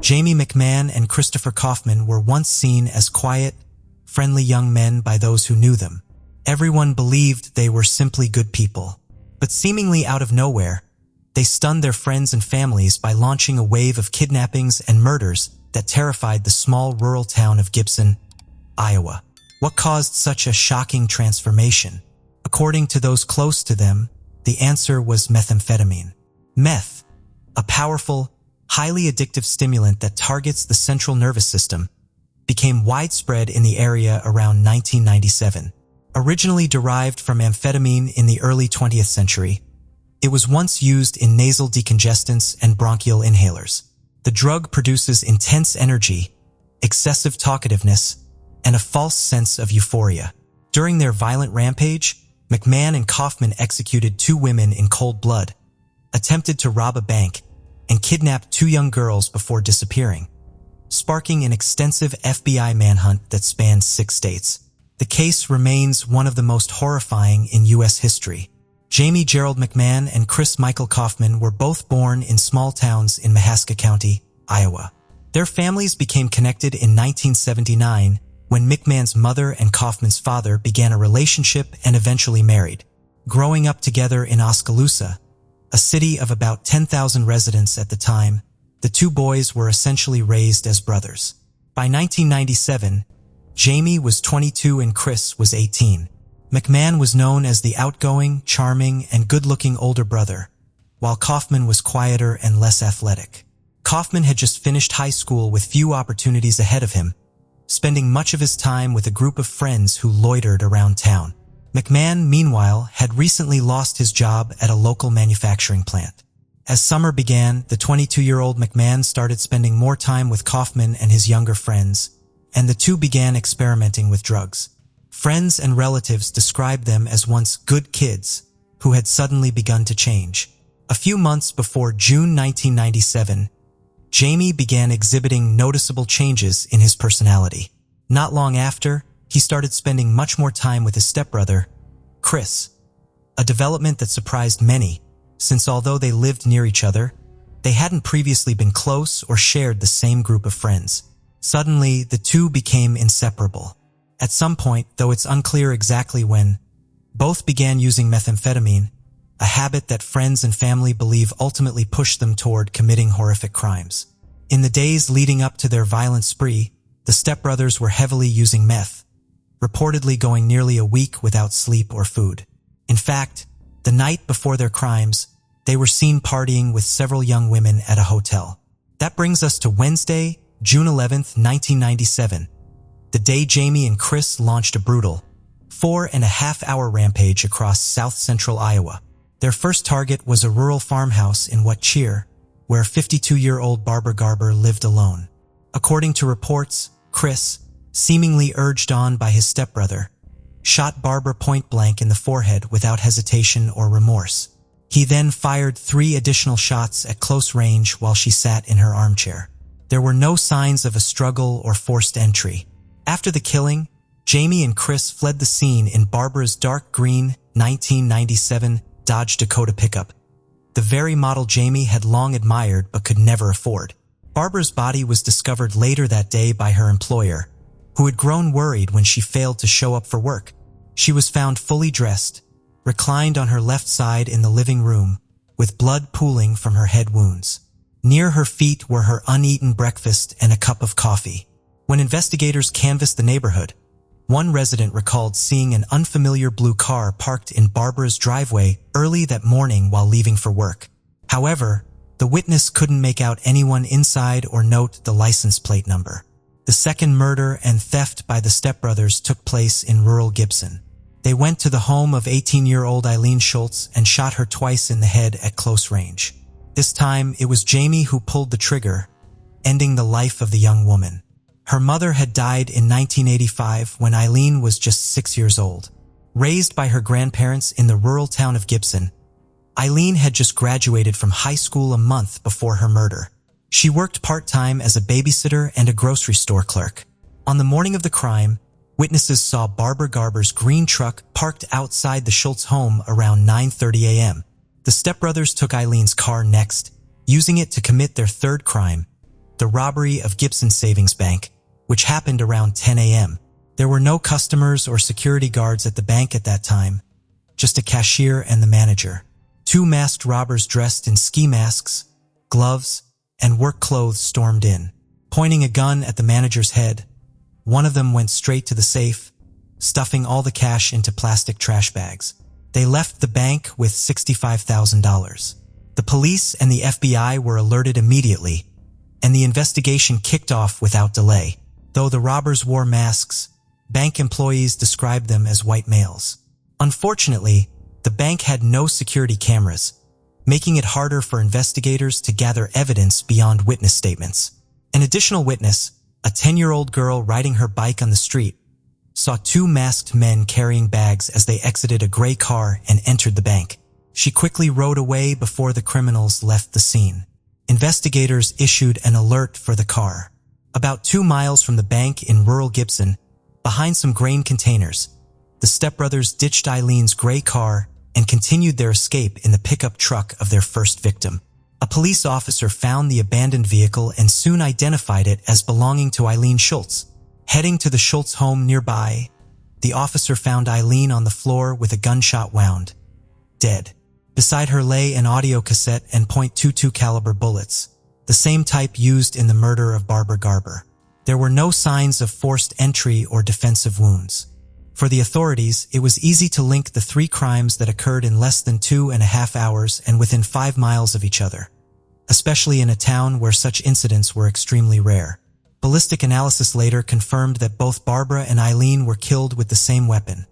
Jamie McMahon and Christopher Kaufman were once seen as quiet, friendly young men by those who knew them. Everyone believed they were simply good people. But seemingly out of nowhere, they stunned their friends and families by launching a wave of kidnappings and murders that terrified the small rural town of Gibson, Iowa. What caused such a shocking transformation? According to those close to them, the answer was methamphetamine. Meth, a powerful, highly addictive stimulant that targets the central nervous system, became widespread in the area around 1997. Originally derived from amphetamine in the early 20th century, it was once used in nasal decongestants and bronchial inhalers. The drug produces intense energy, excessive talkativeness, and a false sense of euphoria. During their violent rampage, McMahon and Kaufman executed 2 women in cold blood, attempted to rob a bank, and kidnapped 2 young girls before disappearing, sparking an extensive FBI manhunt that spanned 6 states. The case remains one of the most horrifying in U.S. history. Jamie Gerald McMahon and Chris Michael Kaufman were both born in small towns in Mahaska County, Iowa. Their families became connected in 1979 when McMahon's mother and Kaufman's father began a relationship and eventually married. Growing up together in Oskaloosa, a city of about 10,000 residents at the time, the 2 boys were essentially raised as brothers. By 1997, Jamie was 22 and Chris was 18. McMahon was known as the outgoing, charming, and good-looking older brother, while Kaufman was quieter and less athletic. Kaufman had just finished high school with few opportunities ahead of him, spending much of his time with a group of friends who loitered around town. McMahon, meanwhile, had recently lost his job at a local manufacturing plant. As summer began, the 22-year-old McMahon started spending more time with Kaufman and his younger friends, and the 2 began experimenting with drugs. Friends and relatives described them as once good kids who had suddenly begun to change. A few months before June 1997, Jamie began exhibiting noticeable changes in his personality. Not long after, he started spending much more time with his stepbrother, Chris, a development that surprised many, since although they lived near each other, they hadn't previously been close or shared the same group of friends. Suddenly, the 2 became inseparable. At some point, though it's unclear exactly when, both began using methamphetamine, a habit that friends and family believe ultimately pushed them toward committing horrific crimes. In the days leading up to their violent spree, the stepbrothers were heavily using meth, reportedly going nearly a week without sleep or food. In fact, the night before their crimes, they were seen partying with several young women at a hotel. That brings us to Wednesday, June 11th, 1997, the day Jamie and Chris launched a brutal 4.5-hour rampage across south-central Iowa. Their first target was a rural farmhouse in What Cheer, where 52-year-old Barbara Garber lived alone. According to reports, Chris, seemingly urged on by his stepbrother, shot Barbara point-blank in the forehead without hesitation or remorse. He then fired 3 additional shots at close range while she sat in her armchair. There were no signs of a struggle or forced entry. After the killing, Jamie and Chris fled the scene in Barbara's dark green 1997 Dodge Dakota pickup, the very model Jamie had long admired but could never afford. Barbara's body was discovered later that day by her employer, who had grown worried when she failed to show up for work. She was found fully dressed, reclined on her left side in the living room, with blood pooling from her head wounds. Near her feet were her uneaten breakfast and a cup of coffee. When investigators canvassed the neighborhood, one resident recalled seeing an unfamiliar blue car parked in Barbara's driveway early that morning while leaving for work. However, the witness couldn't make out anyone inside or note the license plate number. The second murder and theft by the stepbrothers took place in rural Gibson. They went to the home of 18-year-old Eileen Schultz and shot her twice in the head at close range. This time, it was Jamie who pulled the trigger, ending the life of the young woman. Her mother had died in 1985 when Eileen was just 6 years old. Raised by her grandparents in the rural town of Gibson, Eileen had just graduated from high school a month before her murder. She worked part-time as a babysitter and a grocery store clerk. On the morning of the crime, witnesses saw Barbara Garber's green truck parked outside the Schultz home around 9:30 a.m. The stepbrothers took Eileen's car next, using it to commit their third crime, the robbery of Gibson Savings Bank, which happened around 10 a.m. There were no customers or security guards at the bank at that time, just a cashier and the manager. Two masked robbers dressed in ski masks, gloves, and work clothes stormed in. Pointing a gun at the manager's head, one of them went straight to the safe, stuffing all the cash into plastic trash bags. They left the bank with $65,000. The police and the FBI were alerted immediately, and the investigation kicked off without delay. Though the robbers wore masks, bank employees described them as white males. Unfortunately, the bank had no security cameras, making it harder for investigators to gather evidence beyond witness statements. An additional witness, a 10-year-old girl riding her bike on the street, saw two masked men carrying bags as they exited a gray car and entered the bank. She quickly rode away before the criminals left the scene. Investigators issued an alert for the car. About 2 miles from the bank in rural Gibson, behind some grain containers, the stepbrothers ditched Eileen's gray car and continued their escape in the pickup truck of their first victim. A police officer found the abandoned vehicle and soon identified it as belonging to Eileen Schultz. Heading to the Schultz home nearby, the officer found Eileen on the floor with a gunshot wound, dead. Beside her lay an audio cassette and .22 caliber bullets, the same type used in the murder of Barbara Garber. There were no signs of forced entry or defensive wounds. For the authorities, it was easy to link the three crimes that occurred in less than 2.5 hours and within 5 miles of each other, especially in a town where such incidents were extremely rare. Ballistic analysis later confirmed that both Barbara and Eileen were killed with the same weapon,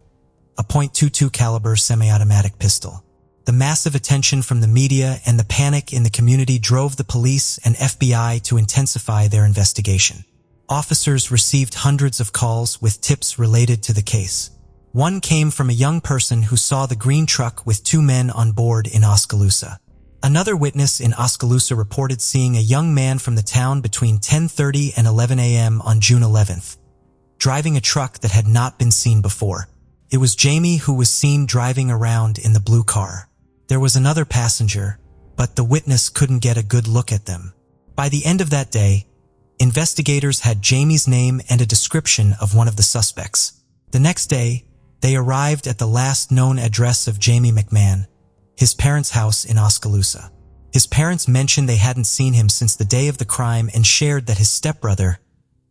a .22 caliber semi-automatic pistol. The massive attention from the media and the panic in the community drove the police and FBI to intensify their investigation. Officers received hundreds of calls with tips related to the case. One came from a young person who saw the green truck with two men on board in Oskaloosa. Another witness in Oskaloosa reported seeing a young man from the town between 10:30 and 11 a.m. on June 11th, driving a truck that had not been seen before. It was Jamie who was seen driving around in the blue car. There was another passenger, but the witness couldn't get a good look at them. By the end of that day, investigators had Jamie's name and a description of one of the suspects. The next day, they arrived at the last known address of Jamie McMahon, his parents' house in Oskaloosa. His parents mentioned they hadn't seen him since the day of the crime and shared that his stepbrother,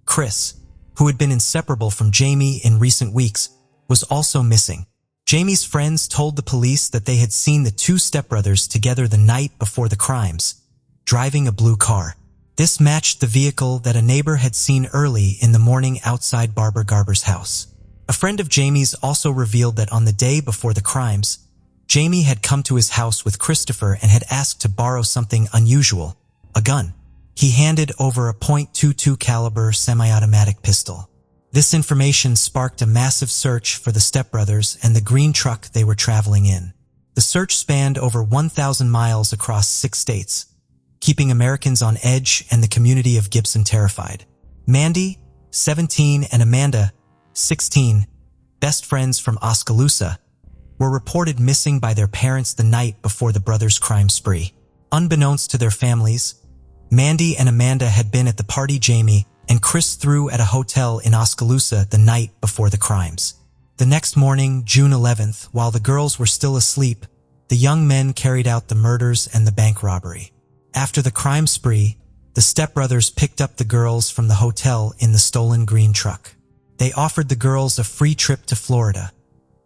Chris, who had been inseparable from Jamie in recent weeks, was also missing. Jamie's friends told the police that they had seen the two stepbrothers together the night before the crimes, driving a blue car. This matched the vehicle that a neighbor had seen early in the morning outside Barbara Garber's house. A friend of Jamie's also revealed that on the day before the crimes, Jamie had come to his house with Christopher and had asked to borrow something unusual, a gun. He handed over a .22 caliber semi-automatic pistol. This information sparked a massive search for the stepbrothers and the green truck they were traveling in. The search spanned over 1,000 miles across 6 states, keeping Americans on edge and the community of Gibson terrified. Mandy, 17, and Amanda, 16, best friends from Oskaloosa, were reported missing by their parents the night before the brothers' crime spree. Unbeknownst to their families, Mandy and Amanda had been at the party Jamie and Chris threw at a hotel in Oskaloosa the night before the crimes. The next morning, June 11th, while the girls were still asleep, the young men carried out the murders and the bank robbery. After the crime spree, the stepbrothers picked up the girls from the hotel in the stolen green truck. They offered the girls a free trip to Florida,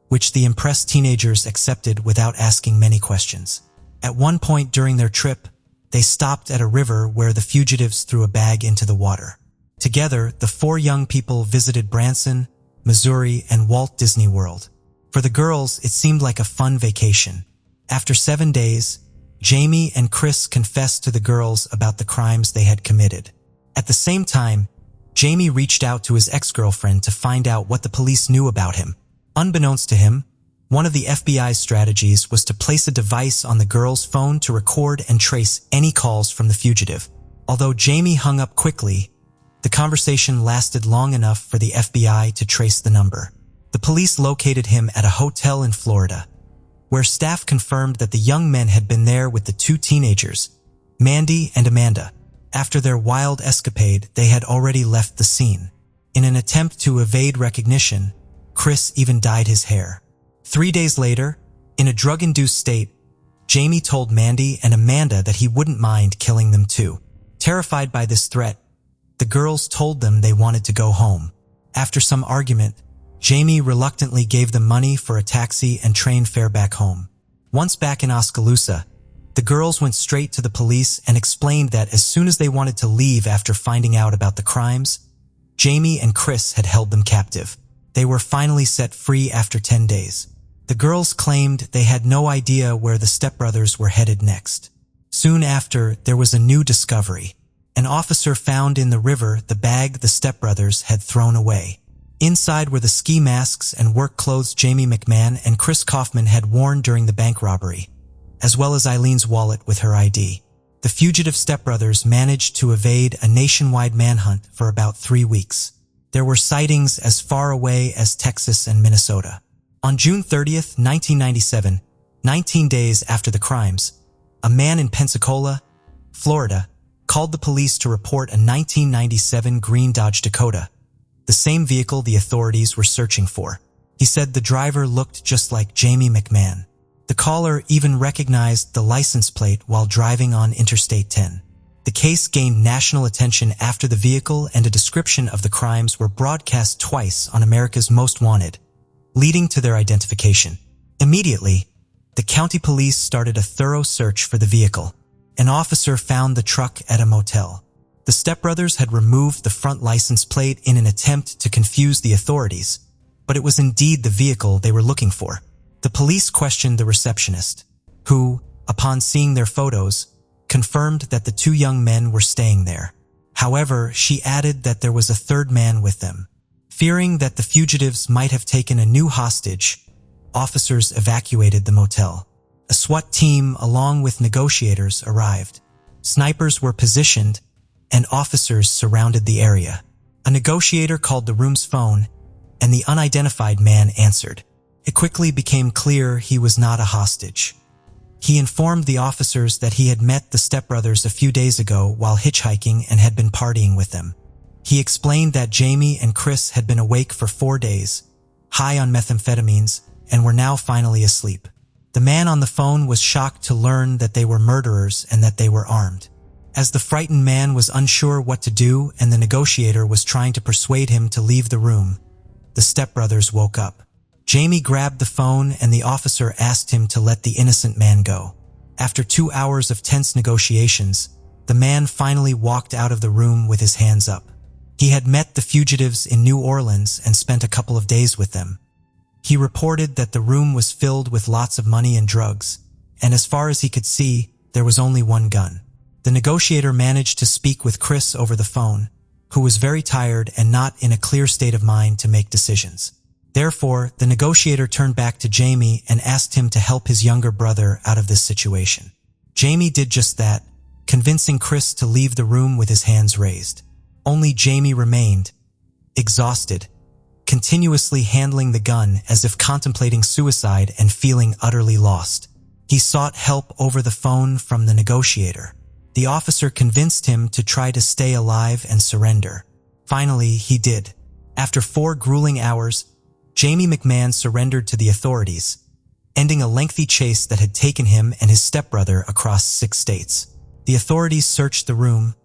which the impressed teenagers accepted without asking many questions. At one point during their trip, they stopped at a river where the fugitives threw a bag into the water. Together, the 4 young people visited Branson, Missouri, and Walt Disney World. For the girls, it seemed like a fun vacation. After 7 days, Jamie and Chris confessed to the girls about the crimes they had committed. At the same time, Jamie reached out to his ex-girlfriend to find out what the police knew about him. Unbeknownst to him, one of the FBI's strategies was to place a device on the girl's phone to record and trace any calls from the fugitive. Although Jamie hung up quickly, the conversation lasted long enough for the FBI to trace the number. The police located him at a hotel in Florida, where staff confirmed that the young men had been there with the 2 teenagers, Mandy and Amanda. After their wild escapade, they had already left the scene. In an attempt to evade recognition, Chris even dyed his hair. 3 days later, in a drug-induced state, Jamie told Mandy and Amanda that he wouldn't mind killing them too. Terrified by this threat, the girls told them they wanted to go home. After some argument, Jamie reluctantly gave them money for a taxi and train fare back home. Once back in Oskaloosa, the girls went straight to the police and explained that as soon as they wanted to leave after finding out about the crimes, Jamie and Chris had held them captive. They were finally set free after 10 days. The girls claimed they had no idea where the stepbrothers were headed next. Soon after, there was a new discovery. An officer found in the river the bag the stepbrothers had thrown away. Inside were the ski masks and work clothes Jamie McMahon and Chris Kaufman had worn during the bank robbery, as well as Eileen's wallet with her ID. The fugitive stepbrothers managed to evade a nationwide manhunt for about 3 weeks. There were sightings as far away as Texas and Minnesota. On June 30th, 1997, 19 days after the crimes, a man in Pensacola, Florida, called the police to report a 1997 green Dodge Dakota, the same vehicle the authorities were searching for. He said the driver looked just like Jamie McMahon. The caller even recognized the license plate while driving on Interstate 10. The case gained national attention after the vehicle and a description of the crimes were broadcast twice on America's Most Wanted, leading to their identification. Immediately, the county police started a thorough search for the vehicle. An officer found the truck at a motel. The stepbrothers had removed the front license plate in an attempt to confuse the authorities, but it was indeed the vehicle they were looking for. The police questioned the receptionist, who, upon seeing their photos, confirmed that the 2 young men were staying there. However, she added that there was a third man with them. Fearing that the fugitives might have taken a new hostage, officers evacuated the motel. A SWAT team along with negotiators arrived. Snipers were positioned, and officers surrounded the area. A negotiator called the room's phone, and the unidentified man answered. It quickly became clear he was not a hostage. He informed the officers that he had met the stepbrothers a few days ago while hitchhiking and had been partying with them. He explained that Jamie and Chris had been awake for 4 days, high on methamphetamines, and were now finally asleep. The man on the phone was shocked to learn that they were murderers and that they were armed. As the frightened man was unsure what to do and the negotiator was trying to persuade him to leave the room, the stepbrothers woke up. Jamie grabbed the phone and the officer asked him to let the innocent man go. After 2 hours of tense negotiations, the man finally walked out of the room with his hands up. He had met the fugitives in New Orleans and spent a couple of days with them. He reported that the room was filled with lots of money and drugs, and as far as he could see, there was only one gun. The negotiator managed to speak with Chris over the phone, who was very tired and not in a clear state of mind to make decisions. Therefore, the negotiator turned back to Jamie and asked him to help his younger brother out of this situation. Jamie did just that, convincing Chris to leave the room with his hands raised. Only Jamie remained, exhausted, continuously handling the gun as if contemplating suicide and feeling utterly lost. He sought help over the phone from the negotiator. The officer convinced him to try to stay alive and surrender. Finally, he did. After 4 grueling hours, Jamie McMahon surrendered to the authorities, ending a lengthy chase that had taken him and his stepbrother across 6 states. The authorities searched the room,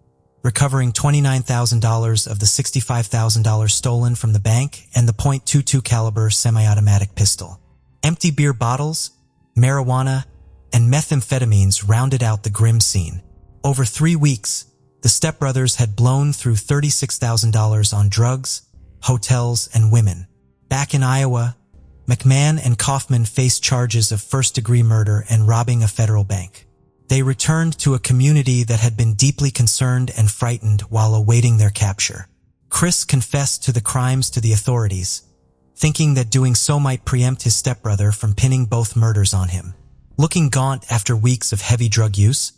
recovering $29,000 of the $65,000 stolen from the bank and the .22 caliber semi-automatic pistol. Empty beer bottles, marijuana, and methamphetamines rounded out the grim scene. Over 3 weeks, the stepbrothers had blown through $36,000 on drugs, hotels, and women. Back in Iowa, McMahon and Kaufman faced charges of first-degree murder and robbing a federal bank. They returned to a community that had been deeply concerned and frightened while awaiting their capture. Chris confessed to the crimes to the authorities, thinking that doing so might preempt his stepbrother from pinning both murders on him. Looking gaunt after weeks of heavy drug use,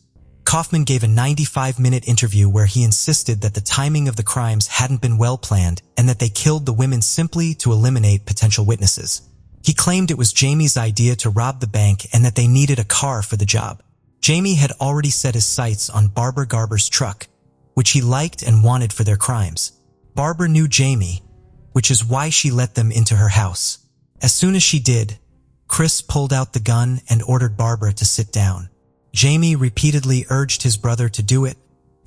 Kaufman gave a 95-minute interview where he insisted that the timing of the crimes hadn't been well planned and that they killed the women simply to eliminate potential witnesses. He claimed it was Jamie's idea to rob the bank and that they needed a car for the job. Jamie had already set his sights on Barbara Garber's truck, which he liked and wanted for their crimes. Barbara knew Jamie, which is why she let them into her house. As soon as she did, Chris pulled out the gun and ordered Barbara to sit down. Jamie repeatedly urged his brother to do it,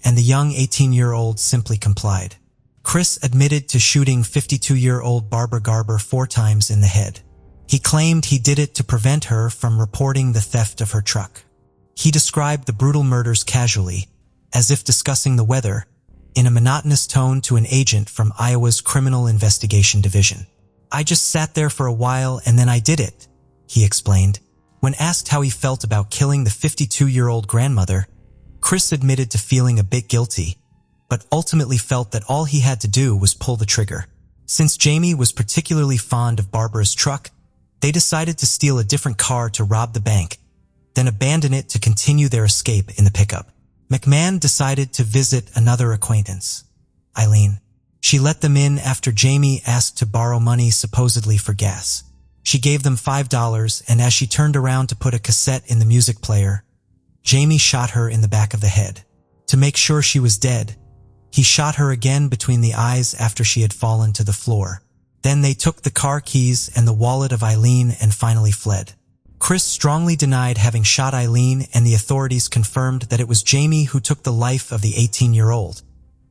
and the young 18-year-old simply complied. Chris admitted to shooting 52-year-old Barbara Garber 4 times in the head. He claimed he did it to prevent her from reporting the theft of her truck. He described the brutal murders casually, as if discussing the weather, in a monotonous tone to an agent from Iowa's Criminal Investigation Division. "I just sat there for a while and then I did it," he explained. When asked how he felt about killing the 52-year-old grandmother, Chris admitted to feeling a bit guilty, but ultimately felt that all he had to do was pull the trigger. Since Jamie was particularly fond of Barbara's truck, they decided to steal a different car to rob the bank, then abandon it to continue their escape in the pickup. McMahon decided to visit another acquaintance, Eileen. She let them in after Jamie asked to borrow money supposedly for gas. She gave them $5, and as she turned around to put a cassette in the music player, Jamie shot her in the back of the head. To make sure she was dead, he shot her again between the eyes after she had fallen to the floor. Then they took the car keys and the wallet of Eileen and finally fled. Chris strongly denied having shot Eileen, and the authorities confirmed that it was Jamie who took the life of the 18-year-old,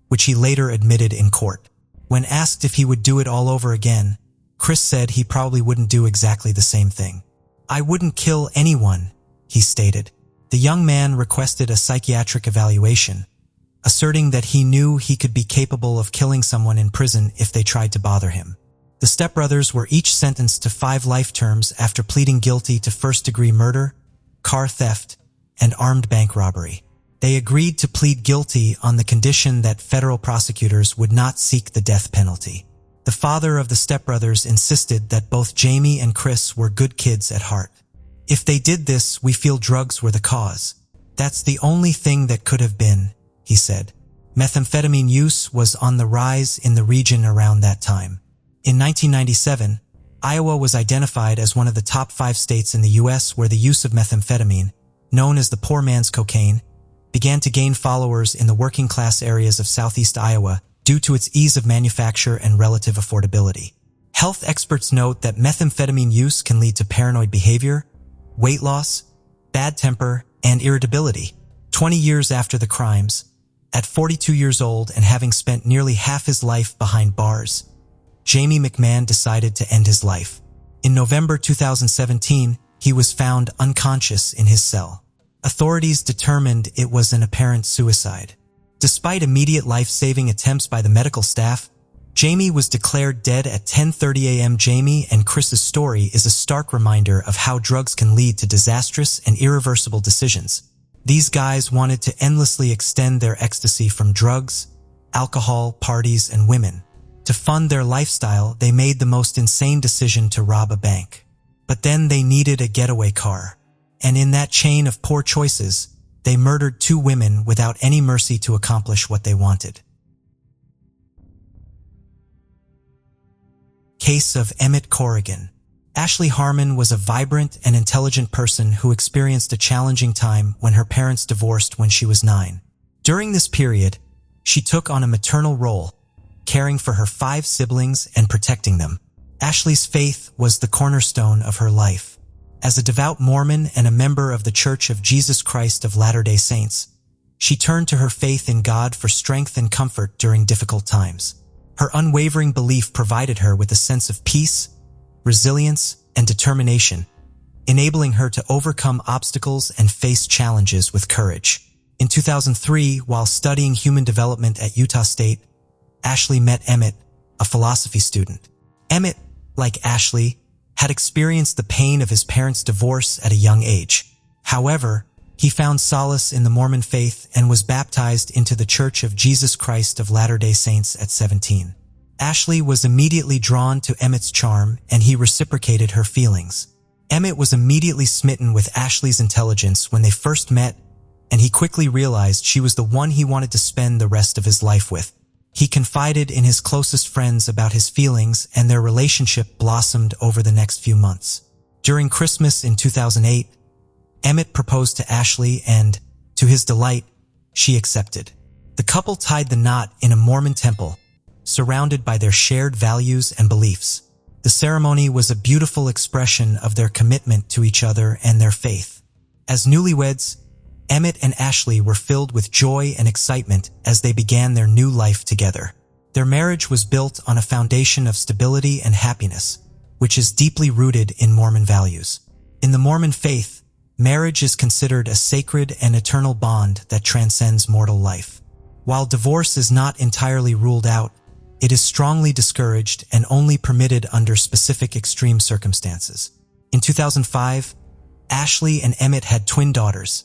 which he later admitted in court. When asked if he would do it all over again, Chris said he probably wouldn't do exactly the same thing. "I wouldn't kill anyone," he stated. The young man requested a psychiatric evaluation, asserting that he knew he could be capable of killing someone in prison if they tried to bother him. The stepbrothers were each sentenced to 5 life terms after pleading guilty to first-degree murder, car theft, and armed bank robbery. They agreed to plead guilty on the condition that federal prosecutors would not seek the death penalty. The father of the stepbrothers insisted that both Jamie and Chris were good kids at heart. "If they did this, we feel drugs were the cause. That's the only thing that could have been," he said. Methamphetamine use was on the rise in the region around that time. In 1997, Iowa was identified as one of the top 5 states in the U.S. where the use of methamphetamine, known as the poor man's cocaine, began to gain followers in the working-class areas of southeast Iowa due to its ease of manufacture and relative affordability. Health experts note that methamphetamine use can lead to paranoid behavior, weight loss, bad temper, and irritability. 20 years after the crimes, at 42 years old and having spent nearly half his life behind bars, Jamie McMahon decided to end his life. In November 2017, he was found unconscious in his cell. Authorities determined it was an apparent suicide. Despite immediate life-saving attempts by the medical staff, Jamie was declared dead at 10:30 a.m. Jamie and Chris's story is a stark reminder of how drugs can lead to disastrous and irreversible decisions. These guys wanted to endlessly extend their ecstasy from drugs, alcohol, parties, and women. To fund their lifestyle, they made the most insane decision to rob a bank. But then they needed a getaway car. And in that chain of poor choices, they murdered 2 women without any mercy to accomplish what they wanted. Case of Emmett Corrigan. Ashley Harmon was a vibrant and intelligent person who experienced a challenging time when her parents divorced when she was 9. During this period, she took on a maternal role, caring for her 5 siblings and protecting them. Ashley's faith was the cornerstone of her life. As a devout Mormon and a member of the Church of Jesus Christ of Latter-day Saints, she turned to her faith in God for strength and comfort during difficult times. Her unwavering belief provided her with a sense of peace, resilience, and determination, enabling her to overcome obstacles and face challenges with courage. In 2003, while studying human development at Utah State, Ashley met Emmett, a philosophy student. Emmett, like Ashley, had experienced the pain of his parents' divorce at a young age. However, he found solace in the Mormon faith and was baptized into the Church of Jesus Christ of Latter-day Saints at 17. Ashley was immediately drawn to Emmett's charm, and he reciprocated her feelings. Emmett was immediately smitten with Ashley's intelligence when they first met, and he quickly realized she was the one he wanted to spend the rest of his life with. He confided in his closest friends about his feelings, and their relationship blossomed over the next few months. During Christmas in 2008, Emmett proposed to Ashley and, to his delight, she accepted. The couple tied the knot in a Mormon temple, surrounded by their shared values and beliefs. The ceremony was a beautiful expression of their commitment to each other and their faith. As newlyweds, Emmett and Ashley were filled with joy and excitement as they began their new life together. Their marriage was built on a foundation of stability and happiness, which is deeply rooted in Mormon values. In the Mormon faith, marriage is considered a sacred and eternal bond that transcends mortal life. While divorce is not entirely ruled out, it is strongly discouraged and only permitted under specific extreme circumstances. In 2005, Ashley and Emmett had twin daughters,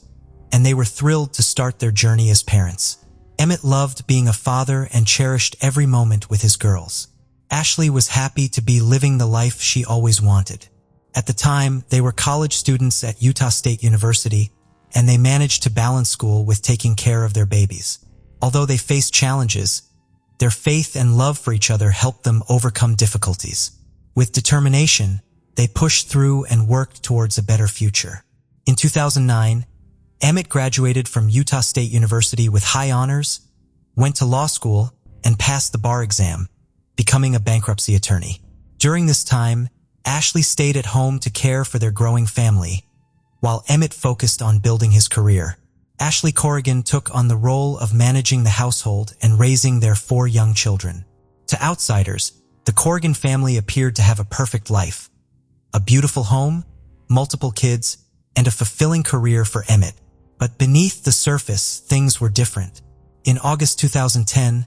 and they were thrilled to start their journey as parents. Emmett loved being a father and cherished every moment with his girls. Ashley was happy to be living the life she always wanted. At the time, they were college students at Utah State University, and they managed to balance school with taking care of their babies. Although they faced challenges, their faith and love for each other helped them overcome difficulties. With determination, they pushed through and worked towards a better future. In 2009, Emmett graduated from Utah State University with high honors, went to law school, and passed the bar exam, becoming a bankruptcy attorney. During this time, Ashley stayed at home to care for their growing family, while Emmett focused on building his career. Ashley Corrigan took on the role of managing the household and raising their 4 young children. To outsiders, the Corrigan family appeared to have a perfect life: a beautiful home, multiple kids, and a fulfilling career for Emmett. But beneath the surface, things were different. In August 2010,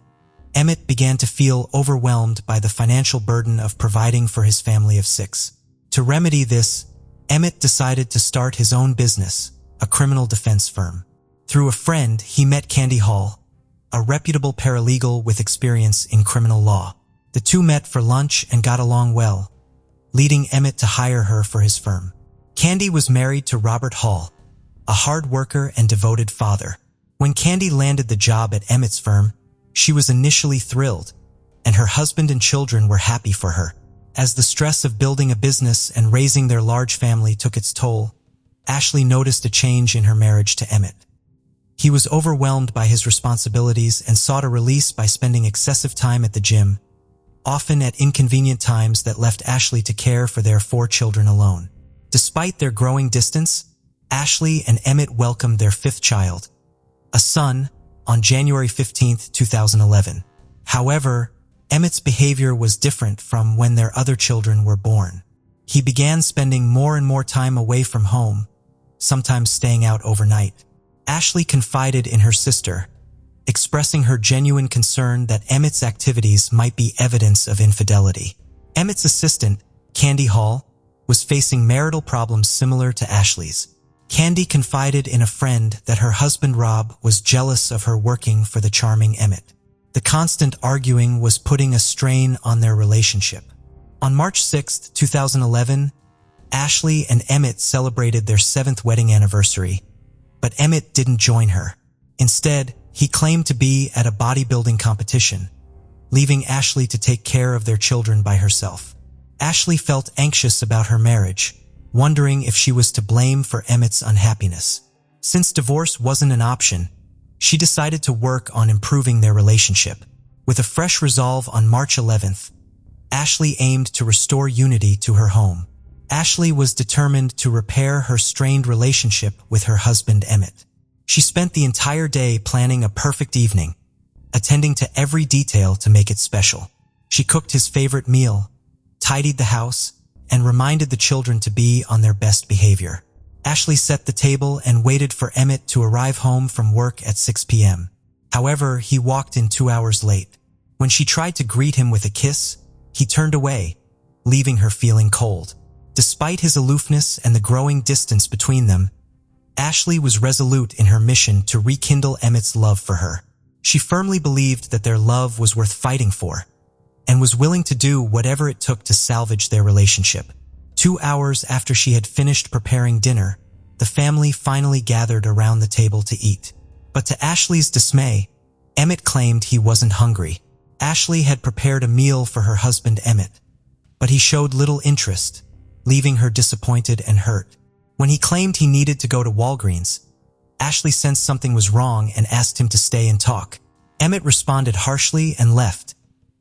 Emmett began to feel overwhelmed by the financial burden of providing for his family of 6. To remedy this, Emmett decided to start his own business, a criminal defense firm. Through a friend, he met Candy Hall, a reputable paralegal with experience in criminal law. The two met for lunch and got along well, leading Emmett to hire her for his firm. Candy was married to Robert Hall, a hard worker and devoted father. When Candy landed the job at Emmett's firm, she was initially thrilled, and her husband and children were happy for her. As the stress of building a business and raising their large family took its toll, Ashley noticed a change in her marriage to Emmett. He was overwhelmed by his responsibilities and sought a release by spending excessive time at the gym, often at inconvenient times that left Ashley to care for their 4 children alone. Despite their growing distance, Ashley and Emmett welcomed their 5th child, a son, on January 15, 2011. However, Emmett's behavior was different from when their other children were born. He began spending more and more time away from home, sometimes staying out overnight. Ashley confided in her sister, expressing her genuine concern that Emmett's activities might be evidence of infidelity. Emmett's assistant, Candy Hall, was facing marital problems similar to Ashley's. Candy confided in a friend that her husband Rob was jealous of her working for the charming Emmett. The constant arguing was putting a strain on their relationship. On March 6, 2011, Ashley and Emmett celebrated their 7th wedding anniversary, but Emmett didn't join her. Instead, he claimed to be at a bodybuilding competition, leaving Ashley to take care of their children by herself. Ashley felt anxious about her marriage, wondering if she was to blame for Emmett's unhappiness. Since divorce wasn't an option, she decided to work on improving their relationship. With a fresh resolve on March 11th, Ashley aimed to restore unity to her home. Ashley was determined to repair her strained relationship with her husband Emmett. She spent the entire day planning a perfect evening, attending to every detail to make it special. She cooked his favorite meal, tidied the house, and reminded the children to be on their best behavior. Ashley set the table and waited for Emmett to arrive home from work at 6 p.m. However, he walked in 2 hours late. When she tried to greet him with a kiss, he turned away, leaving her feeling cold. Despite his aloofness and the growing distance between them, Ashley was resolute in her mission to rekindle Emmett's love for her. She firmly believed that their love was worth fighting for, and was willing to do whatever it took to salvage their relationship. 2 hours after she had finished preparing dinner, the family finally gathered around the table to eat. But to Ashley's dismay, Emmett claimed he wasn't hungry. Ashley had prepared a meal for her husband Emmett, but he showed little interest, leaving her disappointed and hurt. When he claimed he needed to go to Walgreens, Ashley sensed something was wrong and asked him to stay and talk. Emmett responded harshly and left,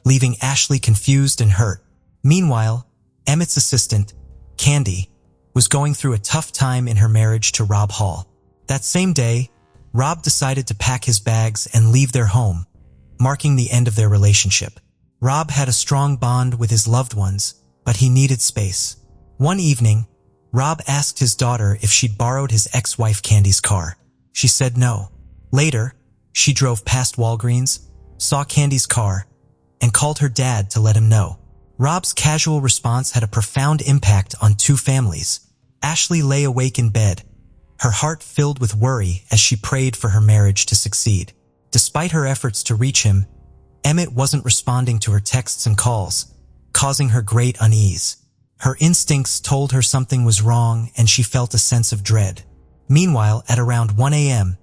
leaving Ashley confused and hurt. Meanwhile, Emmett's assistant, Candy, was going through a tough time in her marriage to Rob Hall. That same day, Rob decided to pack his bags and leave their home, marking the end of their relationship. Rob had a strong bond with his loved ones, but he needed space. One evening, Rob asked his daughter if she'd borrowed his ex-wife Candy's car. She said no. Later, she drove past Walgreens, saw Candy's car, and called her dad to let him know. Rob's casual response had a profound impact on two families. Ashley lay awake in bed, her heart filled with worry as she prayed for her marriage to succeed. Despite her efforts to reach him, Emmett wasn't responding to her texts and calls, causing her great unease. Her instincts told her something was wrong and she felt a sense of dread. Meanwhile, at around 1 a.m.,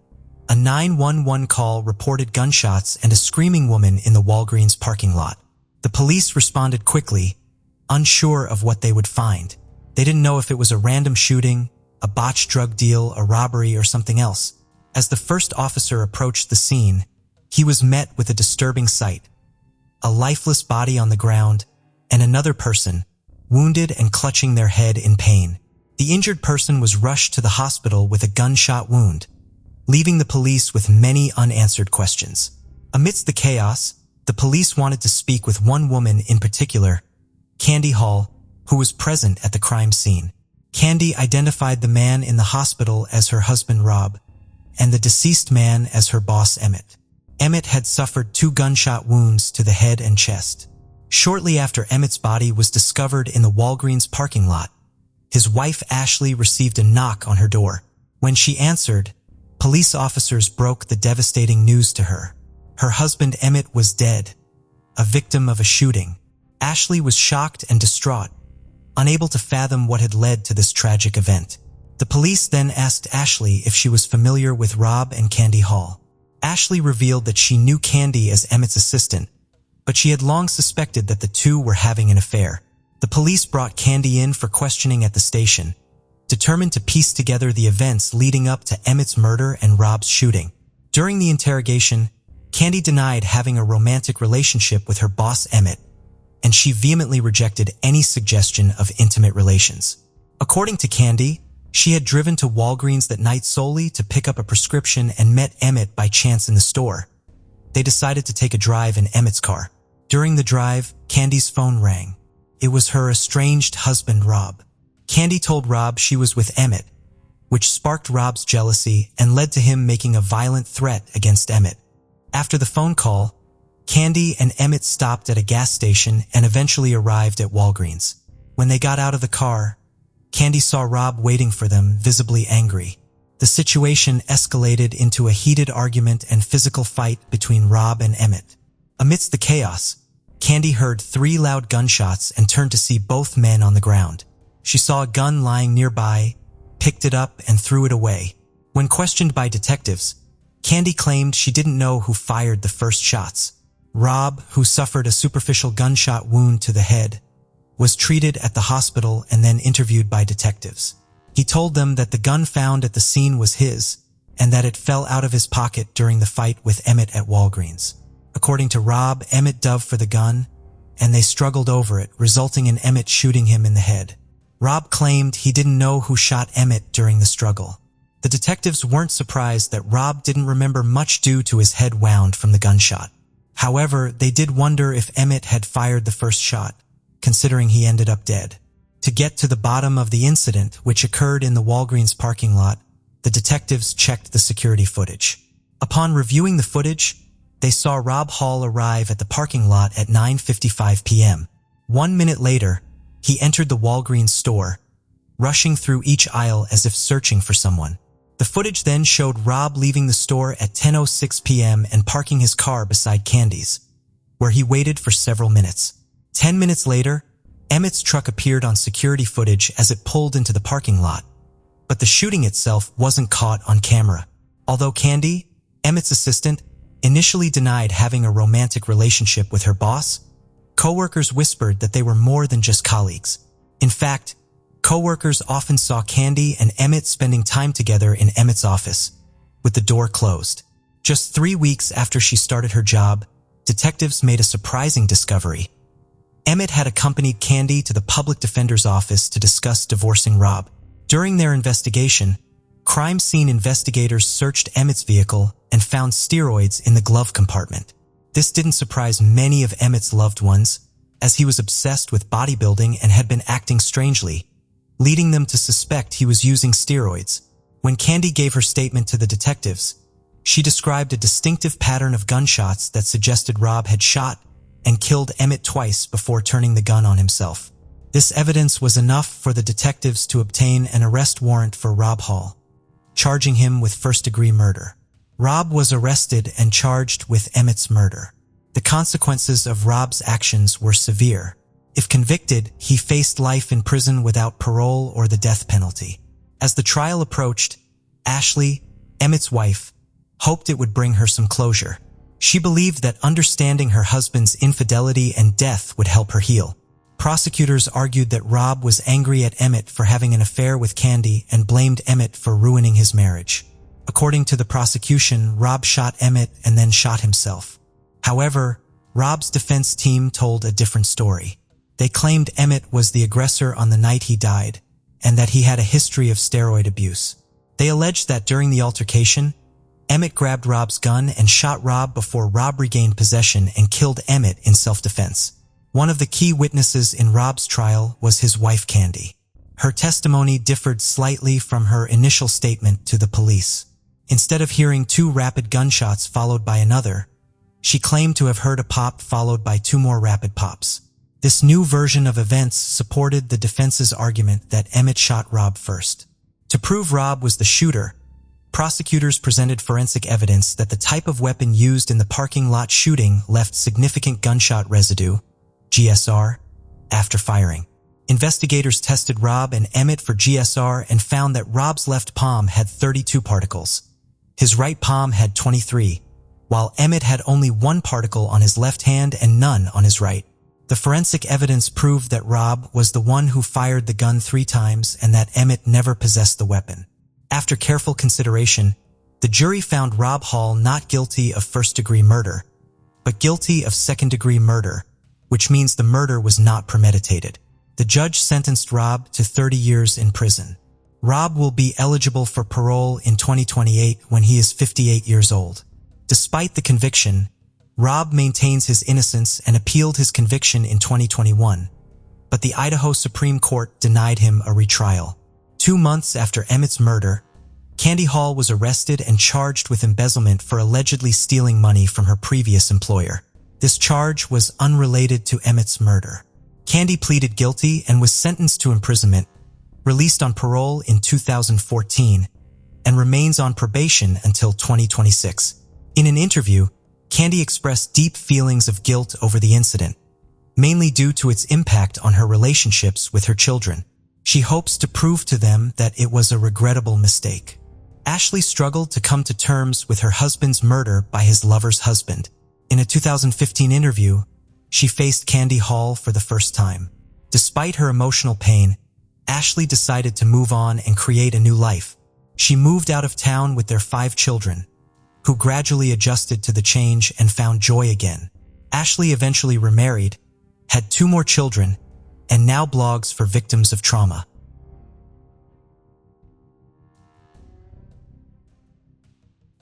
a 911 call reported gunshots and a screaming woman in the Walgreens parking lot. The police responded quickly, unsure of what they would find. They didn't know if it was a random shooting, a botched drug deal, a robbery, or something else. As the first officer approached the scene, he was met with a disturbing sight: a lifeless body on the ground and another person, wounded and clutching their head in pain. The injured person was rushed to the hospital with a gunshot wound, leaving the police with many unanswered questions. Amidst the chaos, the police wanted to speak with one woman in particular, Candy Hall, who was present at the crime scene. Candy identified the man in the hospital as her husband Rob, and the deceased man as her boss Emmett. Emmett had suffered 2 gunshot wounds to the head and chest. Shortly after Emmett's body was discovered in the Walgreens parking lot, his wife Ashley received a knock on her door. When she answered, police officers broke the devastating news to her. Her husband Emmett was dead, a victim of a shooting. Ashley was shocked and distraught, unable to fathom what had led to this tragic event. The police then asked Ashley if she was familiar with Rob and Candy Hall. Ashley revealed that she knew Candy as Emmett's assistant, but she had long suspected that the two were having an affair. The police brought Candy in for questioning at the station, determined to piece together the events leading up to Emmett's murder and Rob's shooting. During the interrogation, Candy denied having a romantic relationship with her boss Emmett, and she vehemently rejected any suggestion of intimate relations. According to Candy, she had driven to Walgreens that night solely to pick up a prescription and met Emmett by chance in the store. They decided to take a drive in Emmett's car. During the drive, Candy's phone rang. It was her estranged husband, Rob. Candy told Rob she was with Emmett, which sparked Rob's jealousy and led to him making a violent threat against Emmett. After the phone call, Candy and Emmett stopped at a gas station and eventually arrived at Walgreens. When they got out of the car, Candy saw Rob waiting for them, visibly angry. The situation escalated into a heated argument and physical fight between Rob and Emmett. Amidst the chaos, Candy heard 3 loud gunshots and turned to see both men on the ground. She saw a gun lying nearby, picked it up, and threw it away. When questioned by detectives, Candy claimed she didn't know who fired the first shots. Rob, who suffered a superficial gunshot wound to the head, was treated at the hospital and then interviewed by detectives. He told them that the gun found at the scene was his, and that it fell out of his pocket during the fight with Emmett at Walgreens. According to Rob, Emmett dove for the gun, and they struggled over it, resulting in Emmett shooting him in the head. Rob claimed he didn't know who shot Emmett during the struggle. The detectives weren't surprised that Rob didn't remember much due to his head wound from the gunshot. However, they did wonder if Emmett had fired the first shot, considering he ended up dead. To get to the bottom of the incident, which occurred in the Walgreens parking lot, the detectives checked the security footage. Upon reviewing the footage, they saw Rob Hall arrive at the parking lot at 9:55 p.m. 1 minute later, he entered the Walgreens store, rushing through each aisle as if searching for someone. The footage then showed Rob leaving the store at 10:06 p.m. and parking his car beside Candy's, where he waited for several minutes. 10 minutes later, Emmett's truck appeared on security footage as it pulled into the parking lot, but the shooting itself wasn't caught on camera. Although Candy, Emmett's assistant, initially denied having a romantic relationship with her boss, coworkers whispered that they were more than just colleagues. In fact, coworkers often saw Candy and Emmett spending time together in Emmett's office, with the door closed. Just 3 weeks after she started her job, detectives made a surprising discovery. Emmett had accompanied Candy to the public defender's office to discuss divorcing Rob. During their investigation, crime scene investigators searched Emmett's vehicle and found steroids in the glove compartment. This didn't surprise many of Emmett's loved ones, as he was obsessed with bodybuilding and had been acting strangely, leading them to suspect he was using steroids. When Candy gave her statement to the detectives, she described a distinctive pattern of gunshots that suggested Rob had shot and killed Emmett twice before turning the gun on himself. This evidence was enough for the detectives to obtain an arrest warrant for Rob Hall, charging him with first-degree murder. Rob was arrested and charged with Emmett's murder. The consequences of Rob's actions were severe. If convicted, he faced life in prison without parole or the death penalty. As the trial approached, Ashley, Emmett's wife, hoped it would bring her some closure. She believed that understanding her husband's infidelity and death would help her heal. Prosecutors argued that Rob was angry at Emmett for having an affair with Candy and blamed Emmett for ruining his marriage. According to the prosecution, Rob shot Emmett and then shot himself. However, Rob's defense team told a different story. They claimed Emmett was the aggressor on the night he died, and that he had a history of steroid abuse. They alleged that during the altercation, Emmett grabbed Rob's gun and shot Rob before Rob regained possession and killed Emmett in self-defense. One of the key witnesses in Rob's trial was his wife Candy. Her testimony differed slightly from her initial statement to the police. Instead of hearing 2 rapid gunshots followed by another, she claimed to have heard a pop followed by 2 more rapid pops. This new version of events supported the defense's argument that Emmett shot Rob first. To prove Rob was the shooter, prosecutors presented forensic evidence that the type of weapon used in the parking lot shooting left significant gunshot residue, GSR, after firing. Investigators tested Rob and Emmett for GSR and found that Rob's left palm had 32 particles. His right palm had 23, while Emmett had only 1 particle on his left hand and none on his right. The forensic evidence proved that Rob was the one who fired the gun 3 times and that Emmett never possessed the weapon. After careful consideration, the jury found Rob Hall not guilty of first-degree murder, but guilty of second-degree murder, which means the murder was not premeditated. The judge sentenced Rob to 30 years in prison. Rob will be eligible for parole in 2028 when he is 58 years old. Despite the conviction, Rob maintains his innocence and appealed his conviction in 2021, but the Idaho Supreme Court denied him a retrial. 2 months after Emmett's murder, Candy Hall was arrested and charged with embezzlement for allegedly stealing money from her previous employer. This charge was unrelated to Emmett's murder. Candy pleaded guilty and was sentenced to imprisonment, released on parole in 2014, and remains on probation until 2026. In an interview, Candy expressed deep feelings of guilt over the incident, mainly due to its impact on her relationships with her children. She hopes to prove to them that it was a regrettable mistake. Ashley struggled to come to terms with her husband's murder by his lover's husband. In a 2015 interview, she faced Candy Hall for the first time. Despite her emotional pain, Ashley decided to move on and create a new life. She moved out of town with their 5 children, who gradually adjusted to the change and found joy again. Ashley eventually remarried, had 2 more children, and now blogs for victims of trauma.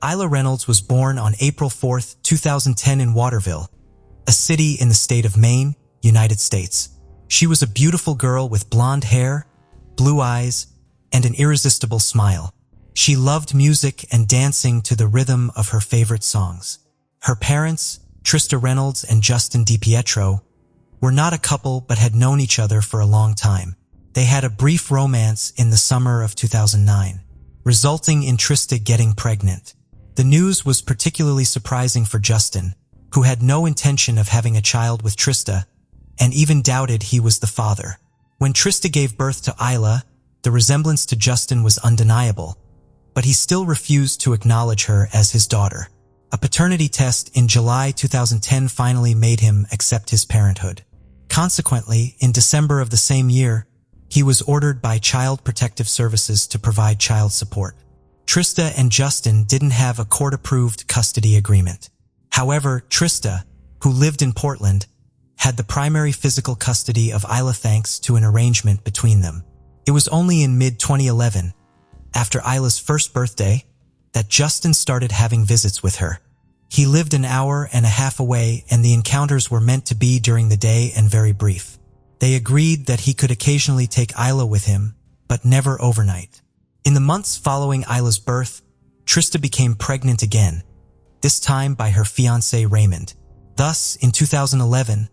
Isla Reynolds was born on April 4, 2010 in Waterville, a city in the state of Maine, United States. She was a beautiful girl with blonde hair, blue eyes, and an irresistible smile. She loved music and dancing to the rhythm of her favorite songs. Her parents, Trista Reynolds and Justin DiPietro, were not a couple but had known each other for a long time. They had a brief romance in the summer of 2009, resulting in Trista getting pregnant. The news was particularly surprising for Justin, who had no intention of having a child with Trista and even doubted he was the father. When Trista gave birth to Isla, the resemblance to Justin was undeniable, but he still refused to acknowledge her as his daughter. A paternity test in July 2010 finally made him accept his parenthood. Consequently, in December of the same year, he was ordered by Child Protective Services to provide child support. Trista and Justin didn't have a court-approved custody agreement. However, Trista, who lived in Portland, had the primary physical custody of Isla thanks to an arrangement between them. It was only in mid-2011, after Isla's first birthday, that Justin started having visits with her. He lived an hour and a half away, and the encounters were meant to be during the day and very brief. They agreed that he could occasionally take Isla with him, but never overnight. In the months following Isla's birth, Trista became pregnant again, this time by her fiancé Raymond. Thus, in 2011,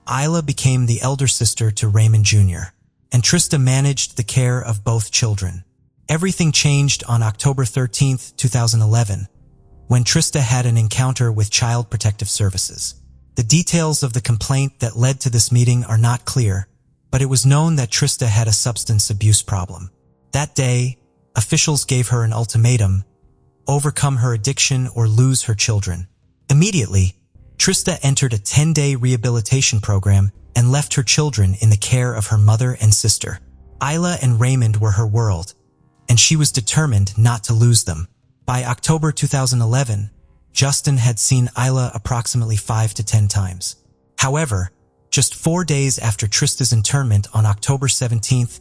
Isla became the elder sister to Raymond Jr., and Trista managed the care of both children. Everything changed on October 13, 2011, when Trista had an encounter with Child Protective Services. The details of the complaint that led to this meeting are not clear, but it was known that Trista had a substance abuse problem. That day, officials gave her an ultimatum: overcome her addiction or lose her children. Immediately, Trista entered a 10-day rehabilitation program and left her children in the care of her mother and sister. Isla and Raymond were her world, and she was determined not to lose them. By October 2011, Justin had seen Isla approximately 5 to 10 times. However, just 4 days after Trista's internment on October 17th,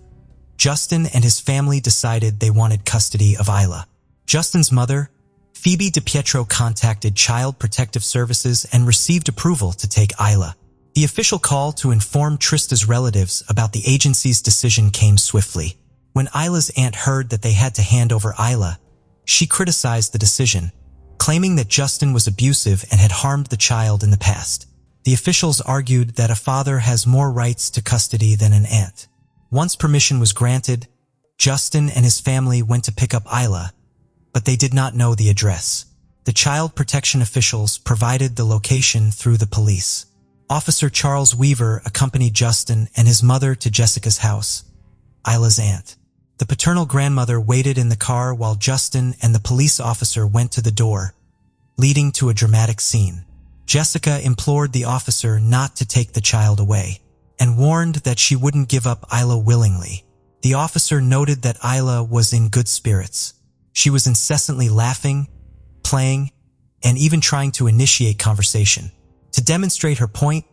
Justin and his family decided they wanted custody of Isla. Justin's mother, Phoebe DiPietro, contacted Child Protective Services and received approval to take Isla. The official call to inform Trista's relatives about the agency's decision came swiftly. When Isla's aunt heard that they had to hand over Isla, she criticized the decision, claiming that Justin was abusive and had harmed the child in the past. The officials argued that a father has more rights to custody than an aunt. Once permission was granted, Justin and his family went to pick up Isla, but they did not know the address. The child protection officials provided the location through the police. Officer Charles Weaver accompanied Justin and his mother to Jessica's house, Isla's aunt. The paternal grandmother waited in the car while Justin and the police officer went to the door, leading to a dramatic scene. Jessica implored the officer not to take the child away, and warned that she wouldn't give up Isla willingly. The officer noted that Isla was in good spirits. She was incessantly laughing, playing, and even trying to initiate conversation. To demonstrate her point,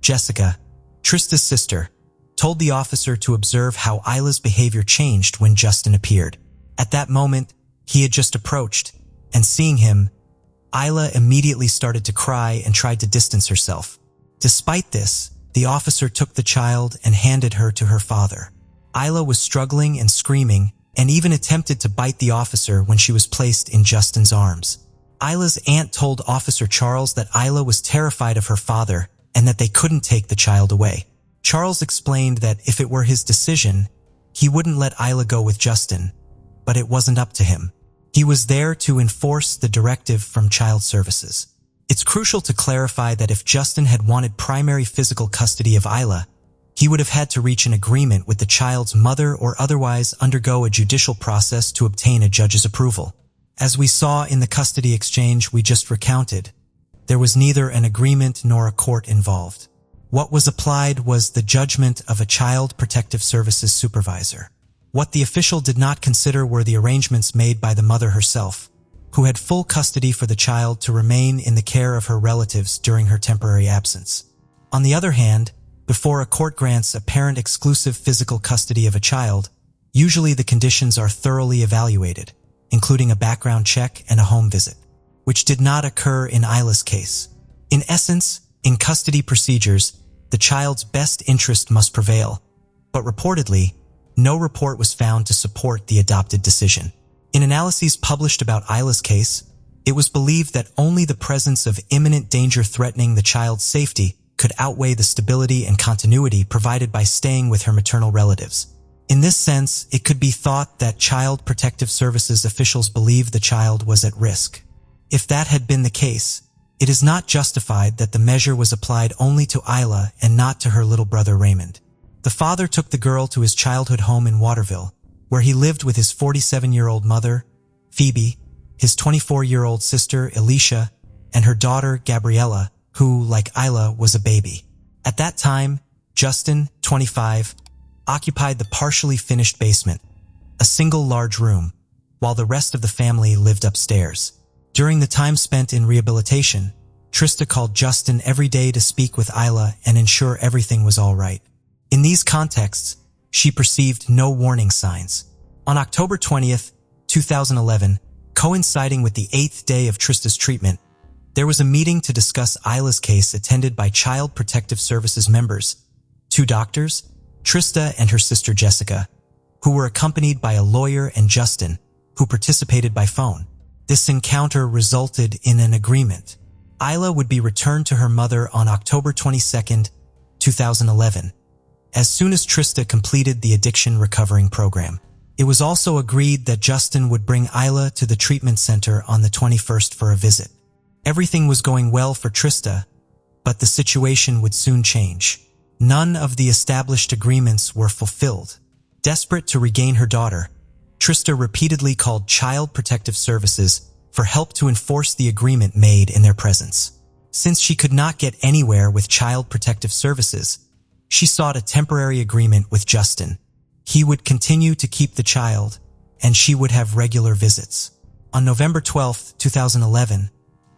Jessica, Trista's sister, told the officer to observe how Isla's behavior changed when Justin appeared. At that moment, he had just approached, and seeing him, Isla immediately started to cry and tried to distance herself. Despite this, the officer took the child and handed her to her father. Isla was struggling and screaming, and even attempted to bite the officer when she was placed in Justin's arms. Isla's aunt told Officer Charles that Isla was terrified of her father and that they couldn't take the child away. Charles explained that if it were his decision, he wouldn't let Isla go with Justin, but it wasn't up to him. He was there to enforce the directive from Child Services. It's crucial to clarify that if Justin had wanted primary physical custody of Isla, he would have had to reach an agreement with the child's mother or otherwise undergo a judicial process to obtain a judge's approval. As we saw in the custody exchange we just recounted, there was neither an agreement nor a court involved. What was applied was the judgment of a Child Protective Services supervisor. What the official did not consider were the arrangements made by the mother herself, who had full custody for the child to remain in the care of her relatives during her temporary absence. On the other hand, before a court grants a parent exclusive physical custody of a child, usually the conditions are thoroughly evaluated, including a background check and a home visit, which did not occur in Isla's case. In essence, in custody procedures, the child's best interest must prevail, but reportedly, no report was found to support the adopted decision. In analyses published about Isla's case, it was believed that only the presence of imminent danger threatening the child's safety could outweigh the stability and continuity provided by staying with her maternal relatives. In this sense, it could be thought that Child Protective Services officials believed the child was at risk. If that had been the case, it is not justified that the measure was applied only to Isla and not to her little brother Raymond. The father took the girl to his childhood home in Waterville, where he lived with his 47-year-old mother, Phoebe, his 24-year-old sister, Alicia, and her daughter, Gabriella, who, like Isla, was a baby. At that time, Justin, 25, occupied the partially finished basement, a single large room, while the rest of the family lived upstairs. During the time spent in rehabilitation, Trista called Justin every day to speak with Isla and ensure everything was all right. In these contexts, she perceived no warning signs. On October 20th, 2011, coinciding with the 8th day of Trista's treatment, there was a meeting to discuss Isla's case attended by Child Protective Services members, 2 doctors, Trista and her sister Jessica, who were accompanied by a lawyer, and Justin, who participated by phone. This encounter resulted in an agreement. Isla would be returned to her mother on October 22nd, 2011, as soon as Trista completed the addiction recovering program. It was also agreed that Justin would bring Isla to the treatment center on the 21st for a visit. Everything was going well for Trista, but the situation would soon change. None of the established agreements were fulfilled. Desperate to regain her daughter, Trista repeatedly called Child Protective Services for help to enforce the agreement made in their presence. Since she could not get anywhere with Child Protective Services, she sought a temporary agreement with Justin. He would continue to keep the child, and she would have regular visits. On November 12, 2011,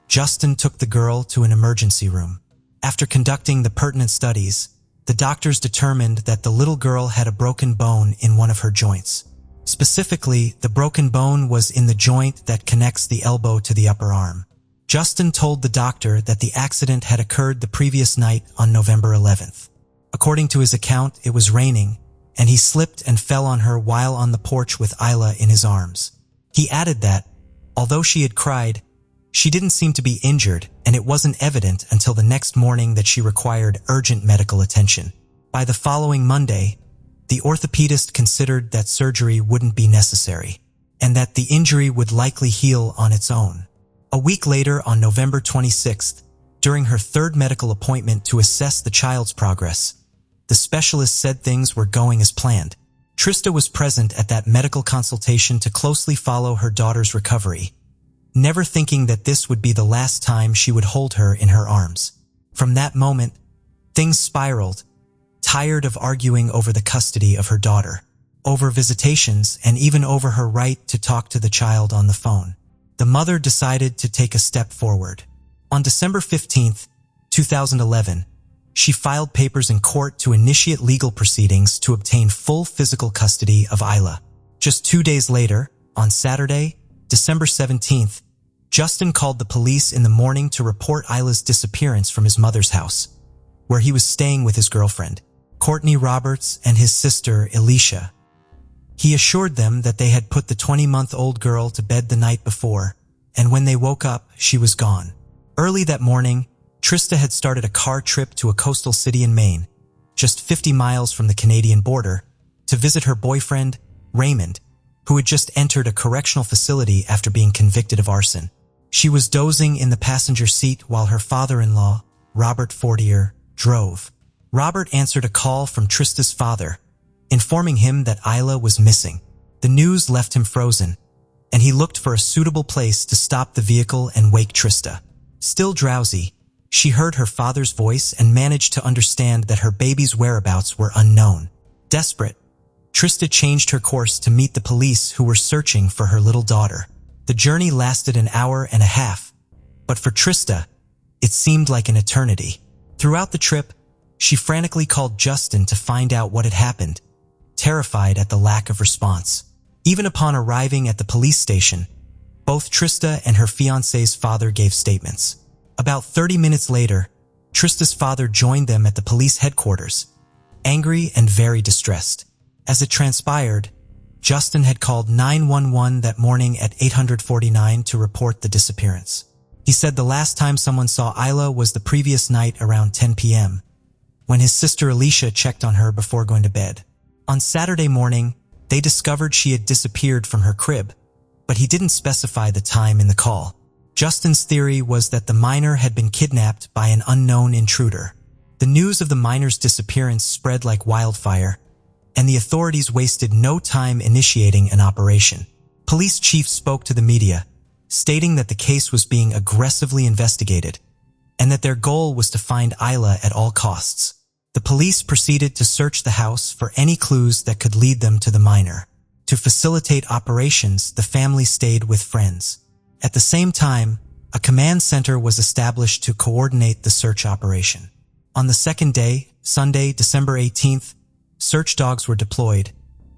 Justin took the girl to an emergency room. After conducting the pertinent studies, the doctors determined that the little girl had a broken bone in one of her joints. Specifically, the broken bone was in the joint that connects the elbow to the upper arm. Justin told the doctor that the accident had occurred the previous night on November 11th. According to his account, it was raining, and he slipped and fell on her while on the porch with Isla in his arms. He added that, although she had cried, she didn't seem to be injured, and it wasn't evident until the next morning that she required urgent medical attention. By the following Monday, the orthopedist considered that surgery wouldn't be necessary, and that the injury would likely heal on its own. A week later, on November 26th, during her 3rd medical appointment to assess the child's progress, the specialist said things were going as planned. Trista was present at that medical consultation to closely follow her daughter's recovery, never thinking that this would be the last time she would hold her in her arms. From that moment, things spiraled, tired of arguing over the custody of her daughter, over visitations, and even over her right to talk to the child on the phone. The mother decided to take a step forward. On December 15th, 2011, she filed papers in court to initiate legal proceedings to obtain full physical custody of Isla. Just 2 days later, on Saturday, December 17th, Justin called the police in the morning to report Isla's disappearance from his mother's house, where he was staying with his girlfriend, Courtney Roberts, and his sister, Alicia. He assured them that they had put the 20-month-old girl to bed the night before, and when they woke up, she was gone. Early that morning, Trista had started a car trip to a coastal city in Maine, just 50 miles from the Canadian border, to visit her boyfriend, Raymond, who had just entered a correctional facility after being convicted of arson. She was dozing in the passenger seat while her father-in-law, Robert Fortier, drove. Robert answered a call from Trista's father, informing him that Isla was missing. The news left him frozen, and he looked for a suitable place to stop the vehicle and wake Trista. Still drowsy, she heard her father's voice and managed to understand that her baby's whereabouts were unknown. Desperate, Trista changed her course to meet the police who were searching for her little daughter. The journey lasted an hour and a half, but for Trista, it seemed like an eternity. Throughout the trip, she frantically called Justin to find out what had happened, terrified at the lack of response. Even upon arriving at the police station, both Trista and her fiancé's father gave statements. About 30 minutes later, Trista's father joined them at the police headquarters, angry and very distressed. As it transpired, Justin had called 911 that morning at 8:49 to report the disappearance. He said the last time someone saw Isla was the previous night around 10 p.m., when his sister Alicia checked on her before going to bed. On Saturday morning, they discovered she had disappeared from her crib, but he didn't specify the time in the call. Justin's theory was that the minor had been kidnapped by an unknown intruder. The news of the minor's disappearance spread like wildfire, and the authorities wasted no time initiating an operation. Police chief spoke to the media, stating that the case was being aggressively investigated, and that their goal was to find Isla at all costs. The police proceeded to search the house for any clues that could lead them to the minor. To facilitate operations, the family stayed with friends. At the same time, a command center was established to coordinate the search operation. On the second day, Sunday, December 18th, search dogs were deployed,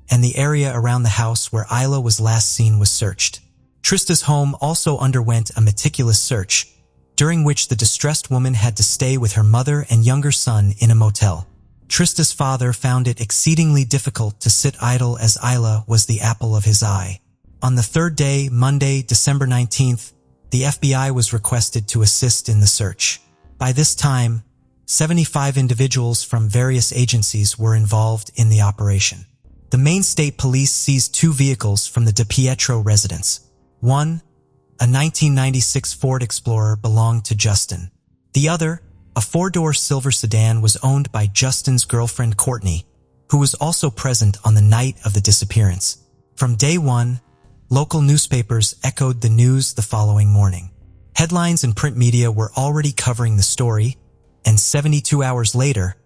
and the area around the house where Isla was last seen was searched. Trista's home also underwent a meticulous search, during which the distressed woman had to stay with her mother and younger son in a motel. Trista's father found it exceedingly difficult to sit idle as Isla was the apple of his eye. On the third day, Monday, December 19th, the FBI was requested to assist in the search. By this time, 75 individuals from various agencies were involved in the operation. The Maine State Police seized 2 vehicles from the DePietro residence. One, a 1996 Ford Explorer, belonged to Justin. The other, a 4-door silver sedan, was owned by Justin's girlfriend Courtney, who was also present on the night of the disappearance. From day one, local newspapers echoed the news the following morning. Headlines and print media were already covering the story, and 72 hours later,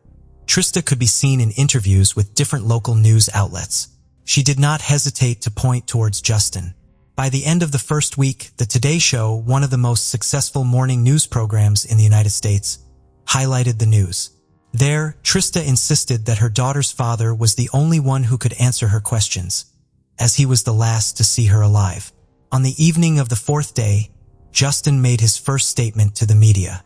Trista could be seen in interviews with different local news outlets. She did not hesitate to point towards Justin. By the end of the first week, the Today Show, one of the most successful morning news programs in the United States, highlighted the news. There, Trista insisted that her daughter's father was the only one who could answer her questions, as he was the last to see her alive. On the evening of the 4th day, Justin made his first statement to the media.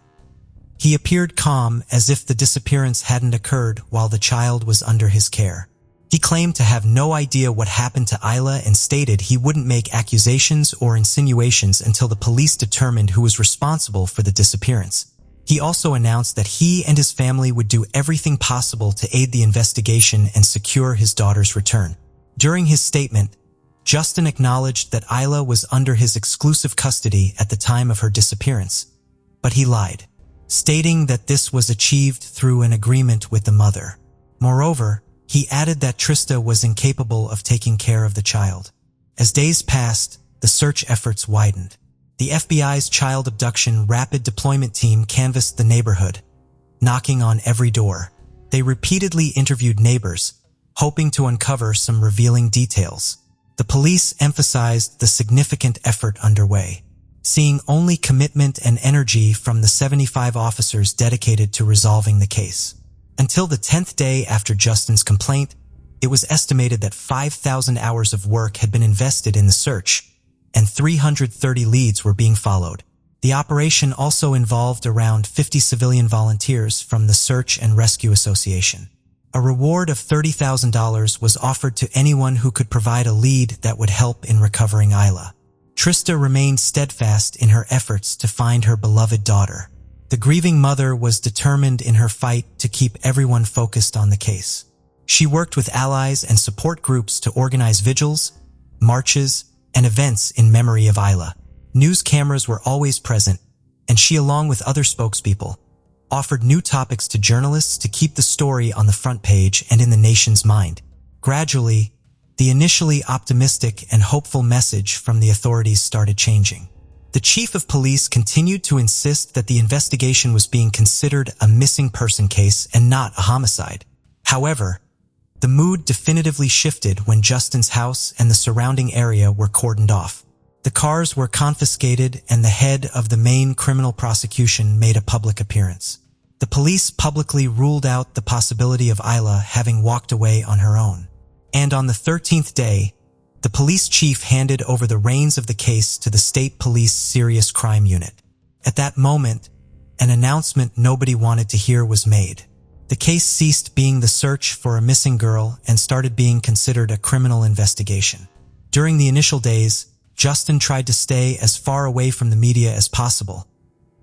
He appeared calm, as if the disappearance hadn't occurred while the child was under his care. He claimed to have no idea what happened to Isla and stated he wouldn't make accusations or insinuations until the police determined who was responsible for the disappearance. He also announced that he and his family would do everything possible to aid the investigation and secure his daughter's return. During his statement, Justin acknowledged that Isla was under his exclusive custody at the time of her disappearance, but he lied, stating that this was achieved through an agreement with the mother. Moreover, he added that Trista was incapable of taking care of the child. As days passed, the search efforts widened. The FBI's child abduction rapid deployment team canvassed the neighborhood, knocking on every door. They repeatedly interviewed neighbors, hoping to uncover some revealing details. The police emphasized the significant effort underway, seeing only commitment and energy from the 75 officers dedicated to resolving the case. Until the 10th day after Justin's complaint, it was estimated that 5,000 hours of work had been invested in the search, and 330 leads were being followed. The operation also involved around 50 civilian volunteers from the Search and Rescue Association. A reward of $30,000 was offered to anyone who could provide a lead that would help in recovering Isla. Trista remained steadfast in her efforts to find her beloved daughter. The grieving mother was determined in her fight to keep everyone focused on the case. She worked with allies and support groups to organize vigils, marches, and events in memory of Isla. News cameras were always present, and she, along with other spokespeople, offered new topics to journalists to keep the story on the front page and in the nation's mind. Gradually, the initially optimistic and hopeful message from the authorities started changing. The chief of police continued to insist that the investigation was being considered a missing person case and not a homicide. However, the mood definitively shifted when Justin's house and the surrounding area were cordoned off. The cars were confiscated and the head of the Maine criminal prosecution made a public appearance. The police publicly ruled out the possibility of Isla having walked away on her own. And on the 13th day, the police chief handed over the reins of the case to the State Police Serious Crime Unit. At that moment, an announcement nobody wanted to hear was made. The case ceased being the search for a missing girl and started being considered a criminal investigation. During the initial days, Justin tried to stay as far away from the media as possible,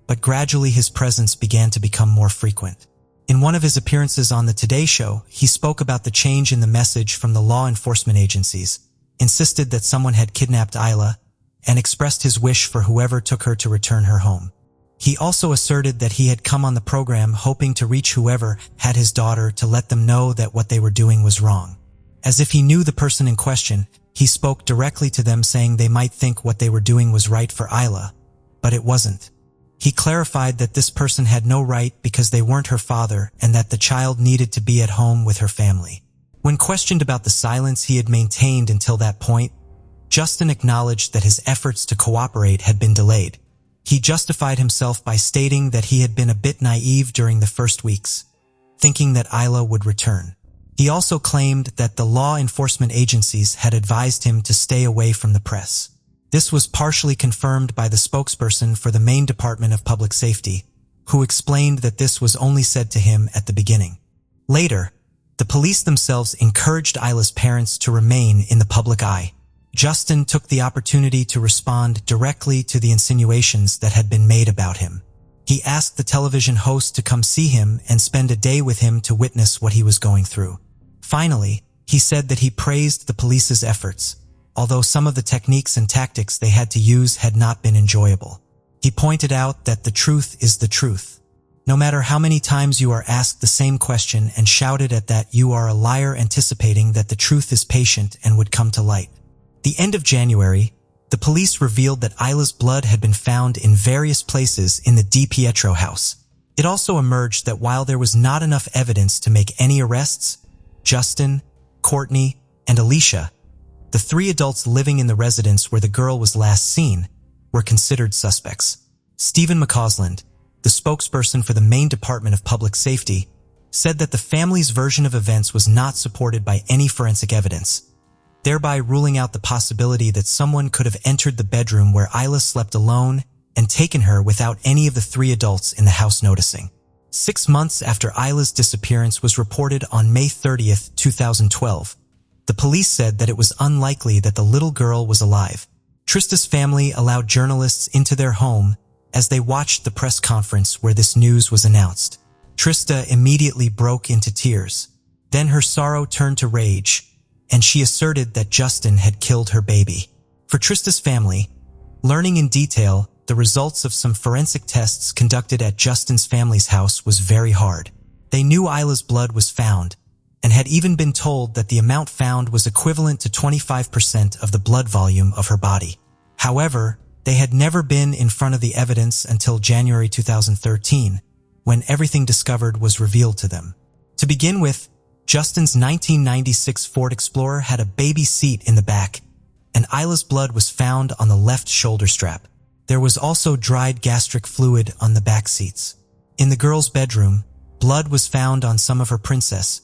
but gradually his presence began to become more frequent. In one of his appearances on the Today Show, he spoke about the change in the message from the law enforcement agencies, insisted that someone had kidnapped Isla, and expressed his wish for whoever took her to return her home. He also asserted that he had come on the program hoping to reach whoever had his daughter to let them know that what they were doing was wrong. As if he knew the person in question, he spoke directly to them, saying they might think what they were doing was right for Isla, but it wasn't. He clarified that this person had no right because they weren't her father and that the child needed to be at home with her family. When questioned about the silence he had maintained until that point, Justin acknowledged that his efforts to cooperate had been delayed. He justified himself by stating that he had been a bit naive during the first weeks, thinking that Isla would return. He also claimed that the law enforcement agencies had advised him to stay away from the press. This was partially confirmed by the spokesperson for the Maine Department of Public Safety, who explained that this was only said to him at the beginning. Later, the police themselves encouraged Isla's parents to remain in the public eye. Justin took the opportunity to respond directly to the insinuations that had been made about him. He asked the television host to come see him and spend a day with him to witness what he was going through. Finally, he said that he praised the police's efforts, although some of the techniques and tactics they had to use had not been enjoyable. He pointed out that the truth is the truth. No matter how many times you are asked the same question and shouted at that, you are a liar anticipating that the truth is patient and would come to light. The end of January, the police revealed that Isla's blood had been found in various places in the DiPietro house. It also emerged that while there was not enough evidence to make any arrests, Justin, Courtney, and Alicia, the 3 adults living in the residence where the girl was last seen, were considered suspects. Stephen McCausland, the spokesperson for the Maine Department of Public Safety, said that the family's version of events was not supported by any forensic evidence, thereby ruling out the possibility that someone could have entered the bedroom where Isla slept alone and taken her without any of the 3 adults in the house noticing. 6 months after Isla's disappearance was reported on May 30th, 2012, the police said that it was unlikely that the little girl was alive. Trista's family allowed journalists into their home as they watched the press conference where this news was announced. Trista immediately broke into tears. Then her sorrow turned to rage, and she asserted that Justin had killed her baby. For Trista's family, learning in detail the results of some forensic tests conducted at Justin's family's house was very hard. They knew Isla's blood was found, and had even been told that the amount found was equivalent to 25% of the blood volume of her body. However, they had never been in front of the evidence until January 2013, when everything discovered was revealed to them. To begin with, Justin's 1996 Ford Explorer had a baby seat in the back, and Isla's blood was found on the left shoulder strap. There was also dried gastric fluid on the back seats. In the girl's bedroom, blood was found on some of her princess,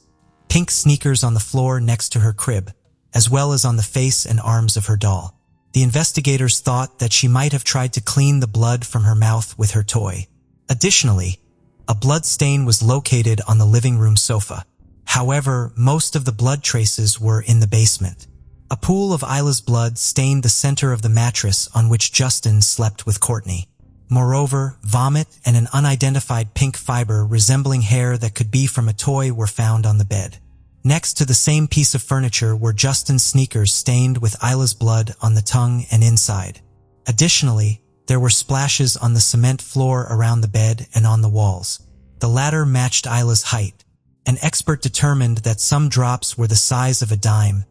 pink sneakers on the floor next to her crib, as well as on the face and arms of her doll. The investigators thought that she might have tried to clean the blood from her mouth with her toy. Additionally, a blood stain was located on the living room sofa. However, most of the blood traces were in the basement. A pool of Isla's blood stained the center of the mattress on which Justin slept with Courtney. Moreover, vomit and an unidentified pink fiber resembling hair that could be from a toy were found on the bed. Next to the same piece of furniture were Justin's sneakers stained with Isla's blood on the tongue and inside. Additionally, there were splashes on the cement floor around the bed and on the walls. The latter matched Isla's height. An expert determined that some drops were the size of a dime,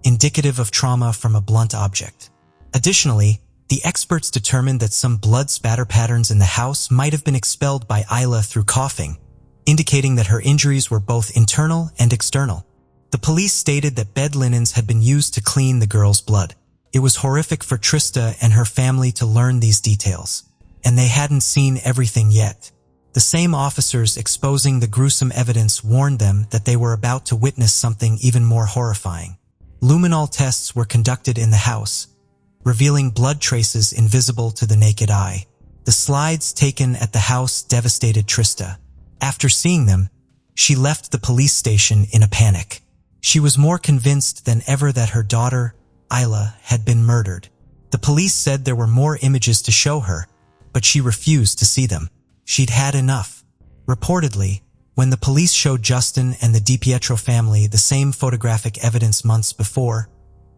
indicative of trauma from a blunt object. Additionally, the experts determined that some blood spatter patterns in the house might have been expelled by Isla through coughing, indicating that her injuries were both internal and external. The police stated that bed linens had been used to clean the girl's blood. It was horrific for Trista and her family to learn these details, and they hadn't seen everything yet. The same officers exposing the gruesome evidence warned them that they were about to witness something even more horrifying. Luminol tests were conducted in the house, revealing blood traces invisible to the naked eye. The slides taken at the house devastated Trista. After seeing them, she left the police station in a panic. She was more convinced than ever that her daughter, Isla, had been murdered. The police said there were more images to show her, but she refused to see them. She'd had enough. Reportedly, when the police showed Justin and the DiPietro family the same photographic evidence months before,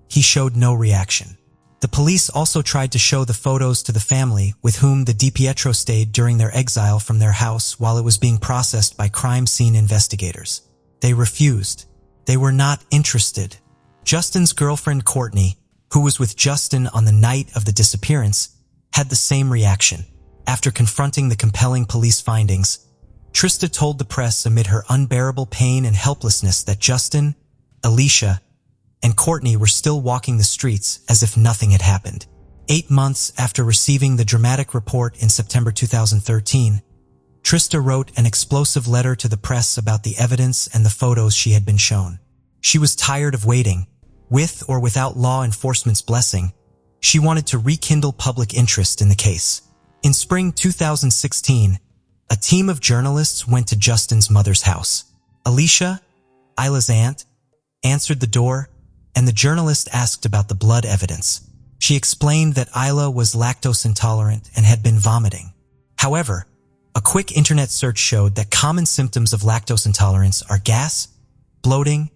he showed no reaction. The police also tried to show the photos to the family with whom the DiPietro stayed during their exile from their house while it was being processed by crime scene investigators. They refused. They were not interested. Justin's girlfriend Courtney, who was with Justin on the night of the disappearance, had the same reaction. After confronting the compelling police findings, Trista told the press amid her unbearable pain and helplessness that Justin Alicia, and Courtney were still walking the streets as if nothing had happened. 8 months after receiving the dramatic report in September 2013, Trista wrote an explosive letter to the press about the evidence and the photos she had been shown. She was tired of waiting. With or without law enforcement's blessing, she wanted to rekindle public interest in the case. In spring 2016, a team of journalists went to Justin's mother's house. Alicia, Isla's aunt, answered the door, and the journalist asked about the blood evidence. She explained that Isla was lactose intolerant and had been vomiting. However, a quick internet search showed that common symptoms of lactose intolerance are gas, bloating,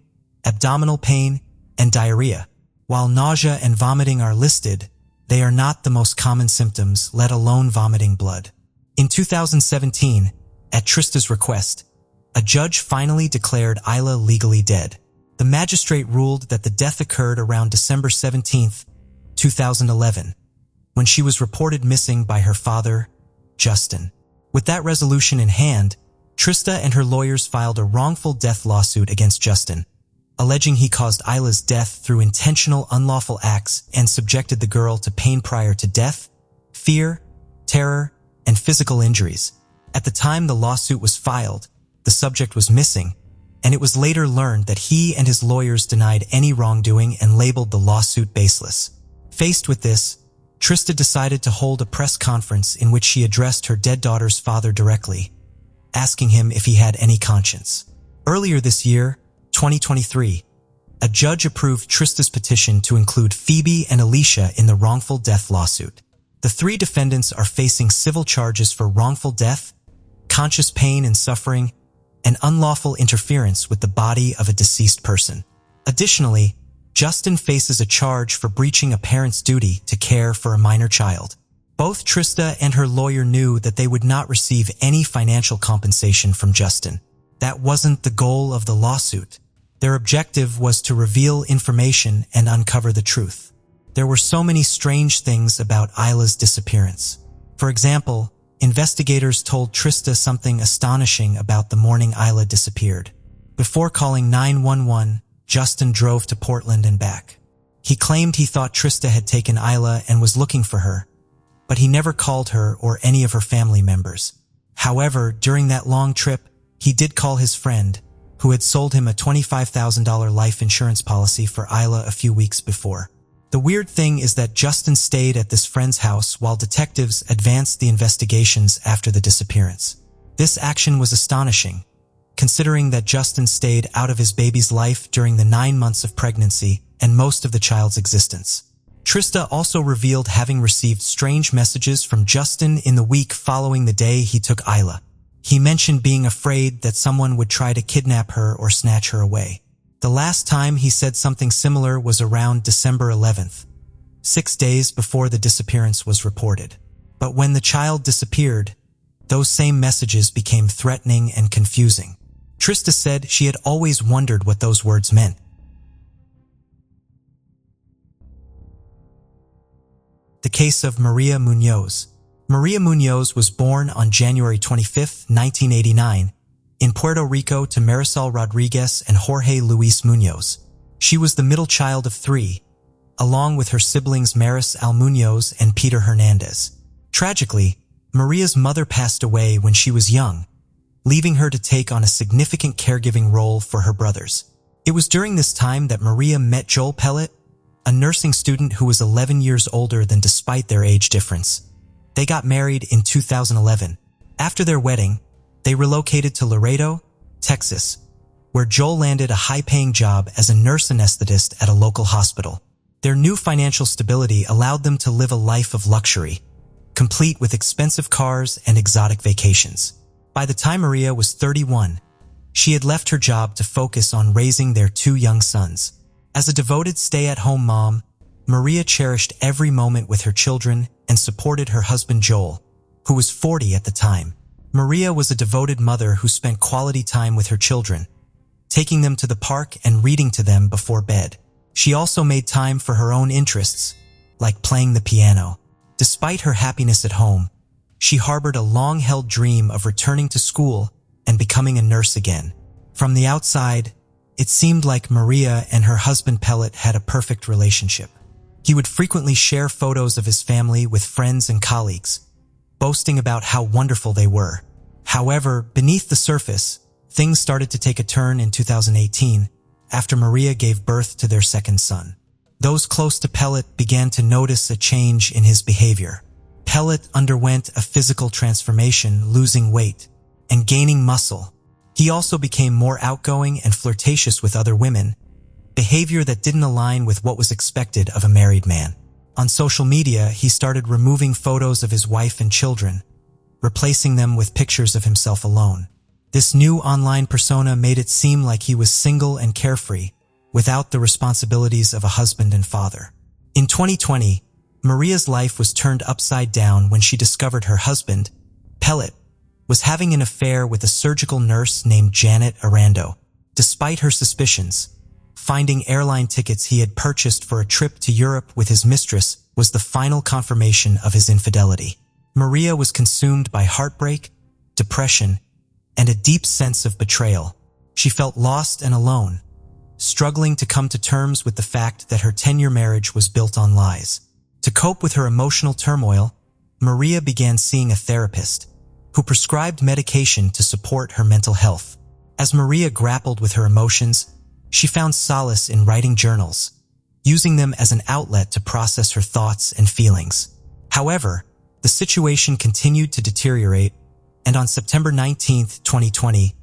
abdominal pain, and diarrhea. While nausea and vomiting are listed, they are not the most common symptoms, let alone vomiting blood. In 2017, at Trista's request, a judge finally declared Isla legally dead. The magistrate ruled that the death occurred around December 17, 2011, when she was reported missing by her father, Justin. With that resolution in hand, Trista and her lawyers filed a wrongful death lawsuit against Justin, alleging he caused Isla's death through intentional unlawful acts and subjected the girl to pain prior to death, fear, terror, and physical injuries. At the time the lawsuit was filed, the subject was missing, and it was later learned that he and his lawyers denied any wrongdoing and labeled the lawsuit baseless. Faced with this, Trista decided to hold a press conference in which she addressed her dead daughter's father directly, asking him if he had any conscience. Earlier this year, 2023, a judge approved Trista's petition to include Phoebe and Alicia in the wrongful death lawsuit. The 3 defendants are facing civil charges for wrongful death, conscious pain and suffering, and unlawful interference with the body of a deceased person. Additionally, Justin faces a charge for breaching a parent's duty to care for a minor child. Both Trista and her lawyer knew that they would not receive any financial compensation from Justin. That wasn't the goal of the lawsuit. Their objective was to reveal information and uncover the truth. There were so many strange things about Isla's disappearance. For example, investigators told Trista something astonishing about the morning Isla disappeared. Before calling 911, Justin drove to Portland and back. He claimed he thought Trista had taken Isla and was looking for her, but he never called her or any of her family members. However, during that long trip, he did call his friend, who had sold him a $25,000 life insurance policy for Isla a few weeks before. The weird thing is that Justin stayed at this friend's house while detectives advanced the investigations after the disappearance. This action was astonishing, considering that Justin stayed out of his baby's life during the 9 months of pregnancy and most of the child's existence. Trista also revealed having received strange messages from Justin in the week following the day he took Isla. He mentioned being afraid that someone would try to kidnap her or snatch her away. The last time he said something similar was around December 11th, 6 days before the disappearance was reported. But when the child disappeared, those same messages became threatening and confusing. Trista said she had always wondered what those words meant. The case of Maria Munoz. Maria Munoz was born on January 25, 1989, in Puerto Rico to Marisol Rodriguez and Jorge Luis Munoz. She was the middle child of 3, along with her siblings Maris Al Munoz and Peter Hernandez. Tragically, Maria's mother passed away when she was young, leaving her to take on a significant caregiving role for her brothers. It was during this time that Maria met Joel Pellet, a nursing student who was 11 years older than despite their age difference. They got married in 2011. After their wedding, they relocated to Laredo, Texas, where Joel landed a high-paying job as a nurse anesthetist at a local hospital. Their new financial stability allowed them to live a life of luxury, complete with expensive cars and exotic vacations. By the time Maria was 31, she had left her job to focus on raising their 2 young sons. As a devoted stay-at-home mom, Maria cherished every moment with her children and supported her husband Joel, who was 40 at the time. Maria was a devoted mother who spent quality time with her children, taking them to the park and reading to them before bed. She also made time for her own interests, like playing the piano. Despite her happiness at home, she harbored a long-held dream of returning to school and becoming a nurse again. From the outside, It seemed like Maria and her husband Pellet had a perfect relationship. He would frequently share photos of his family with friends and colleagues, boasting about how wonderful they were. However, beneath the surface, things started to take a turn in 2018 after Maria gave birth to their second son. Those close to Pellet began to notice a change in his behavior. Pellet underwent a physical transformation, losing weight and gaining muscle. He also became more outgoing and flirtatious with other women, behavior that didn't align with what was expected of a married man. On social media, he started removing photos of his wife and children, replacing them with pictures of himself alone. This new online persona made it seem like he was single and carefree, without the responsibilities of a husband and father. In 2020, Maria's life was turned upside down when she discovered her husband, Pellet, was having an affair with a surgical nurse named Janet Arando. Despite her suspicions, finding airline tickets he had purchased for a trip to Europe with his mistress was the final confirmation of his infidelity. Maria was consumed by heartbreak, depression, and a deep sense of betrayal. She felt lost and alone, struggling to come to terms with the fact that her 10-year marriage was built on lies. To cope with her emotional turmoil, Maria began seeing a therapist, who prescribed medication to support her mental health. As Maria grappled with her emotions, she found solace in writing journals, using them as an outlet to process her thoughts and feelings. However, the situation continued to deteriorate, and on September 19, 2020,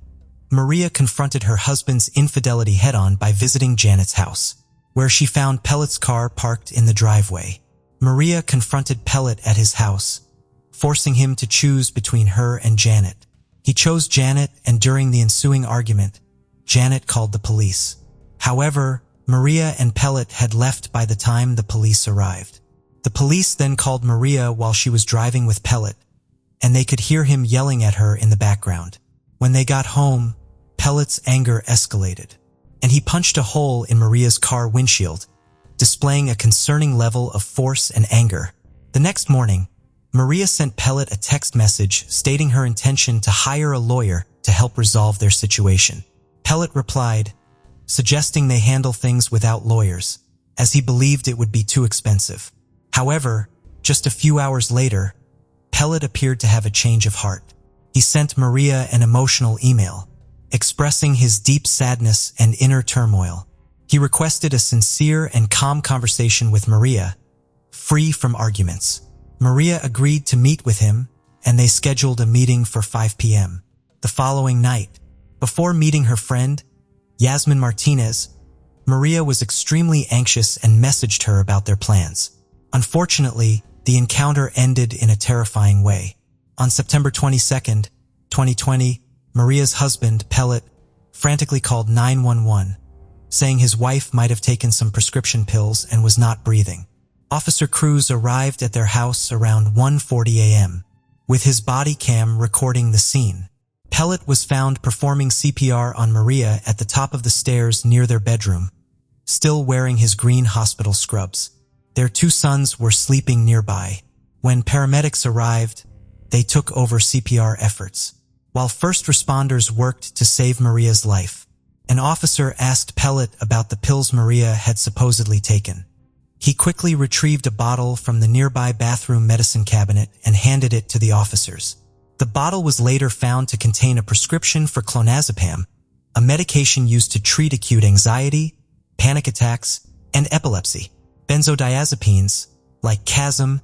Maria confronted her husband's infidelity head-on by visiting Janet's house, where she found Pellet's car parked in the driveway. Maria confronted Pellet at his house, forcing him to choose between her and Janet. He chose Janet, and during the ensuing argument, Janet called the police. However, Maria and Pellet had left by the time the police arrived. The police then called Maria while she was driving with Pellet, and they could hear him yelling at her in the background. When they got home, Pellet's anger escalated, and he punched a hole in Maria's car windshield, displaying a concerning level of force and anger. The next morning, Maria sent Pellet a text message stating her intention to hire a lawyer to help resolve their situation. Pellet replied, suggesting they handle things without lawyers, as he believed it would be too expensive. However, just a few hours later, Pellet appeared to have a change of heart. He sent Maria an emotional email, expressing his deep sadness and inner turmoil. He requested a sincere and calm conversation with Maria, free from arguments. Maria agreed to meet with him, and they scheduled a meeting for 5 p.m. the following night. Before meeting her friend, Yasmin Martinez, Maria was extremely anxious and messaged her about their plans. Unfortunately, the encounter ended in a terrifying way. On September 22, 2020, Maria's husband, Pellet, frantically called 911, saying his wife might have taken some prescription pills and was not breathing. Officer crews arrived at their house around 1:40 a.m., with his body cam recording the scene. Pellet was found performing CPR on Maria at the top of the stairs near their bedroom, still wearing his green hospital scrubs. Their 2 sons were sleeping nearby. When paramedics arrived, they took over CPR efforts. While first responders worked to save Maria's life, an officer asked Pellet about the pills Maria had supposedly taken. He quickly retrieved a bottle from the nearby bathroom medicine cabinet and handed it to the officers. The bottle was later found to contain a prescription for clonazepam, a medication used to treat acute anxiety, panic attacks, and epilepsy. Benzodiazepines, like Chasm,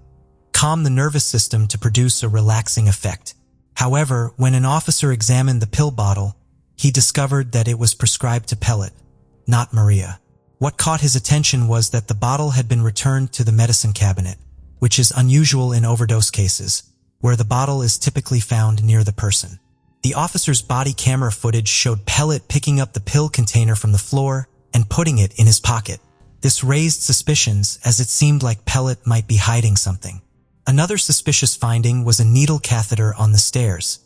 calm the nervous system to produce a relaxing effect. However, when an officer examined the pill bottle, he discovered that it was prescribed to Pellet, not Maria. What caught his attention was that the bottle had been returned to the medicine cabinet, which is unusual in overdose cases, where the bottle is typically found near the person. The officer's body camera footage showed Pellet picking up the pill container from the floor and putting it in his pocket. This raised suspicions, as it seemed like Pellet might be hiding something. Another suspicious finding was a needle catheter on the stairs,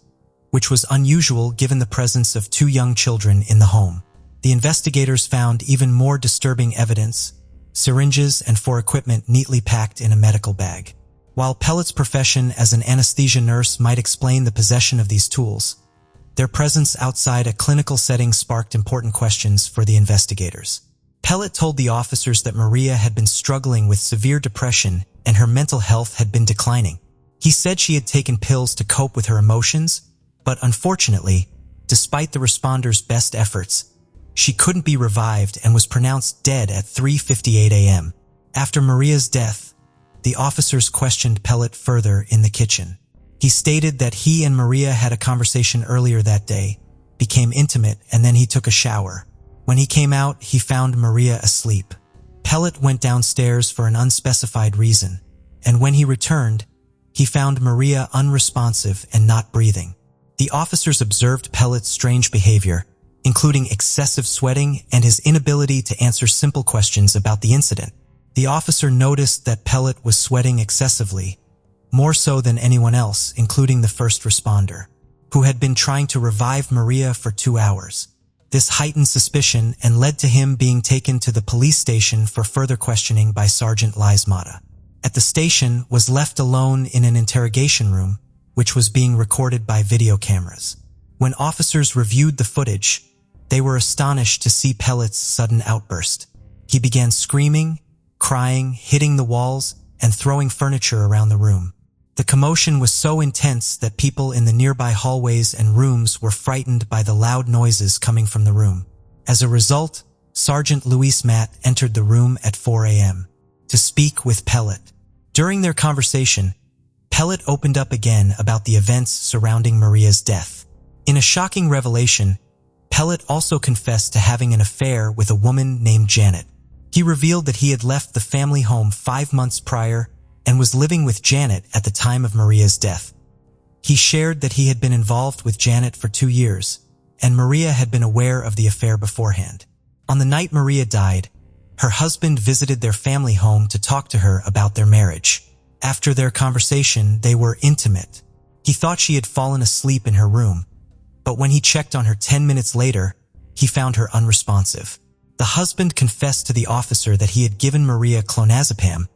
which was unusual given the presence of 2 young children in the home. The investigators found even more disturbing evidence: syringes and equipment neatly packed in a medical bag. While Pellet's profession as an anesthesia nurse might explain the possession of these tools, Their presence outside a clinical setting sparked important questions for the investigators. Pellet told the officers that Maria had been struggling with severe depression and her mental health had been declining. He said she had taken pills to cope with her emotions, but unfortunately, despite the responders' best efforts, she couldn't be revived and was pronounced dead at 3:58 a.m. After Maria's death, the officers questioned Pellet further in the kitchen. He stated that he and Maria had a conversation earlier that day, became intimate, and then he took a shower. When he came out, he found Maria asleep. Pellet went downstairs for an unspecified reason, and when he returned, he found Maria unresponsive and not breathing. The officers observed Pellet's strange behavior, including excessive sweating and his inability to answer simple questions about the incident. The officer noticed that Pellet was sweating excessively, more so than anyone else, including the first responder, who had been trying to revive Maria for 2 hours. This heightened suspicion and led to him being taken to the police station for further questioning by Sergeant Lizmata. At the station, was left alone in an interrogation room, which was being recorded by video cameras. When officers reviewed the footage, they were astonished to see Pellet's sudden outburst. He began screaming, crying, hitting the walls, and throwing furniture around the room. The commotion was so intense that people in the nearby hallways and rooms were frightened by the loud noises coming from the room. As a result, Sergeant Luis Matt entered the room at 4 a.m. to speak with Pellet. During their conversation, Pellet opened up again about the events surrounding Maria's death. In a shocking revelation, Pellet also confessed to having an affair with a woman named Janet. He revealed that he had left the family home 5 months prior and was living with Janet at the time of Maria's death. He shared that he had been involved with Janet for 2 years, and Maria had been aware of the affair beforehand. On the night Maria died, her husband visited their family home to talk to her about their marriage. After their conversation, they were intimate. He thought she had fallen asleep in her room, but when he checked on her 10 minutes later, he found her unresponsive. The husband confessed to the officer that he had given Maria clonazepam,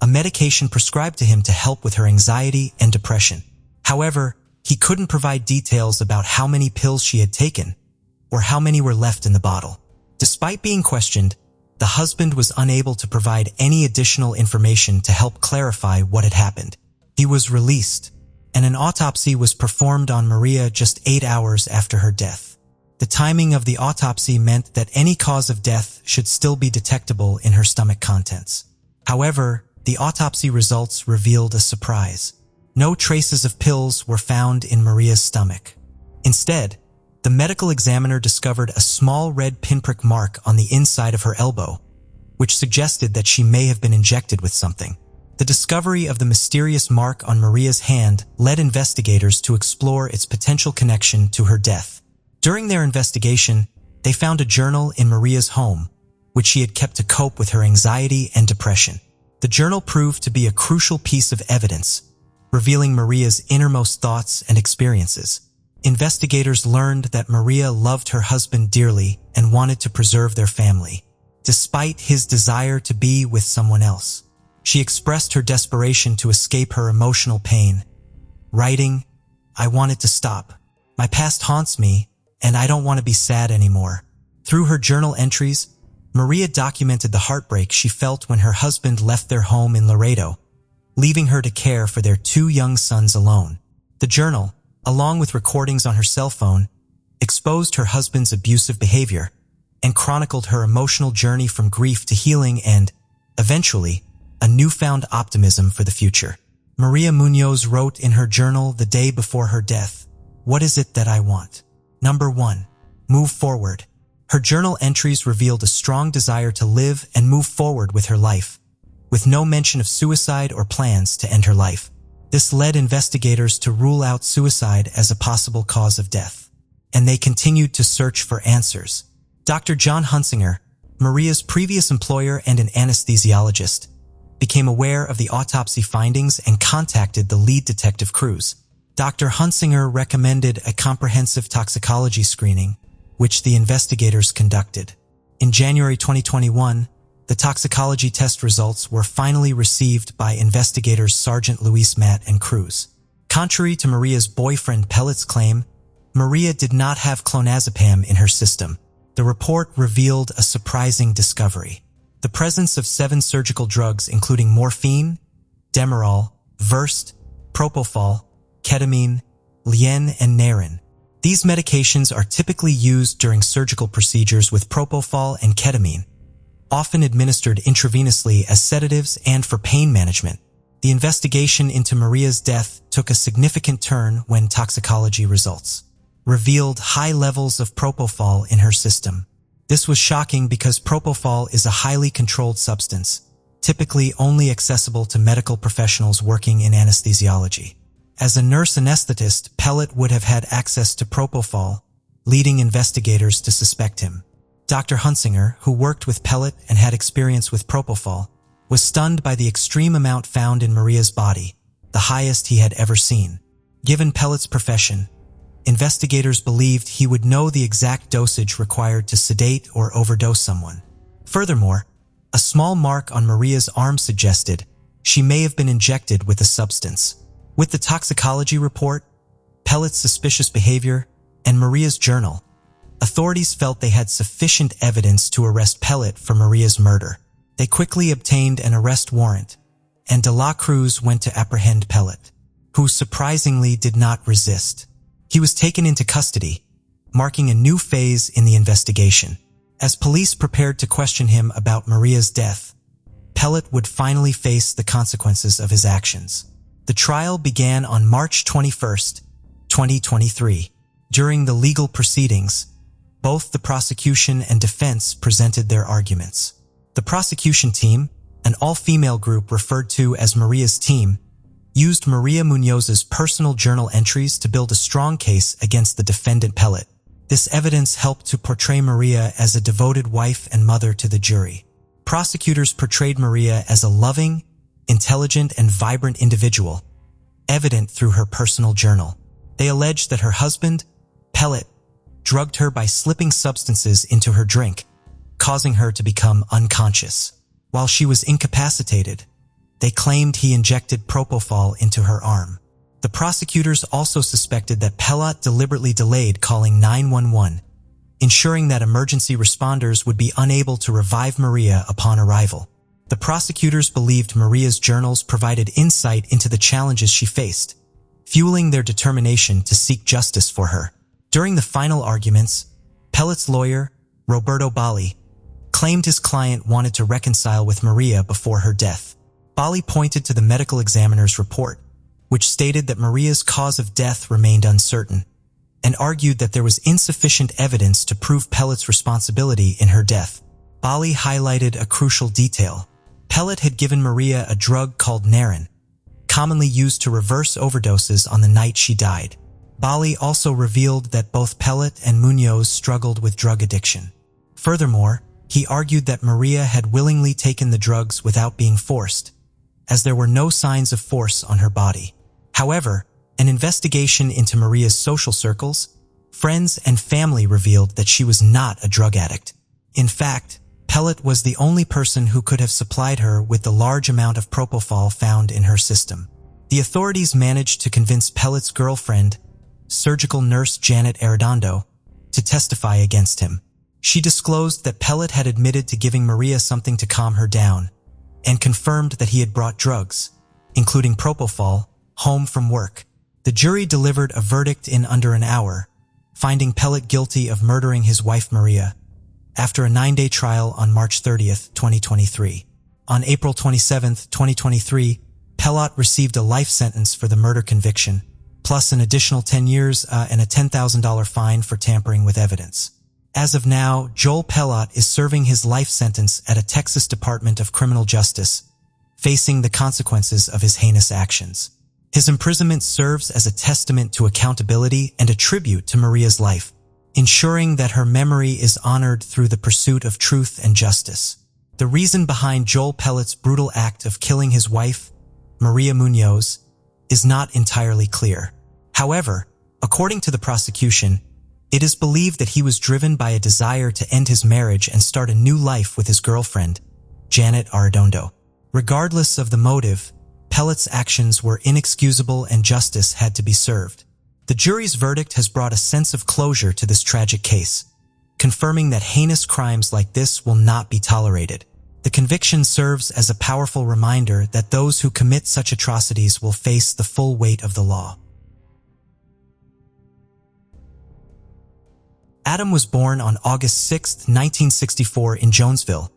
a medication prescribed to him to help with her anxiety and depression. However, he couldn't provide details about how many pills she had taken or how many were left in the bottle. Despite being questioned, the husband was unable to provide any additional information to help clarify what had happened. He was released, and an autopsy was performed on Maria just 8 hours after her death. The timing of the autopsy meant that any cause of death should still be detectable in her stomach contents. However, the autopsy results revealed a surprise. No traces of pills were found in Maria's stomach. Instead, the medical examiner discovered a small red pinprick mark on the inside of her elbow, which suggested that she may have been injected with something. The discovery of the mysterious mark on Maria's hand led investigators to explore its potential connection to her death. During their investigation, they found a journal in Maria's home, which she had kept to cope with her anxiety and depression. The journal proved to be a crucial piece of evidence, revealing Maria's innermost thoughts and experiences. Investigators learned that Maria loved her husband dearly and wanted to preserve their family, despite his desire to be with someone else. She expressed her desperation to escape her emotional pain, writing, "I want it to stop. My past haunts me, and I don't want to be sad anymore." Through her journal entries, Maria documented the heartbreak she felt when her husband left their home in Laredo, leaving her to care for their 2 young sons alone. The journal, along with recordings on her cell phone, exposed her husband's abusive behavior and chronicled her emotional journey from grief to healing and, eventually, a newfound optimism for the future. Maria Munoz wrote in her journal the day before her death, "What is it that I want? Number 1, move forward." Her journal entries revealed a strong desire to live and move forward with her life, with no mention of suicide or plans to end her life. This led investigators to rule out suicide as a possible cause of death, and they continued to search for answers. Dr. John Hunsinger, Maria's previous employer and an anesthesiologist, became aware of the autopsy findings and contacted the lead detective Cruz. Dr. Hunsinger recommended a comprehensive toxicology screening, which the investigators conducted. In January 2021, the toxicology test results were finally received by investigators Sergeant Luis Matt and Cruz. Contrary to Maria's boyfriend Pellet's claim, Maria did not have clonazepam in her system. The report revealed a surprising discovery: the presence of 7 surgical drugs including morphine, Demerol, Versed, Propofol, ketamine, Lien, and Naren. These medications are typically used during surgical procedures with propofol and ketamine, often administered intravenously as sedatives and for pain management. The investigation into Maria's death took a significant turn when toxicology results revealed high levels of propofol in her system. This was shocking because propofol is a highly controlled substance, typically only accessible to medical professionals working in anesthesiology. As a nurse anesthetist, Pellet would have had access to propofol, leading investigators to suspect him. Dr. Hunsinger, who worked with Pellet and had experience with propofol, was stunned by the extreme amount found in Maria's body, the highest he had ever seen. Given Pellet's profession, investigators believed he would know the exact dosage required to sedate or overdose someone. Furthermore, a small mark on Maria's arm suggested she may have been injected with the substance. With the toxicology report, Pellet's suspicious behavior, and Maria's journal, authorities felt they had sufficient evidence to arrest Pellet for Maria's murder. They quickly obtained an arrest warrant, and De La Cruz went to apprehend Pellet, who surprisingly did not resist. He was taken into custody, marking a new phase in the investigation. As police prepared to question him about Maria's death, Pellet would finally face the consequences of his actions. The trial began on March 21, 2023. During the legal proceedings, both the prosecution and defense presented their arguments. The prosecution team, an all-female group referred to as Maria's team, used Maria Munoz's personal journal entries to build a strong case against the defendant Pellet. This evidence helped to portray Maria as a devoted wife and mother to the jury. Prosecutors portrayed Maria as a loving, intelligent, and vibrant individual, evident through her personal journal. They alleged that her husband, Pellet, drugged her by slipping substances into her drink, causing her to become unconscious. While she was incapacitated, they claimed he injected propofol into her arm. The prosecutors also suspected that Pellet deliberately delayed calling 911, ensuring that emergency responders would be unable to revive Maria upon arrival. The prosecutors believed Maria's journals provided insight into the challenges she faced, fueling their determination to seek justice for her. During the final arguments, Pellet's lawyer, Roberto Bali, claimed his client wanted to reconcile with Maria before her death. Bali pointed to the medical examiner's report, which stated that Maria's cause of death remained uncertain, and argued that there was insufficient evidence to prove Pellet's responsibility in her death. Bali highlighted a crucial detail. Pellet had given Maria a drug called Naren, commonly used to reverse overdoses on the night she died. Bali also revealed that both Pellet and Munoz struggled with drug addiction. Furthermore, he argued that Maria had willingly taken the drugs without being forced, as there were no signs of force on her body. However, an investigation into Maria's social circles, friends, and family revealed that she was not a drug addict. In fact, Pellet was the only person who could have supplied her with the large amount of propofol found in her system. The authorities managed to convince Pellet's girlfriend, surgical nurse Janet Arredondo, to testify against him. She disclosed that Pellet had admitted to giving Maria something to calm her down, and confirmed that he had brought drugs, including propofol, home from work. The jury delivered a verdict in under an hour, finding Pellet guilty of murdering his wife Maria, after a 9-day trial on March 30, 2023. On April 27, 2023, Pellet received a life sentence for the murder conviction, plus an additional 10 years and a $10,000 fine for tampering with evidence. As of now, Joel Pellet is serving his life sentence at a Texas Department of Criminal Justice, facing the consequences of his heinous actions. His imprisonment serves as a testament to accountability and a tribute to Maria's life, ensuring that her memory is honored through the pursuit of truth and justice. The reason behind Joel Pellet's brutal act of killing his wife, Maria Munoz, is not entirely clear. However, according to the prosecution, it is believed that he was driven by a desire to end his marriage and start a new life with his girlfriend, Janet Arredondo. Regardless of the motive, Pellet's actions were inexcusable and justice had to be served. The jury's verdict has brought a sense of closure to this tragic case, confirming that heinous crimes like this will not be tolerated. The conviction serves as a powerful reminder that those who commit such atrocities will face the full weight of the law. Adam was born on August 6, 1964 in Jonesville,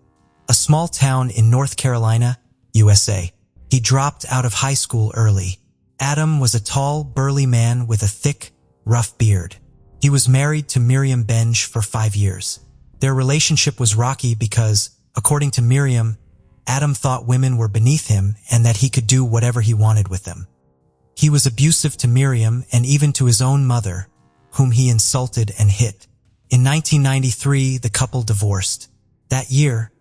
a small town in North Carolina, USA. He dropped out of high school early. Adam was a tall, burly man with a thick, rough beard. He was married to Miriam Benj for 5 years. Their relationship was rocky because, according to Miriam, Adam thought women were beneath him and that he could do whatever he wanted with them. He was abusive to Miriam and even to his own mother, whom he insulted and hit. In 1993, the couple divorced. That year,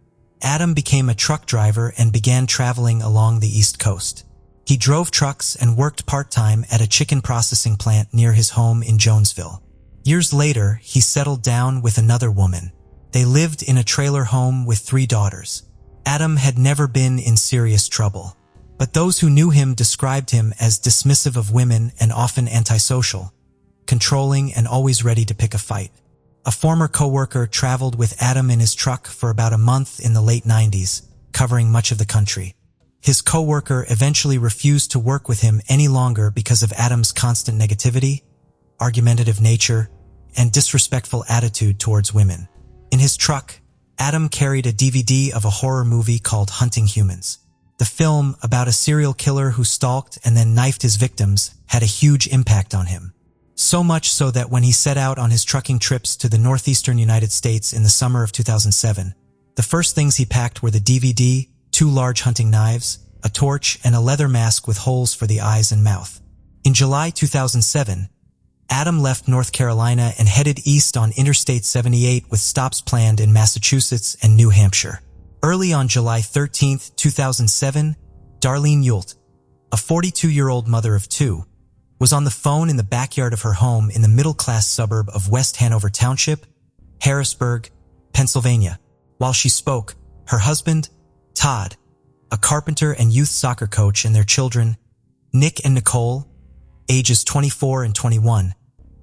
Adam became a truck driver and began traveling along the East Coast. He drove trucks and worked part-time at a chicken processing plant near his home in Jonesville. Years later, he settled down with another woman. They lived in a trailer home with 3 daughters. Adam had never been in serious trouble, but those who knew him described him as dismissive of women and often antisocial, controlling and always ready to pick a fight. A former coworker traveled with Adam in his truck for about a month in the late 90s, covering much of the country. His coworker eventually refused to work with him any longer because of Adam's constant negativity, argumentative nature, and disrespectful attitude towards women. In his truck, Adam carried a DVD of a horror movie called Hunting Humans. The film, about a serial killer who stalked and then knifed his victims, had a huge impact on him. So much so that when he set out on his trucking trips to the northeastern United States in the summer of 2007, the first things he packed were the DVD, 2 large hunting knives, a torch, and a leather mask with holes for the eyes and mouth. In July 2007, Adam left North Carolina and headed east on Interstate 78 with stops planned in Massachusetts and New Hampshire. Early on July 13, 2007, Darlene Yult, a 42-year-old mother of 2, was on the phone in the backyard of her home in the middle-class suburb of West Hanover Township, Harrisburg, Pennsylvania. While she spoke, her husband, Todd, a carpenter and youth soccer coach, and their children, Nick and Nicole, ages 24 and 21,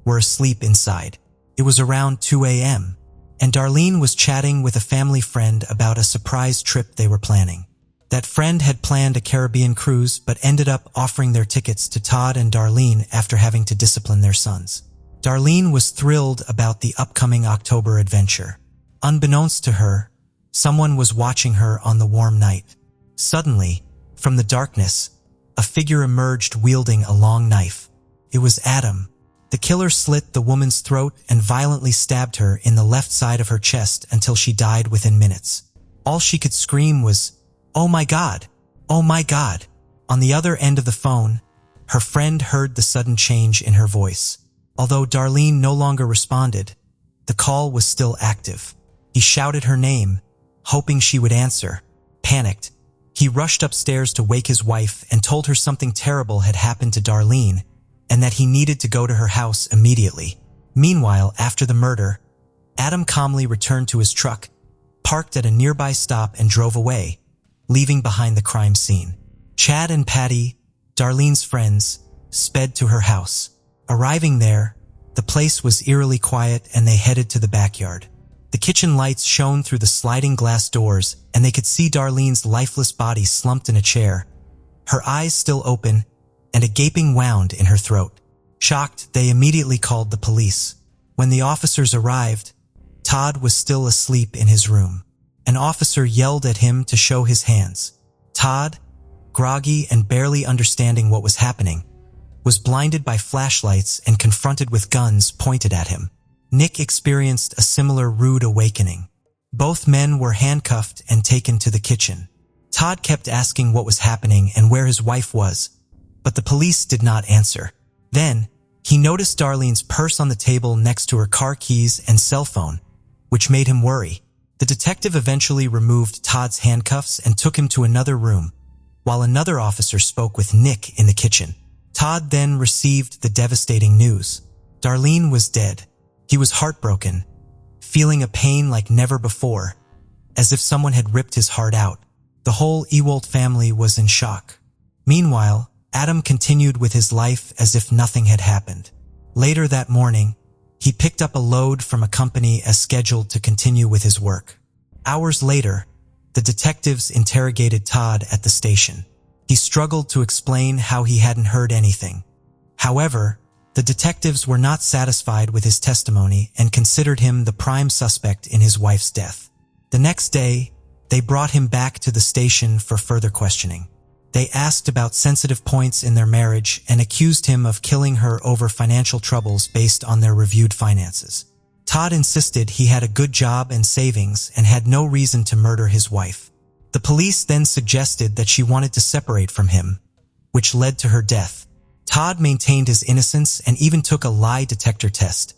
were asleep inside. It was around 2 a.m., and Darlene was chatting with a family friend about a surprise trip they were planning. That friend had planned a Caribbean cruise but ended up offering their tickets to Todd and Darlene after having to discipline their sons. Darlene was thrilled about the upcoming October adventure. Unbeknownst to her, someone was watching her on the warm night. Suddenly, from the darkness, a figure emerged wielding a long knife. It was Adam. The killer slit the woman's throat and violently stabbed her in the left side of her chest until she died within minutes. All she could scream was, "Oh my God! Oh my God!" On the other end of the phone, her friend heard the sudden change in her voice. Although Darlene no longer responded, the call was still active. He shouted her name, hoping she would answer. Panicked, he rushed upstairs to wake his wife and told her something terrible had happened to Darlene and that he needed to go to her house immediately. Meanwhile, after the murder, Adam calmly returned to his truck, parked at a nearby stop, and drove away, leaving behind the crime scene. Chad and Patty, Darlene's friends, sped to her house. Arriving there, the place was eerily quiet and they headed to the backyard. The kitchen lights shone through the sliding glass doors and they could see Darlene's lifeless body slumped in a chair, her eyes still open and a gaping wound in her throat. Shocked, they immediately called the police. When the officers arrived, Todd was still asleep in his room. An officer yelled at him to show his hands. Todd, groggy and barely understanding what was happening, was blinded by flashlights and confronted with guns pointed at him. Nick experienced a similar rude awakening. Both men were handcuffed and taken to the kitchen. Todd kept asking what was happening and where his wife was, but the police did not answer. Then, he noticed Darlene's purse on the table next to her car keys and cell phone, which made him worry. The detective eventually removed Todd's handcuffs and took him to another room, while another officer spoke with Nick in the kitchen. Todd then received the devastating news. Darlene was dead. He was heartbroken, feeling a pain like never before, as if someone had ripped his heart out. The whole Ewald family was in shock. Meanwhile, Adam continued with his life as if nothing had happened. Later that morning, he picked up a load from a company as scheduled to continue with his work. Hours later, the detectives interrogated Todd at the station. He struggled to explain how he hadn't heard anything. However, the detectives were not satisfied with his testimony and considered him the prime suspect in his wife's death. The next day, they brought him back to the station for further questioning. They asked about sensitive points in their marriage and accused him of killing her over financial troubles based on their reviewed finances. Todd insisted he had a good job and savings and had no reason to murder his wife. The police then suggested that she wanted to separate from him, which led to her death. Todd maintained his innocence and even took a lie detector test,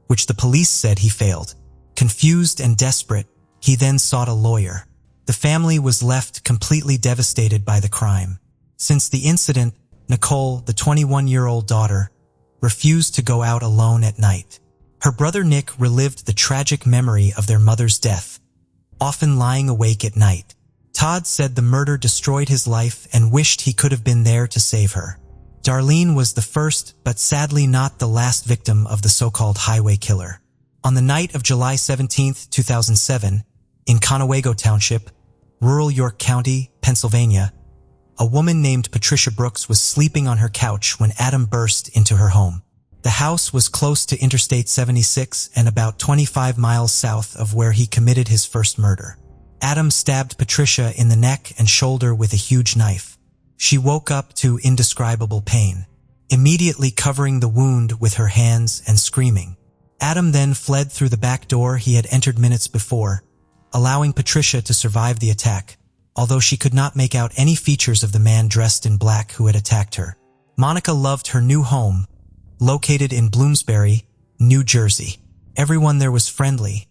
which the police said he failed. Confused and desperate, he then sought a lawyer. The family was left completely devastated by the crime. Since the incident, Nicole, the 21-year-old daughter, refused to go out alone at night. Her brother Nick relived the tragic memory of their mother's death, often lying awake at night. Todd said the murder destroyed his life and wished he could have been there to save her. Darlene was the first, but sadly not the last victim of the so-called highway killer. On the night of July 17, 2007, in Conewago Township, rural York County, Pennsylvania, a woman named Patricia Brooks was sleeping on her couch when Adam burst into her home. The house was close to Interstate 76 and about 25 miles south of where he committed his first murder. Adam stabbed Patricia in the neck and shoulder with a huge knife. She woke up to indescribable pain, immediately covering the wound with her hands and screaming. Adam then fled through the back door he had entered minutes before, allowing Patricia to survive the attack, although she could not make out any features of the man dressed in black who had attacked her. Monica loved her new home, located in Bloomsbury, New Jersey. Everyone there was friendly,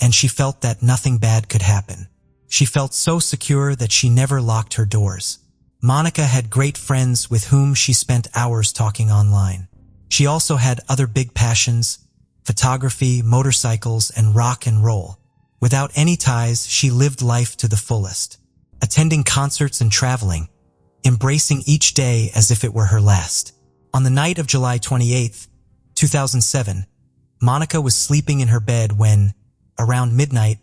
and she felt that nothing bad could happen. She felt so secure that she never locked her doors. Monica had great friends with whom she spent hours talking online. She also had other big passions: photography, motorcycles, and rock and roll. Without any ties, she lived life to the fullest, attending concerts and traveling, embracing each day as if it were her last. On the night of July 28, 2007, Monica was sleeping in her bed when, around midnight,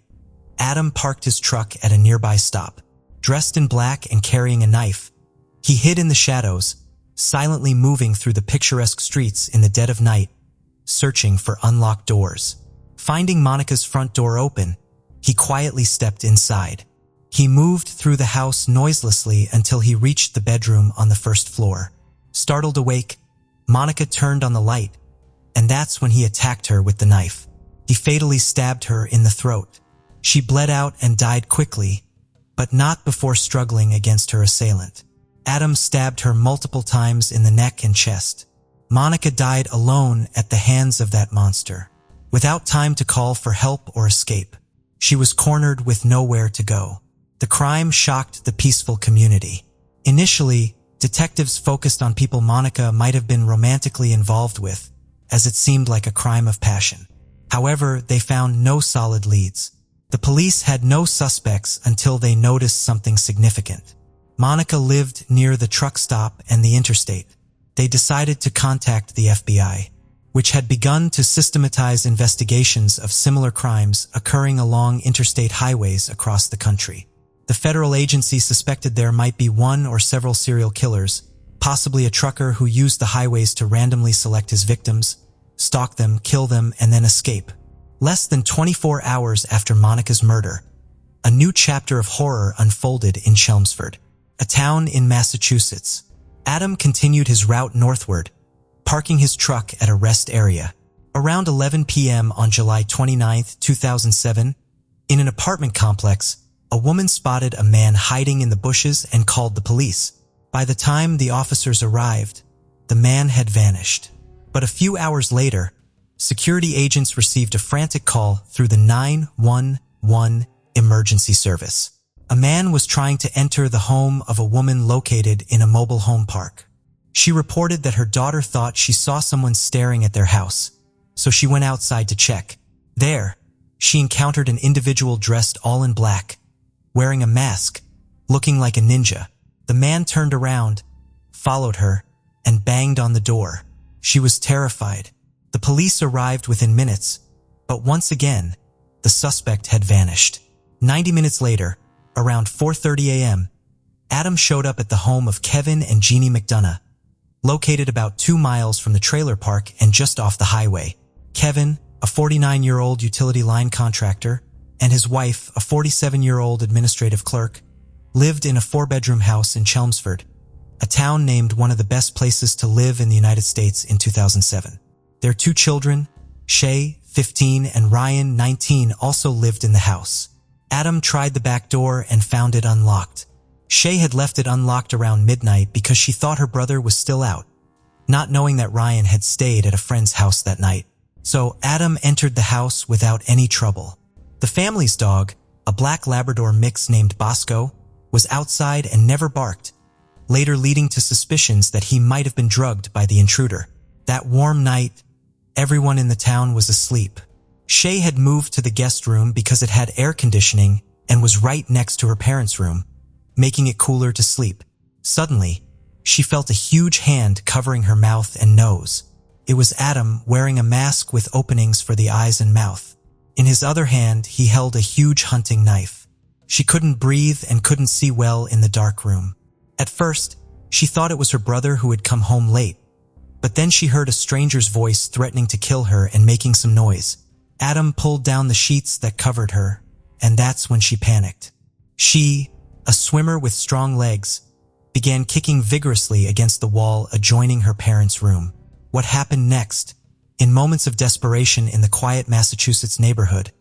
Adam parked his truck at a nearby stop. Dressed in black and carrying a knife, he hid in the shadows, silently moving through the picturesque streets in the dead of night, searching for unlocked doors. Finding Monica's front door open, he quietly stepped inside. He moved through the house noiselessly until he reached the bedroom on the first floor. Startled awake, Monica turned on the light, and that's when he attacked her with the knife. He fatally stabbed her in the throat. She bled out and died quickly, but not before struggling against her assailant. Adam stabbed her multiple times in the neck and chest. Monica died alone at the hands of that monster, without time to call for help or escape. She was cornered with nowhere to go. The crime shocked the peaceful community. Initially, detectives focused on people Monica might have been romantically involved with, as it seemed like a crime of passion. However, they found no solid leads. The police had no suspects until they noticed something significant. Monica lived near the truck stop and the interstate. They decided to contact the FBI, which had begun to systematize investigations of similar crimes occurring along interstate highways across the country. The federal agency suspected there might be one or several serial killers, possibly a trucker who used the highways to randomly select his victims, stalk them, kill them, and then escape. Less than 24 hours after Monica's murder, a new chapter of horror unfolded in Chelmsford, a town in Massachusetts. Adam continued his route northward, parking his truck at a rest area. Around 11 p.m. on July 29, 2007, in an apartment complex, a woman spotted a man hiding in the bushes and called the police. By the time the officers arrived, the man had vanished. But a few hours later, security agents received a frantic call through the 911 emergency service. A man was trying to enter the home of a woman located in a mobile home park. She reported that her daughter thought she saw someone staring at their house, so she went outside to check. There, she encountered an individual dressed all in black, wearing a mask, looking like a ninja. The man turned around, followed her, and banged on the door. She was terrified. The police arrived within minutes, but once again, the suspect had vanished. 90 minutes later, around 4:30 a.m., Adam showed up at the home of Kevin and Jeannie McDonough, located about 2 miles from the trailer park and just off the highway. Kevin, a 49-year-old utility line contractor, and his wife, a 47-year-old administrative clerk, lived in a 4-bedroom house in Chelmsford, a town named one of the best places to live in the United States in 2007. Their 2 children, Shay, 15, and Ryan, 19, also lived in the house. Adam tried the back door and found it unlocked. Shay had left it unlocked around midnight because she thought her brother was still out, not knowing that Ryan had stayed at a friend's house that night. So Adam entered the house without any trouble. The family's dog, a black Labrador mix named Bosco, was outside and never barked, later leading to suspicions that he might have been drugged by the intruder. That warm night, everyone in the town was asleep. Shay had moved to the guest room because it had air conditioning and was right next to her parents' room, making it cooler to sleep. Suddenly, she felt a huge hand covering her mouth and nose. It was Adam, wearing a mask with openings for the eyes and mouth. In his other hand, he held a huge hunting knife. She couldn't breathe and couldn't see well in the dark room. At first, she thought it was her brother who had come home late, but then she heard a stranger's voice threatening to kill her and making some noise. Adam pulled down the sheets that covered her, and that's when she panicked. She, a swimmer with strong legs, began kicking vigorously against the wall adjoining her parents' room. What happened next, in moments of desperation in the quiet Massachusetts neighborhood,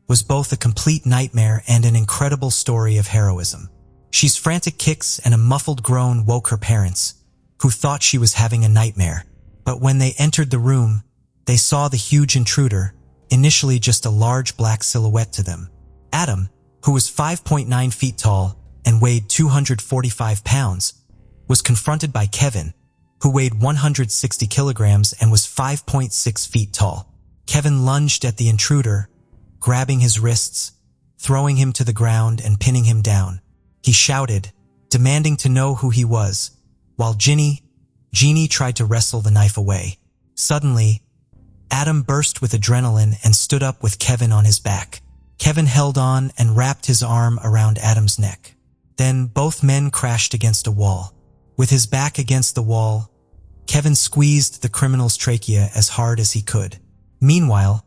was both a complete nightmare and an incredible story of heroism. She's frantic kicks and a muffled groan woke her parents, who thought she was having a nightmare. But when they entered the room, they saw the huge intruder, initially just a large black silhouette to them. Adam, who was 5.9 feet tall and weighed 245 pounds, was confronted by Kevin, who weighed 160 kilograms and was 5.6 feet tall. Kevin lunged at the intruder, grabbing his wrists, throwing him to the ground and pinning him down. He shouted, demanding to know who he was, while Jeannie tried to wrestle the knife away. Suddenly, Adam burst with adrenaline and stood up with Kevin on his back. Kevin held on and wrapped his arm around Adam's neck. Then both men crashed against a wall. With his back against the wall, Kevin squeezed the criminal's trachea as hard as he could. Meanwhile,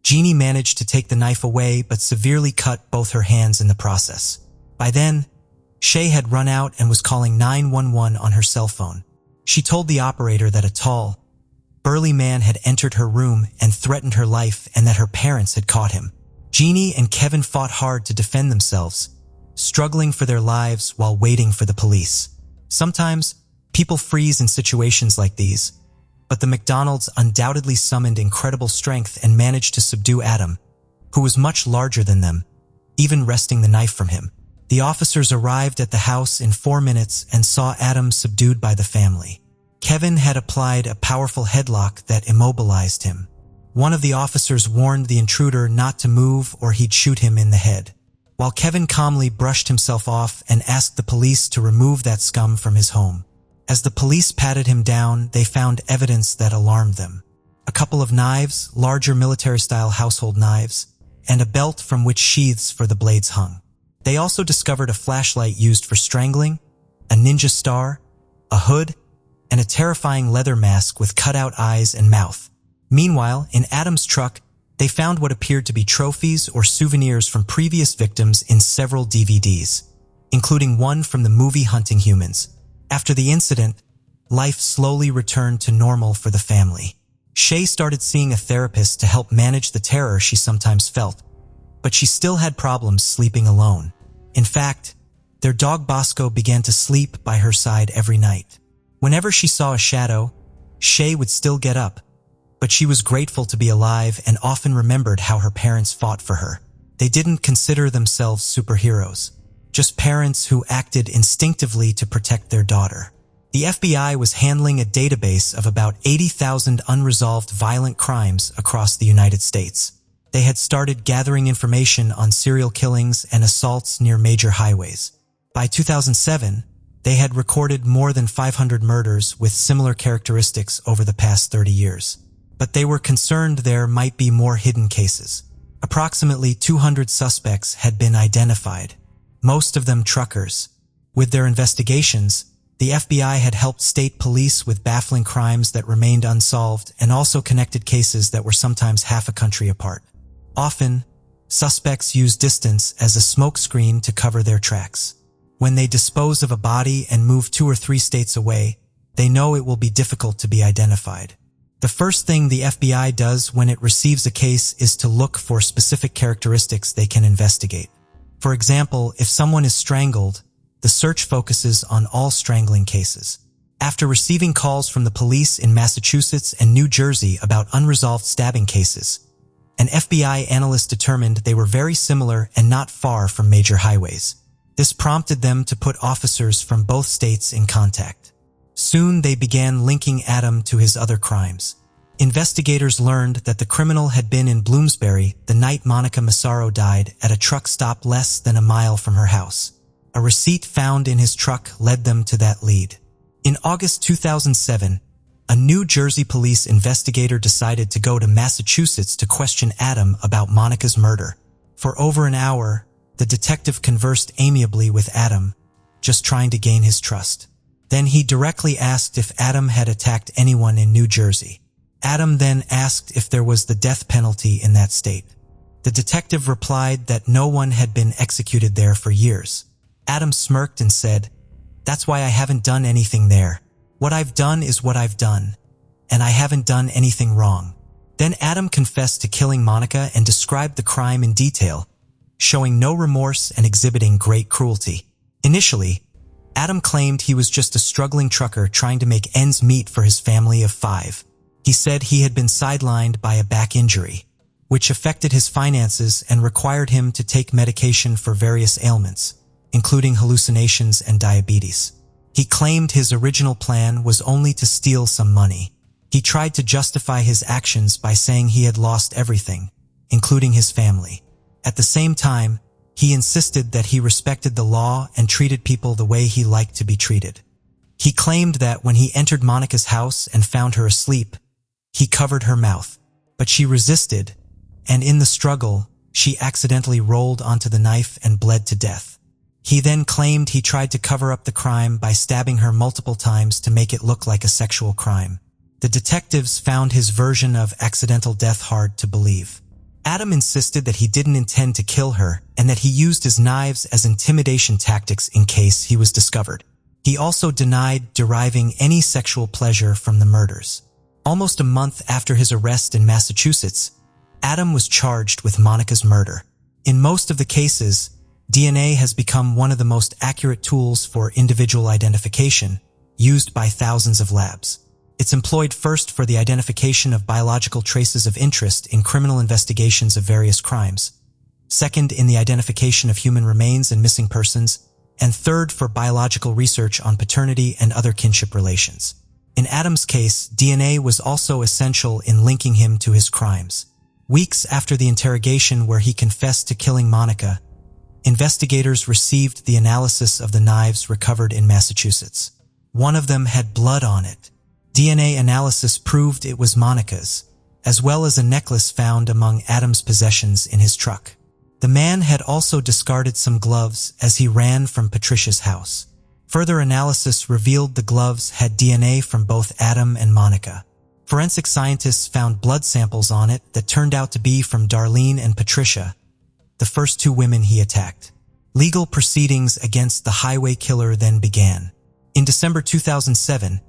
Jeannie managed to take the knife away but severely cut both her hands in the process. By then, Shay had run out and was calling 911 on her cell phone. She told the operator that a tall, burly man had entered her room and threatened her life and that her parents had caught him. Jeannie and Kevin fought hard to defend themselves, struggling for their lives while waiting for the police. Sometimes, people freeze in situations like these, but the McDonalds undoubtedly summoned incredible strength and managed to subdue Adam, who was much larger than them, even wresting the knife from him. The officers arrived at the house in 4 minutes and saw Adam subdued by the family. Kevin had applied a powerful headlock that immobilized him. One of the officers warned the intruder not to move or he'd shoot him in the head, while Kevin calmly brushed himself off and asked the police to remove that scum from his home. As the police patted him down, they found evidence that alarmed them. A couple of knives, larger military-style household knives, and a belt from which sheaths for the blades hung. They also discovered a flashlight used for strangling, a ninja star, a hood, and a terrifying leather mask with cut-out eyes and mouth. Meanwhile, in Adam's truck, they found what appeared to be trophies or souvenirs from previous victims in several DVDs, including one from the movie Hunting Humans. After the incident, life slowly returned to normal for the family. Shay started seeing a therapist to help manage the terror she sometimes felt, but she still had problems sleeping alone. In fact, their dog Bosco began to sleep by her side every night. Whenever she saw a shadow, Shay would still get up, but she was grateful to be alive and often remembered how her parents fought for her. They didn't consider themselves superheroes, just parents who acted instinctively to protect their daughter. The FBI was handling a database of about 80,000 unresolved violent crimes across the United States. They had started gathering information on serial killings and assaults near major highways. By 2007, they had recorded more than 500 murders with similar characteristics over the past 30 years. but they were concerned there might be more hidden cases. Approximately 200 suspects had been identified, most of them truckers. With their investigations, the FBI had helped state police with baffling crimes that remained unsolved and also connected cases that were sometimes half a country apart. Often, suspects use distance as a smokescreen to cover their tracks. When they dispose of a body and move 2 or 3 states away, they know it will be difficult to be identified. The first thing the FBI does when it receives a case is to look for specific characteristics they can investigate. For example, if someone is strangled, the search focuses on all strangling cases. After receiving calls from the police in Massachusetts and New Jersey about unresolved stabbing cases, an FBI analyst determined they were very similar and not far from major highways. This prompted them to put officers from both states in contact. Soon they began linking Adam to his other crimes. Investigators learned that the criminal had been in Bloomsbury the night Monica Massaro died at a truck stop less than a mile from her house. A receipt found in his truck led them to that lead. In August 2007, a New Jersey police investigator decided to go to Massachusetts to question Adam about Monica's murder. For over an hour, the detective conversed amiably with Adam, just trying to gain his trust. Then he directly asked if Adam had attacked anyone in New Jersey. Adam then asked if there was the death penalty in that state. The detective replied that no one had been executed there for years. Adam smirked and said, "That's why I haven't done anything there. What I've done is what I've done, and I haven't done anything wrong." Then Adam confessed to killing Monica and described the crime in detail, showing no remorse and exhibiting great cruelty. Initially, Adam claimed he was just a struggling trucker trying to make ends meet for his family of 5. He said he had been sidelined by a back injury, which affected his finances and required him to take medication for various ailments, including hallucinations and diabetes. He claimed his original plan was only to steal some money. He tried to justify his actions by saying he had lost everything, including his family. At the same time, he insisted that he respected the law and treated people the way he liked to be treated. He claimed that when he entered Monica's house and found her asleep, he covered her mouth, but she resisted, and in the struggle, she accidentally rolled onto the knife and bled to death. He then claimed he tried to cover up the crime by stabbing her multiple times to make it look like a sexual crime. The detectives found his version of accidental death hard to believe. Adam insisted that he didn't intend to kill her and that he used his knives as intimidation tactics in case he was discovered. He also denied deriving any sexual pleasure from the murders. Almost a month after his arrest in Massachusetts, Adam was charged with Monica's murder. In most of the cases, DNA has become one of the most accurate tools for individual identification, used by thousands of labs. It's employed first for the identification of biological traces of interest in criminal investigations of various crimes, second in the identification of human remains and missing persons, and third for biological research on paternity and other kinship relations. In Adam's case, DNA was also essential in linking him to his crimes. Weeks after the interrogation where he confessed to killing Monica, investigators received the analysis of the knives recovered in Massachusetts. One of them had blood on it. DNA analysis proved it was Monica's, as well as a necklace found among Adam's possessions in his truck. The man had also discarded some gloves as he ran from Patricia's house. Further analysis revealed the gloves had DNA from both Adam and Monica. Forensic scientists found blood samples on it that turned out to be from Darlene and Patricia, the first 2 women he attacked. Legal proceedings against the highway killer then began. In December 2007,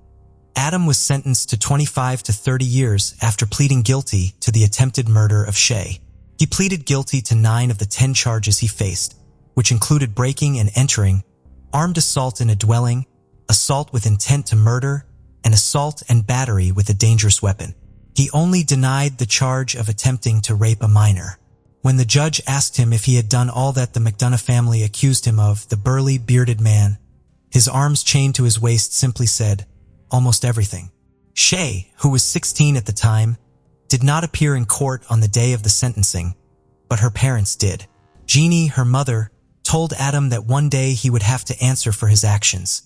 Adam was sentenced to 25 to 30 years after pleading guilty to the attempted murder of Shay. He pleaded guilty to 9 of the 10 charges he faced, which included breaking and entering, armed assault in a dwelling, assault with intent to murder, and assault and battery with a dangerous weapon. He only denied the charge of attempting to rape a minor. When the judge asked him if he had done all that the McDonough family accused him of, the burly, bearded man, his arms chained to his waist, simply said, "Almost everything." Shay, who was 16 at the time, did not appear in court on the day of the sentencing, but her parents did. Jeannie, her mother, told Adam that one day he would have to answer for his actions,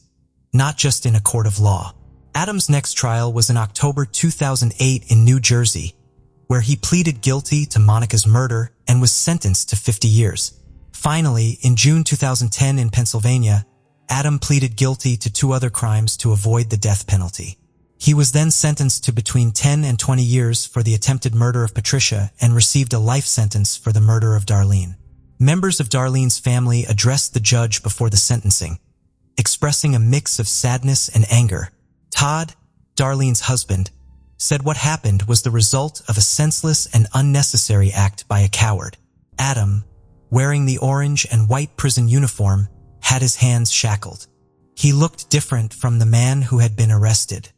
not just in a court of law. Adam's next trial was in October 2008 in New Jersey, where he pleaded guilty to Monica's murder and was sentenced to 50 years. Finally, in June 2010 in Pennsylvania, Adam pleaded guilty to 2 other crimes to avoid the death penalty. He was then sentenced to between 10 and 20 years for the attempted murder of Patricia and received a life sentence for the murder of Darlene. Members of Darlene's family addressed the judge before the sentencing, expressing a mix of sadness and anger. Todd, Darlene's husband, said what happened was the result of a senseless and unnecessary act by a coward. Adam, wearing the orange and white prison uniform, had his hands shackled. He looked different from the man who had been arrested.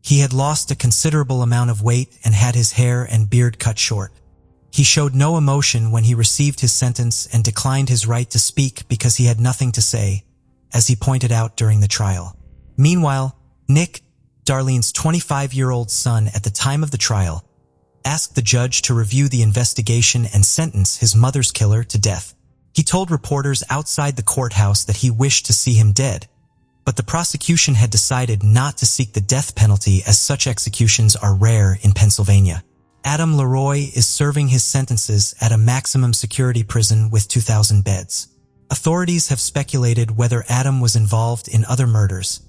He had lost a considerable amount of weight and had his hair and beard cut short. He showed no emotion when he received his sentence and declined his right to speak because he had nothing to say, as he pointed out during the trial. Meanwhile, Nick, Darlene's 25-year-old son at the time of the trial, asked the judge to review the investigation and sentence his mother's killer to death. He told reporters outside the courthouse that he wished to see him dead, but the prosecution had decided not to seek the death penalty as such executions are rare in Pennsylvania. Adam Leroy is serving his sentences at a maximum security prison with 2,000 beds. Authorities have speculated whether Adam was involved in other murders,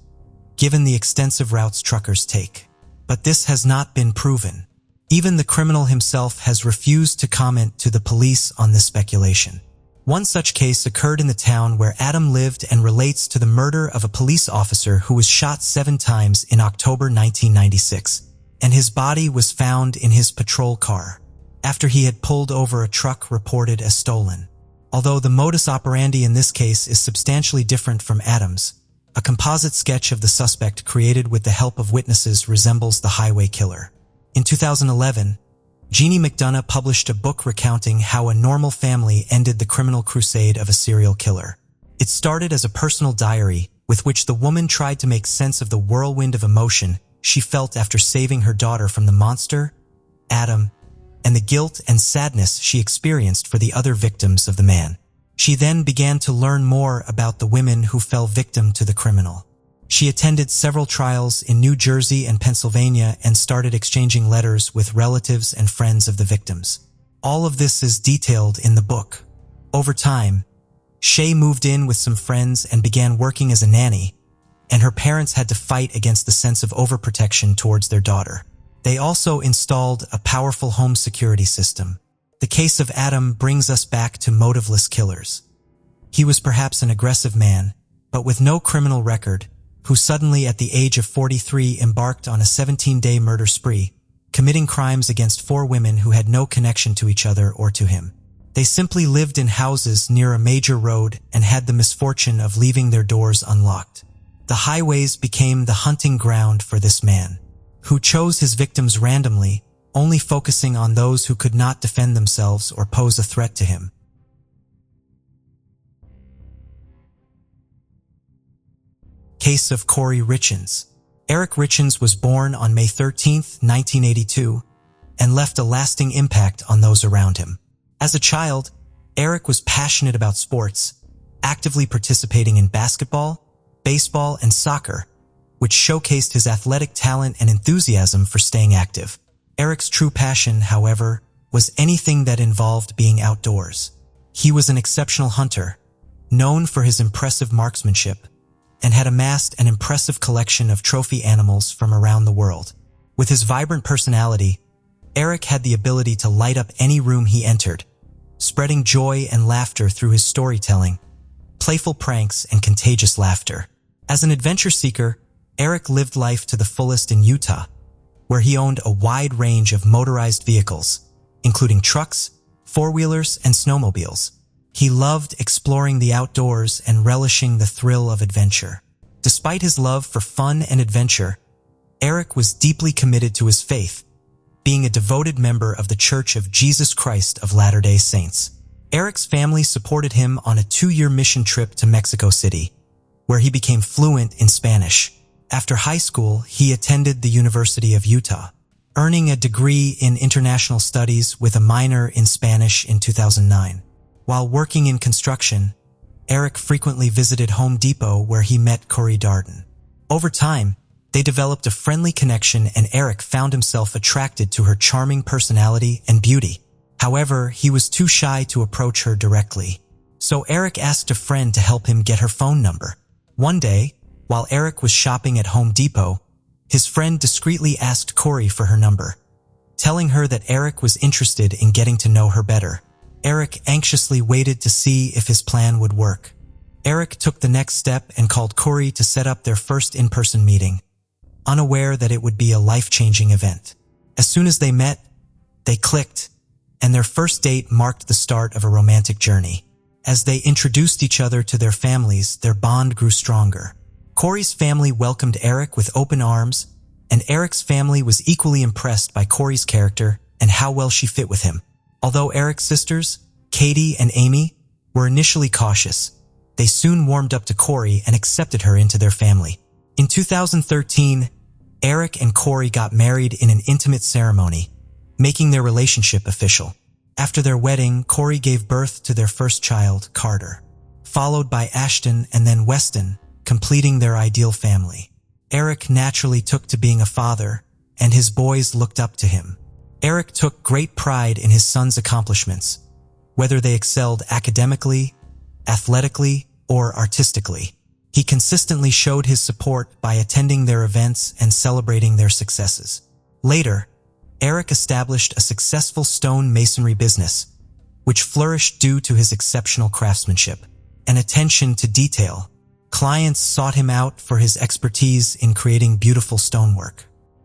given the extensive routes truckers take. But this has not been proven. Even the criminal himself has refused to comment to the police on this speculation. One such case occurred in the town where Adam lived and relates to the murder of a police officer who was shot 7 times in October 1996, and his body was found in his patrol car, after he had pulled over a truck reported as stolen. Although the modus operandi in this case is substantially different from Adam's, a composite sketch of the suspect created with the help of witnesses resembles the highway killer. In 2011, Jeannie McDonough published a book recounting how a normal family ended the criminal crusade of a serial killer. It started as a personal diary with which the woman tried to make sense of the whirlwind of emotion she felt after saving her daughter from the monster, Adam, and the guilt and sadness she experienced for the other victims of the man. She then began to learn more about the women who fell victim to the criminal. She attended several trials in New Jersey and Pennsylvania and started exchanging letters with relatives and friends of the victims. All of this is detailed in the book. Over time, Shay moved in with some friends and began working as a nanny, and her parents had to fight against the sense of overprotection towards their daughter. They also installed a powerful home security system. The case of Adam brings us back to motiveless killers. He was perhaps an aggressive man, but with no criminal record, who suddenly at the age of 43 embarked on a 17-day murder spree, committing crimes against 4 women who had no connection to each other or to him. They simply lived in houses near a major road and had the misfortune of leaving their doors unlocked. The highways became the hunting ground for this man, who chose his victims randomly, only focusing on those who could not defend themselves or pose a threat to him. Case of Corey Richins. Eric Richins was born on May 13, 1982, and left a lasting impact on those around him. As a child, Eric was passionate about sports, actively participating in basketball, baseball, and soccer, which showcased his athletic talent and enthusiasm for staying active. Eric's true passion, however, was anything that involved being outdoors. He was an exceptional hunter, known for his impressive marksmanship, and had amassed an impressive collection of trophy animals from around the world. With his vibrant personality, Eric had the ability to light up any room he entered, spreading joy and laughter through his storytelling, playful pranks, and contagious laughter. As an adventure seeker, Eric lived life to the fullest in Utah, where he owned a wide range of motorized vehicles, including trucks, four-wheelers, and snowmobiles. He loved exploring the outdoors and relishing the thrill of adventure. Despite his love for fun and adventure, Eric was deeply committed to his faith, being a devoted member of the Church of Jesus Christ of Latter-day Saints. Eric's family supported him on a 2-year mission trip to Mexico City, where he became fluent in Spanish. After high school, he attended the University of Utah, earning a degree in international studies with a minor in Spanish in 2009. While working in construction, Eric frequently visited Home Depot where he met Corey Darden. Over time, They developed a friendly connection, and Eric found himself attracted to her charming personality and beauty. However, he was too shy to approach her directly. So Eric asked a friend to help him get her phone number. One day, while Eric was shopping at Home Depot, his friend discreetly asked Corey for her number, telling her that Eric was interested in getting to know her better. Eric anxiously waited to see if his plan would work. Eric took the next step and called Corey to set up their first in-person meeting, unaware that it would be a life-changing event. As soon as they met, they clicked, and their first date marked the start of a romantic journey. As they introduced each other to their families, their bond grew stronger. Corey's family welcomed Eric with open arms, and Eric's family was equally impressed by Corey's character and how well she fit with him. Although Eric's sisters, Katie and Amy, were initially cautious, they soon warmed up to Corey and accepted her into their family. In 2013, Eric and Corey got married in an intimate ceremony, making their relationship official. After their wedding, Corey gave birth to their first child, Carter, followed by Ashton and then Weston, completing their ideal family. Eric naturally took to being a father, and his boys looked up to him. Eric took great pride in his sons' accomplishments, whether they excelled academically, athletically, or artistically. He consistently showed his support by attending their events and celebrating their successes. Later, Eric established a successful stone masonry business, which flourished due to his exceptional craftsmanship and attention to detail. Clients sought him out for his expertise in creating beautiful stonework.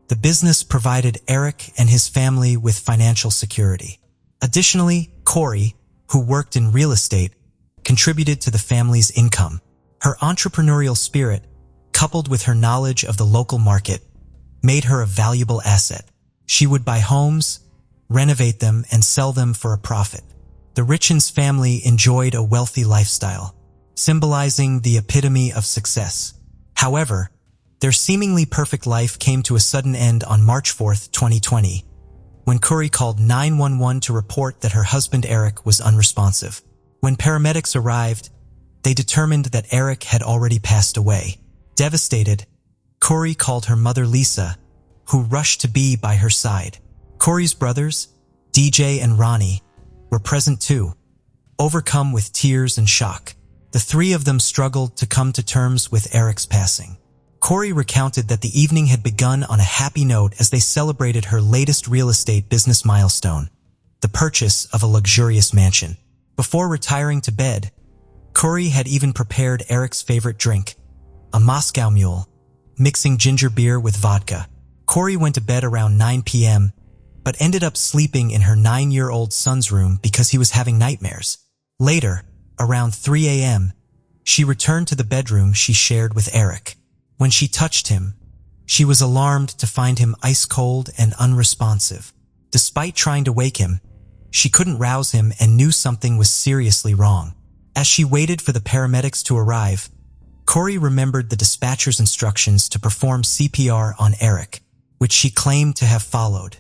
The business provided Eric and his family with financial security. Additionally, Corey, who worked in real estate, contributed to the family's income. Her entrepreneurial spirit, coupled with her knowledge of the local market, made her a valuable asset. She would buy homes, renovate them, and sell them for a profit. The Richens family enjoyed a wealthy lifestyle, symbolizing the epitome of success. However, their seemingly perfect life came to a sudden end on March 4, 2020, when Corey called 911 to report that her husband Eric was unresponsive. When paramedics arrived, they determined that Eric had already passed away. Devastated, Corey called her mother Lisa, who rushed to be by her side. Corey's brothers, DJ and Ronnie, were present too, overcome with tears and shock. The three of them struggled to come to terms with Eric's passing. Corey recounted that the evening had begun on a happy note as they celebrated her latest real estate business milestone, the purchase of a luxurious mansion. Before retiring to bed, Corey had even prepared Eric's favorite drink, a Moscow Mule, mixing ginger beer with vodka. Corey went to bed around 9 p.m., but ended up sleeping in her 9-year-old son's room because he was having nightmares. Later, around 3 a.m., she returned to the bedroom she shared with Eric. When she touched him, she was alarmed to find him ice-cold and unresponsive. Despite trying to wake him, she couldn't rouse him and knew something was seriously wrong. As she waited for the paramedics to arrive, Corey remembered the dispatcher's instructions to perform CPR on Eric, which she claimed to have followed.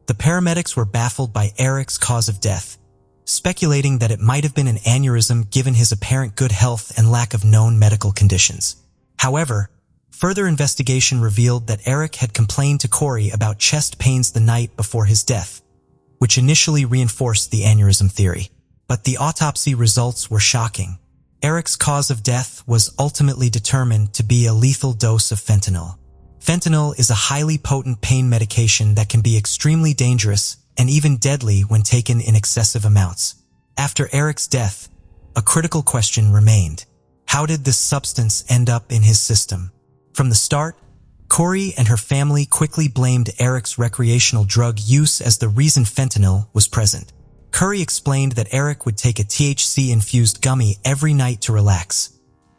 The paramedics were baffled by Eric's cause of death, speculating that it might have been an aneurysm given his apparent good health and lack of known medical conditions. However, further investigation revealed that Eric had complained to Corey about chest pains the night before his death, which initially reinforced the aneurysm theory. But the autopsy results were shocking. Eric's cause of death was ultimately determined to be a lethal dose of fentanyl. Fentanyl is a highly potent pain medication that can be extremely dangerous and even deadly when taken in excessive amounts. After Eric's death, a critical question remained. How did this substance end up in his system? From the start, Corey and her family quickly blamed Eric's recreational drug use as the reason fentanyl was present. Corey explained that Eric would take a THC-infused gummy every night to relax,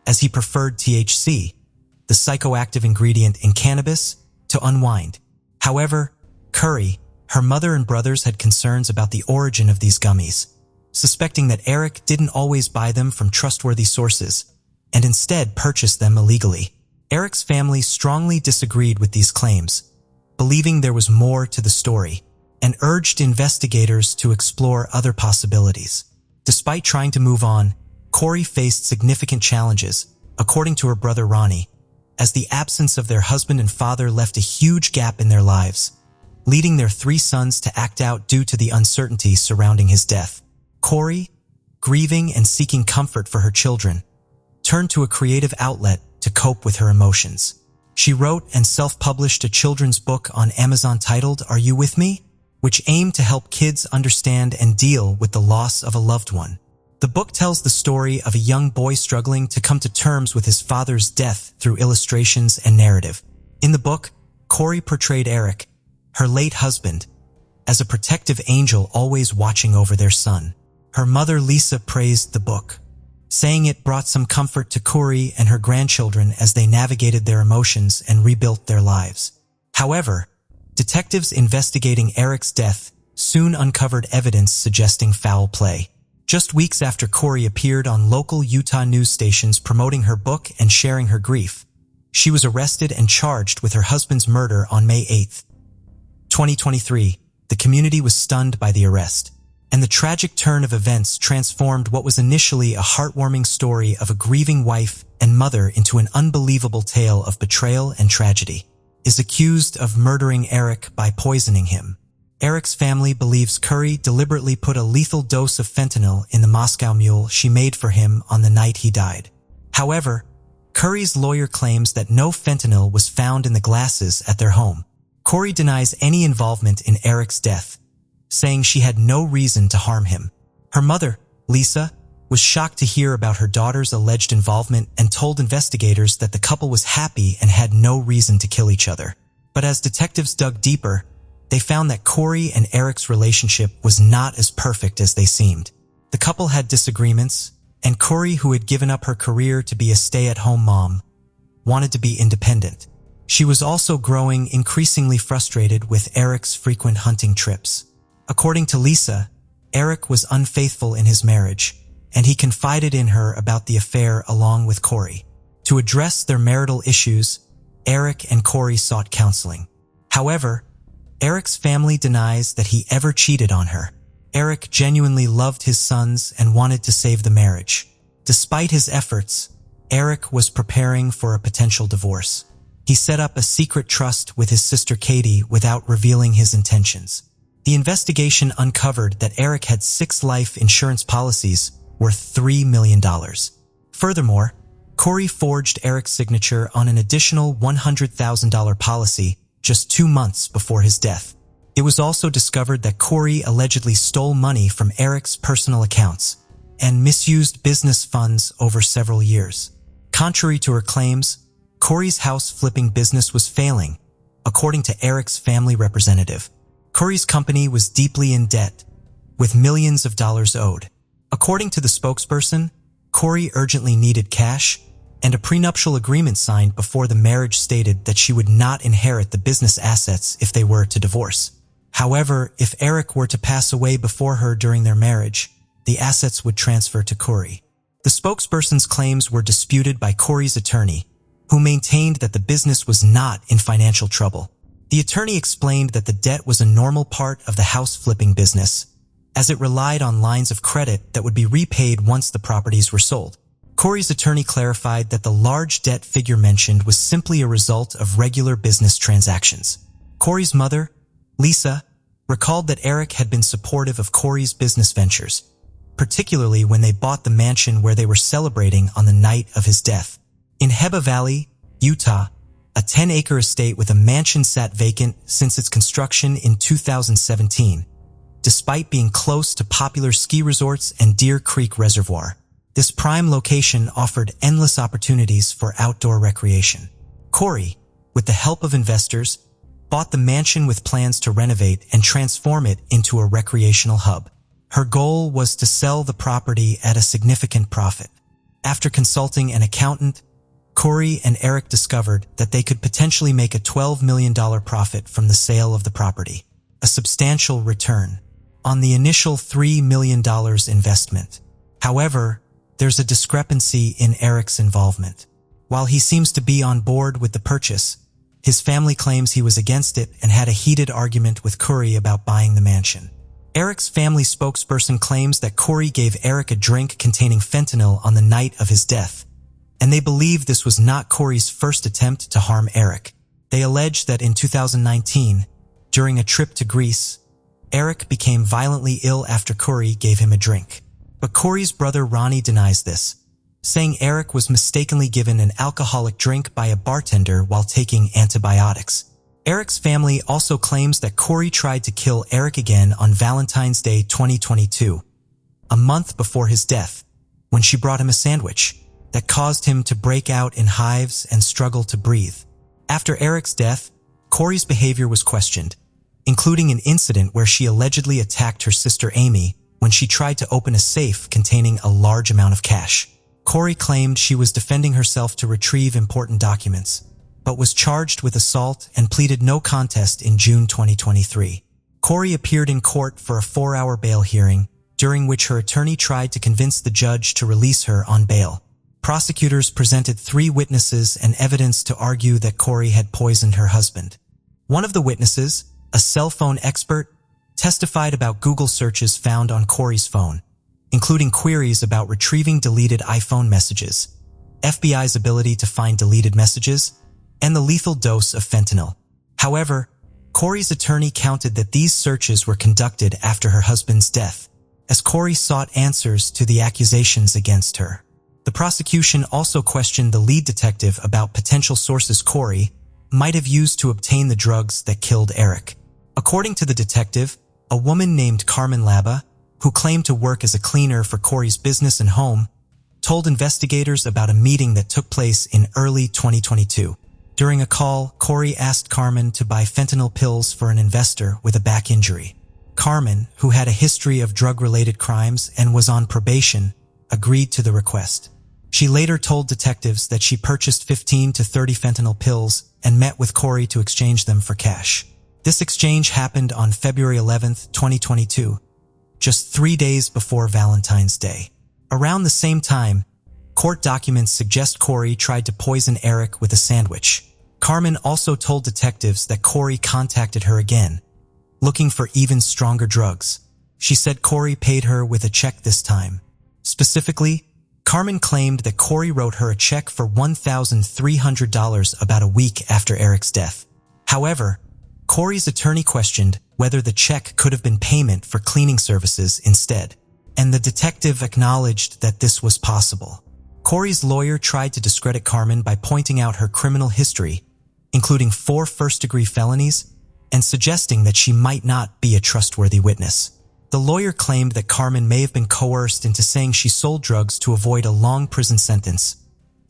as he preferred THC, the psychoactive ingredient in cannabis, to unwind. However, Corey, her mother and brothers had concerns about the origin of these gummies, suspecting that Eric didn't always buy them from trustworthy sources and instead purchased them illegally. Eric's family strongly disagreed with these claims, believing there was more to the story, and urged investigators to explore other possibilities. Despite trying to move on, Corey faced significant challenges. According to her brother Ronnie, as the absence of their husband and father left a huge gap in their lives, leading their 3 sons to act out due to the uncertainty surrounding his death. Corey, grieving and seeking comfort for her children, turned to a creative outlet to cope with her emotions. She wrote and self-published a children's book on Amazon titled Are You With Me?, which aimed to help kids understand and deal with the loss of a loved one. The book tells the story of a young boy struggling to come to terms with his father's death through illustrations and narrative. In the book, Corey portrayed Eric, her late husband, as a protective angel always watching over their son. Her mother Lisa praised the book, saying it brought some comfort to Corey and her grandchildren as they navigated their emotions and rebuilt their lives. However, detectives investigating Eric's death soon uncovered evidence suggesting foul play. Just weeks after Corey appeared on local Utah news stations promoting her book and sharing her grief, she was arrested and charged with her husband's murder on May 8, 2023. The community was stunned by the arrest, and the tragic turn of events transformed what was initially a heartwarming story of a grieving wife and mother into an unbelievable tale of betrayal and tragedy. Is accused of murdering Eric by poisoning him. Eric's family believes Curry deliberately put a lethal dose of fentanyl in the Moscow Mule she made for him on the night he died. However, Curry's lawyer claims that no fentanyl was found in the glasses at their home. Corey denies any involvement in Eric's death, saying she had no reason to harm him. Her mother, Lisa, was shocked to hear about her daughter's alleged involvement and told investigators that the couple was happy and had no reason to kill each other. But as detectives dug deeper, they found that Corey and Eric's relationship was not as perfect as they seemed. The couple had disagreements, and Corey, who had given up her career to be a stay-at-home mom, wanted to be independent. She was also growing increasingly frustrated with Eric's frequent hunting trips. According to Lisa, Eric was unfaithful in his marriage, and he confided in her about the affair along with Corey. To address their marital issues, Eric and Corey sought counseling. However, Eric's family denies that he ever cheated on her. Eric genuinely loved his sons and wanted to save the marriage. Despite his efforts, Eric was preparing for a potential divorce. He set up a secret trust with his sister Katie without revealing his intentions. The investigation uncovered that Eric had 6 life insurance policies worth $3 million. Furthermore, Corey forged Eric's signature on an additional $100,000 policy just 2 months before his death. It was also discovered that Corey allegedly stole money from Eric's personal accounts and misused business funds over several years. Contrary to her claims, Corey's house flipping business was failing, according to Eric's family representative. Corey's company was deeply in debt, with millions of dollars owed. According to the spokesperson, Corey urgently needed cash, and a prenuptial agreement signed before the marriage stated that she would not inherit the business assets if they were to divorce. However, if Eric were to pass away before her during their marriage, the assets would transfer to Corey. The spokesperson's claims were disputed by Corey's attorney, who maintained that the business was not in financial trouble. The attorney explained that the debt was a normal part of the house flipping business, as it relied on lines of credit that would be repaid once the properties were sold. Corey's attorney clarified that the large debt figure mentioned was simply a result of regular business transactions. Corey's mother, Lisa, recalled that Eric had been supportive of Corey's business ventures, particularly when they bought the mansion where they were celebrating on the night of his death. In Heba Valley, Utah, a 10-acre estate with a mansion sat vacant since its construction in 2017, despite being close to popular ski resorts and Deer Creek Reservoir. This prime location offered endless opportunities for outdoor recreation. Corey, with the help of investors, bought the mansion with plans to renovate and transform it into a recreational hub. Her goal was to sell the property at a significant profit. After consulting an accountant, Corey and Eric discovered that they could potentially make a $12 million profit from the sale of the property, a substantial return on the initial $3 million investment. However, there's a discrepancy in Eric's involvement. While he seems to be on board with the purchase, his family claims he was against it and had a heated argument with Corey about buying the mansion. Eric's family spokesperson claims that Corey gave Eric a drink containing fentanyl on the night of his death, and they believe this was not Corey's first attempt to harm Eric. They allege that in 2019, during a trip to Greece, Eric became violently ill after Corey gave him a drink. But Corey's brother Ronnie denies this, saying Eric was mistakenly given an alcoholic drink by a bartender while taking antibiotics. Eric's family also claims that Corey tried to kill Eric again on Valentine's Day 2022, a month before his death, when she brought him a sandwich that caused him to break out in hives and struggle to breathe. After Eric's death, Corey's behavior was questioned, including an incident where she allegedly attacked her sister Amy when she tried to open a safe containing a large amount of cash. Corey claimed she was defending herself to retrieve important documents, but was charged with assault and pleaded no contest in June 2023. Corey appeared in court for a 4-hour bail hearing, during which her attorney tried to convince the judge to release her on bail. Prosecutors presented 3 witnesses and evidence to argue that Corey had poisoned her husband. One of the witnesses, a cell phone expert, testified about Google searches found on Corey's phone, including queries about retrieving deleted iPhone messages, FBI's ability to find deleted messages, and the lethal dose of fentanyl. However, Corey's attorney counted that these searches were conducted after her husband's death, as Corey sought answers to the accusations against her. The prosecution also questioned the lead detective about potential sources Corey might have used to obtain the drugs that killed Eric. According to the detective, a woman named Carmen Laba, who claimed to work as a cleaner for Corey's business and home, told investigators about a meeting that took place in early 2022. During a call, Corey asked Carmen to buy fentanyl pills for an investor with a back injury. Carmen, who had a history of drug-related crimes and was on probation, agreed to the request. She later told detectives that she purchased 15 to 30 fentanyl pills and met with Corey to exchange them for cash. This exchange happened on February 11, 2022, just 3 days before Valentine's Day. Around the same time, court documents suggest Corey tried to poison Eric with a sandwich. Carmen also told detectives that Corey contacted her again, looking for even stronger drugs. She said Corey paid her with a check this time. Specifically, Carmen claimed that Corey wrote her a check for $1,300 about a week after Eric's death. However, Corey's attorney questioned whether the check could have been payment for cleaning services instead, and the detective acknowledged that this was possible. Corey's lawyer tried to discredit Carmen by pointing out her criminal history, including 4 first-degree felonies, and suggesting that she might not be a trustworthy witness. The lawyer claimed that Carmen may have been coerced into saying she sold drugs to avoid a long prison sentence,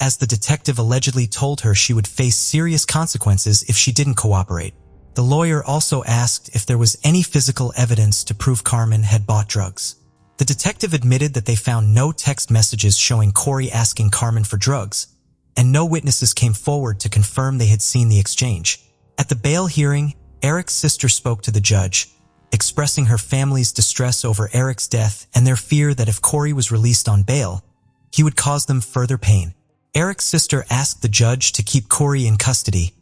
as the detective allegedly told her she would face serious consequences if she didn't cooperate. The lawyer also asked if there was any physical evidence to prove Carmen had bought drugs. The detective admitted that they found no text messages showing Corey asking Carmen for drugs, and no witnesses came forward to confirm they had seen the exchange. At the bail hearing, Eric's sister spoke to the judge, expressing her family's distress over Eric's death and their fear that if Corey was released on bail, he would cause them further pain. Eric's sister asked the judge to keep Corey in custody,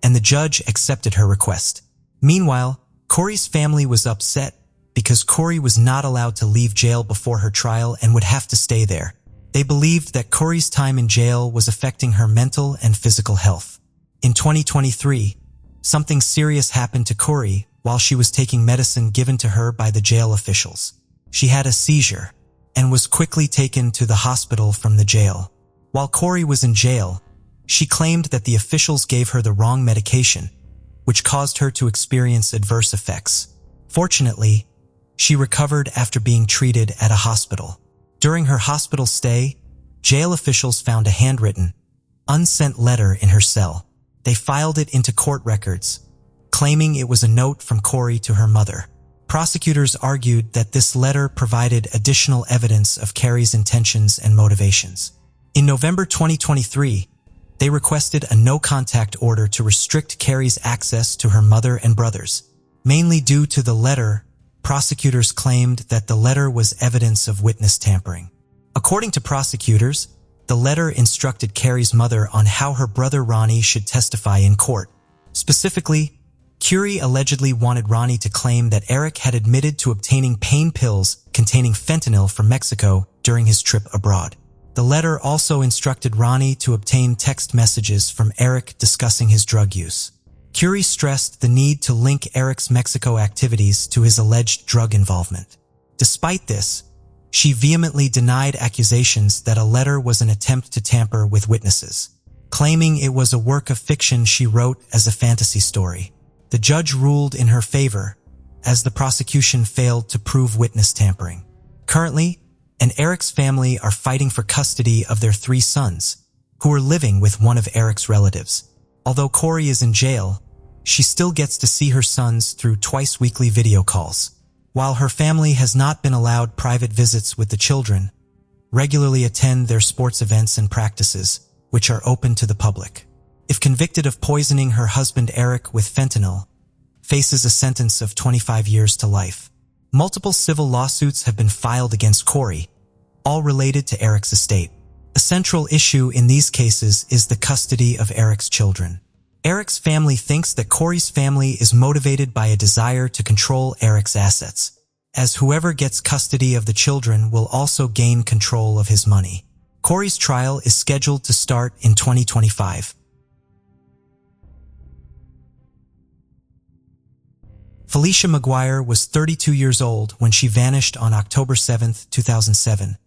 and the judge accepted her request. Meanwhile, Corey's family was upset because Corey was not allowed to leave jail before her trial and would have to stay there. They believed that Corey's time in jail was affecting her mental and physical health. In 2023, something serious happened to Corey while she was taking medicine given to her by the jail officials. She had a seizure and was quickly taken to the hospital from the jail. While Corey was in jail, she claimed that the officials gave her the wrong medication, which caused her to experience adverse effects. Fortunately, she recovered after being treated at a hospital. During her hospital stay, jail officials found a handwritten, unsent letter in her cell. They filed it into court records, claiming it was a note from Corey to her mother. Prosecutors argued that this letter provided additional evidence of Carey's intentions and motivations. In November 2023, they requested a no-contact order to restrict Carey's access to her mother and brothers. Mainly due to the letter, prosecutors claimed that the letter was evidence of witness tampering. According to prosecutors, the letter instructed Carey's mother on how her brother Ronnie should testify in court. Specifically, Carey allegedly wanted Ronnie to claim that Eric had admitted to obtaining pain pills containing fentanyl from Mexico during his trip abroad. The letter also instructed Ronnie to obtain text messages from Eric discussing his drug use. Curie stressed the need to link Eric's Mexico activities to his alleged drug involvement. Despite this, she vehemently denied accusations that a letter was an attempt to tamper with witnesses, claiming it was a work of fiction she wrote as a fantasy story. The judge ruled in her favor, as the prosecution failed to prove witness tampering. Currently, Eric's family are fighting for custody of their 3 sons, who are living with one of Eric's relatives. Although Corey is in jail, she still gets to see her sons through twice-weekly video calls. While her family has not been allowed private visits with the children, regularly attend their sports events and practices, which are open to the public. If convicted of poisoning her husband Eric with fentanyl, faces a sentence of 25 years to life. Multiple civil lawsuits have been filed against Corey, all related to Eric's estate. A central issue in these cases is the custody of Eric's children. Eric's family thinks that Corey's family is motivated by a desire to control Eric's assets, as whoever gets custody of the children will also gain control of his money. Corey's trial is scheduled to start in 2025. Felicia McGuire was 32 years old when she vanished on October 7, 2007,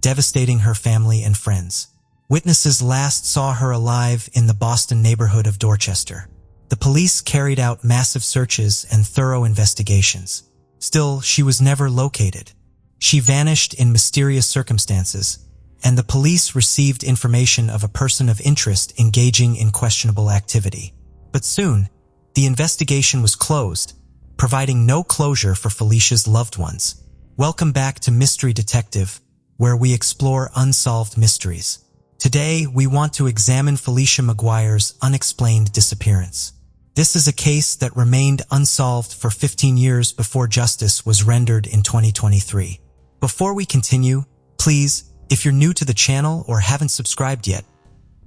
devastating her family and friends. Witnesses last saw her alive in the Boston neighborhood of Dorchester. The police carried out massive searches and thorough investigations. Still, she was never located. She vanished in mysterious circumstances, and the police received information of a person of interest engaging in questionable activity. But soon, the investigation was closed, providing no closure for Felicia's loved ones. Welcome back to Mystery Detective, where we explore unsolved mysteries. Today, we want to examine Felicia McGuire's unexplained disappearance. This is a case that remained unsolved for 15 years before justice was rendered in 2023. Before we continue, please, if you're new to the channel or haven't subscribed yet,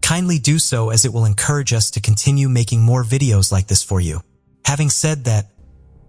kindly do so, as it will encourage us to continue making more videos like this for you. Having said that,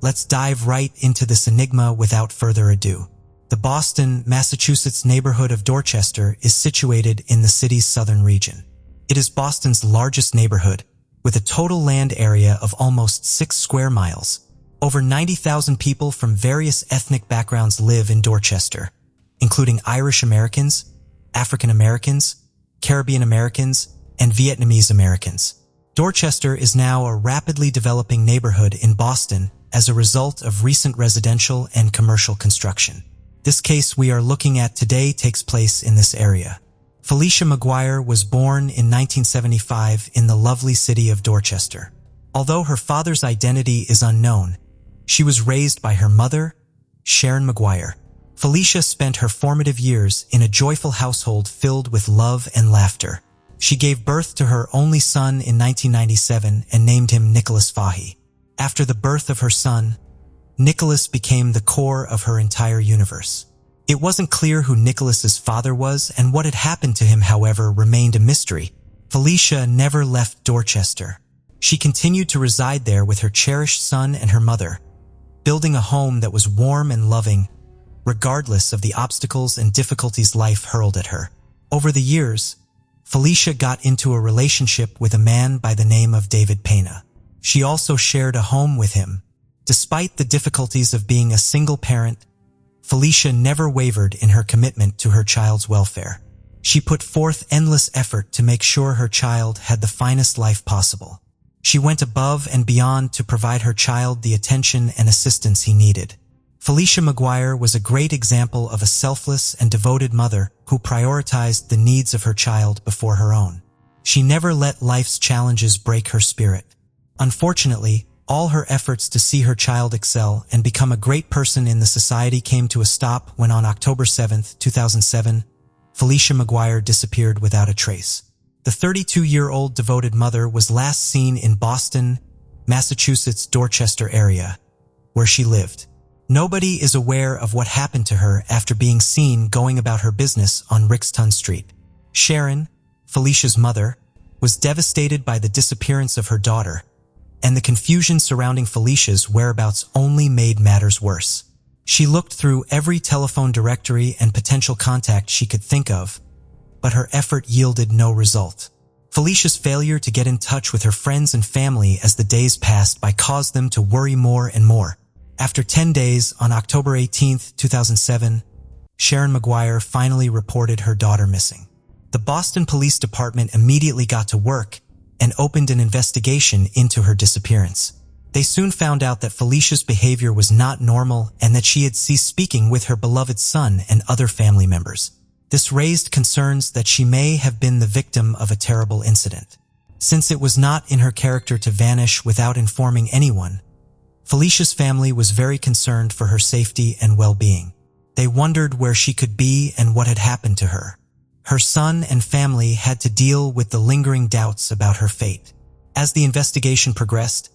let's dive right into this enigma without further ado. The Boston, Massachusetts neighborhood of Dorchester is situated in the city's southern region. It is Boston's largest neighborhood, with a total land area of almost 6 square miles. Over 90,000 people from various ethnic backgrounds live in Dorchester, including Irish Americans, African Americans, Caribbean Americans, and Vietnamese Americans. Dorchester is now a rapidly developing neighborhood in Boston as a result of recent residential and commercial construction. This case we are looking at today takes place in this area. Felicia McGuire was born in 1975 in the lovely city of Dorchester. Although her father's identity is unknown, she was raised by her mother, Sharon McGuire. Felicia spent her formative years in a joyful household filled with love and laughter. She gave birth to her only son in 1997 and named him Nicholas Fahey. After the birth of her son, Nicholas became the core of her entire universe. It wasn't clear who Nicholas's father was, and what had happened to him, however, remained a mystery. Felicia never left Dorchester. She continued to reside there with her cherished son and her mother, building a home that was warm and loving, regardless of the obstacles and difficulties life hurled at her. Over the years, Felicia got into a relationship with a man by the name of David Pena. She also shared a home with him. Despite the difficulties of being a single parent, Felicia never wavered in her commitment to her child's welfare. She put forth endless effort to make sure her child had the finest life possible. She went above and beyond to provide her child the attention and assistance he needed. Felicia McGuire was a great example of a selfless and devoted mother who prioritized the needs of her child before her own. She never let life's challenges break her spirit. Unfortunately, all her efforts to see her child excel and become a great person in the society came to a stop when on October 7, 2007, Felicia McGuire disappeared without a trace. The 32-year-old devoted mother was last seen in Boston, Massachusetts' Dorchester area, where she lived. Nobody is aware of what happened to her after being seen going about her business on Rixton Street. Sharon, Felicia's mother, was devastated by the disappearance of her daughter, and the confusion surrounding Felicia's whereabouts only made matters worse. She looked through every telephone directory and potential contact she could think of, but her effort yielded no result. Felicia's failure to get in touch with her friends and family as the days passed by caused them to worry more and more. After 10 days, on October 18, 2007, Sharon McGuire finally reported her daughter missing. The Boston Police Department immediately got to work and opened an investigation into her disappearance. They soon found out that Felicia's behavior was not normal and that she had ceased speaking with her beloved son and other family members. This raised concerns that she may have been the victim of a terrible incident. Since it was not in her character to vanish without informing anyone, Felicia's family was very concerned for her safety and well-being. They wondered where she could be and what had happened to her. Her son and family had to deal with the lingering doubts about her fate. As the investigation progressed,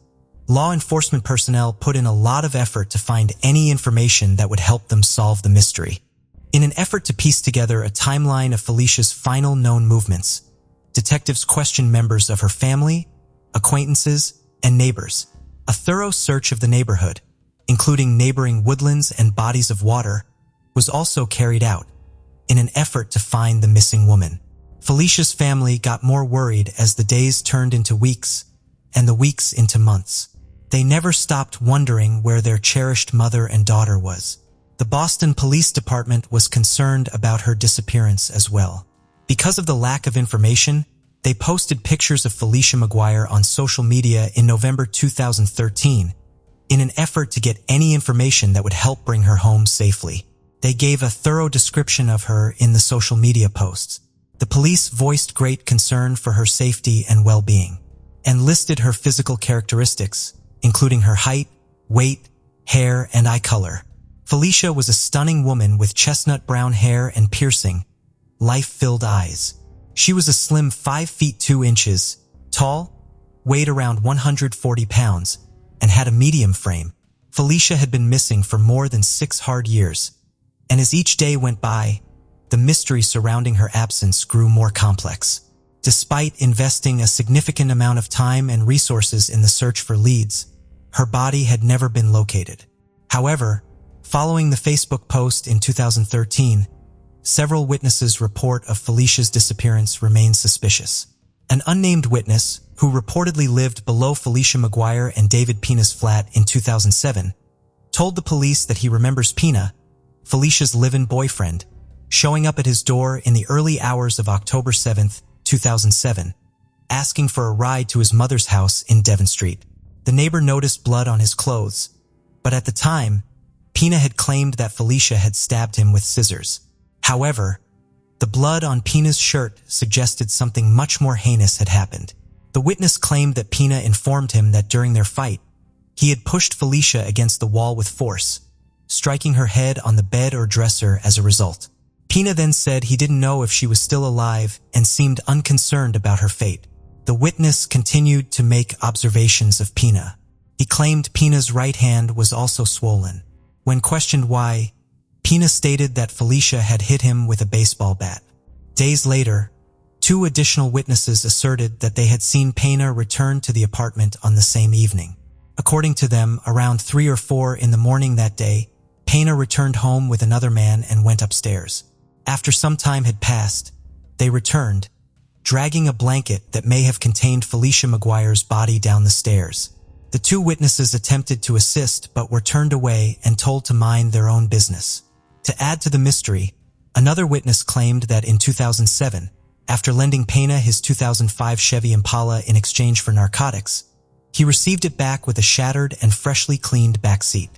law enforcement personnel put in a lot of effort to find any information that would help them solve the mystery. In an effort to piece together a timeline of Felicia's final known movements, detectives questioned members of her family, acquaintances, and neighbors. A thorough search of the neighborhood, including neighboring woodlands and bodies of water, was also carried out in an effort to find the missing woman. Felicia's family got more worried as the days turned into weeks and the weeks into months. They never stopped wondering where their cherished mother and daughter was. The Boston Police Department was concerned about her disappearance as well. Because of the lack of information, they posted pictures of Felicia McGuire on social media in November 2013 in an effort to get any information that would help bring her home safely. They gave a thorough description of her in the social media posts. The police voiced great concern for her safety and well-being and listed her physical characteristics, including her height, weight, hair, and eye color. Felicia was a stunning woman with chestnut brown hair and piercing, life-filled eyes. She was a slim 5 feet 2 inches, tall, weighed around 140 pounds, and had a medium frame. Felicia had been missing for more than 6 hard years, and as each day went by, the mystery surrounding her absence grew more complex. Despite investing a significant amount of time and resources in the search for leads, her body had never been located. However, following the Facebook post in 2013, several witnesses' report of Felicia's disappearance remained suspicious. An unnamed witness, who reportedly lived below Felicia McGuire and David Pina's flat in 2007, told the police that he remembers Pina, Felicia's live-in boyfriend, showing up at his door in the early hours of October 7, 2007, asking for a ride to his mother's house in Devon Street. The neighbor noticed blood on his clothes, but at the time, Pina had claimed that Felicia had stabbed him with scissors. However, the blood on Pina's shirt suggested something much more heinous had happened. The witness claimed that Pina informed him that during their fight, he had pushed Felicia against the wall with force, striking her head on the bed or dresser as a result. Pina then said he didn't know if she was still alive and seemed unconcerned about her fate. The witness continued to make observations of Pina. He claimed Pina's right hand was also swollen. When questioned why, Pina stated that Felicia had hit him with a baseball bat. Days later, 2 additional witnesses asserted that they had seen Pina return to the apartment on the same evening. According to them, around 3 or 4 in the morning that day, Pina returned home with another man and went upstairs. After some time had passed, they returned, dragging a blanket that may have contained Felicia McGuire's body down the stairs. The 2 witnesses attempted to assist but were turned away and told to mind their own business. To add to the mystery, another witness claimed that in 2007, after lending Pina his 2005 Chevy Impala in exchange for narcotics, he received it back with a shattered and freshly cleaned back seat.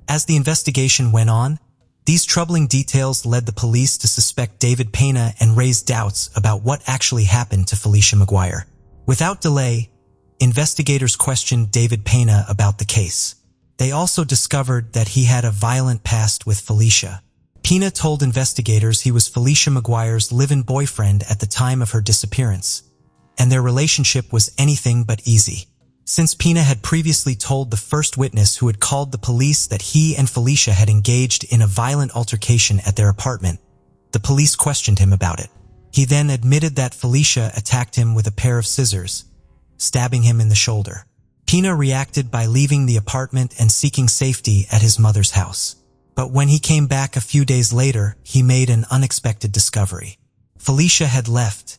As the investigation went on, these troubling details led the police to suspect David Pina and raise doubts about what actually happened to Felicia McGuire. Without delay, investigators questioned David Pina about the case. They also discovered that he had a violent past with Felicia. Pina told investigators he was Felicia McGuire's live-in boyfriend at the time of her disappearance, and their relationship was anything but easy. Since Pina had previously told the first witness who had called the police that he and Felicia had engaged in a violent altercation at their apartment, the police questioned him about it. He then admitted that Felicia attacked him with a pair of scissors, stabbing him in the shoulder. Pina reacted by leaving the apartment and seeking safety at his mother's house. But when he came back a few days later, he made an unexpected discovery. Felicia had left,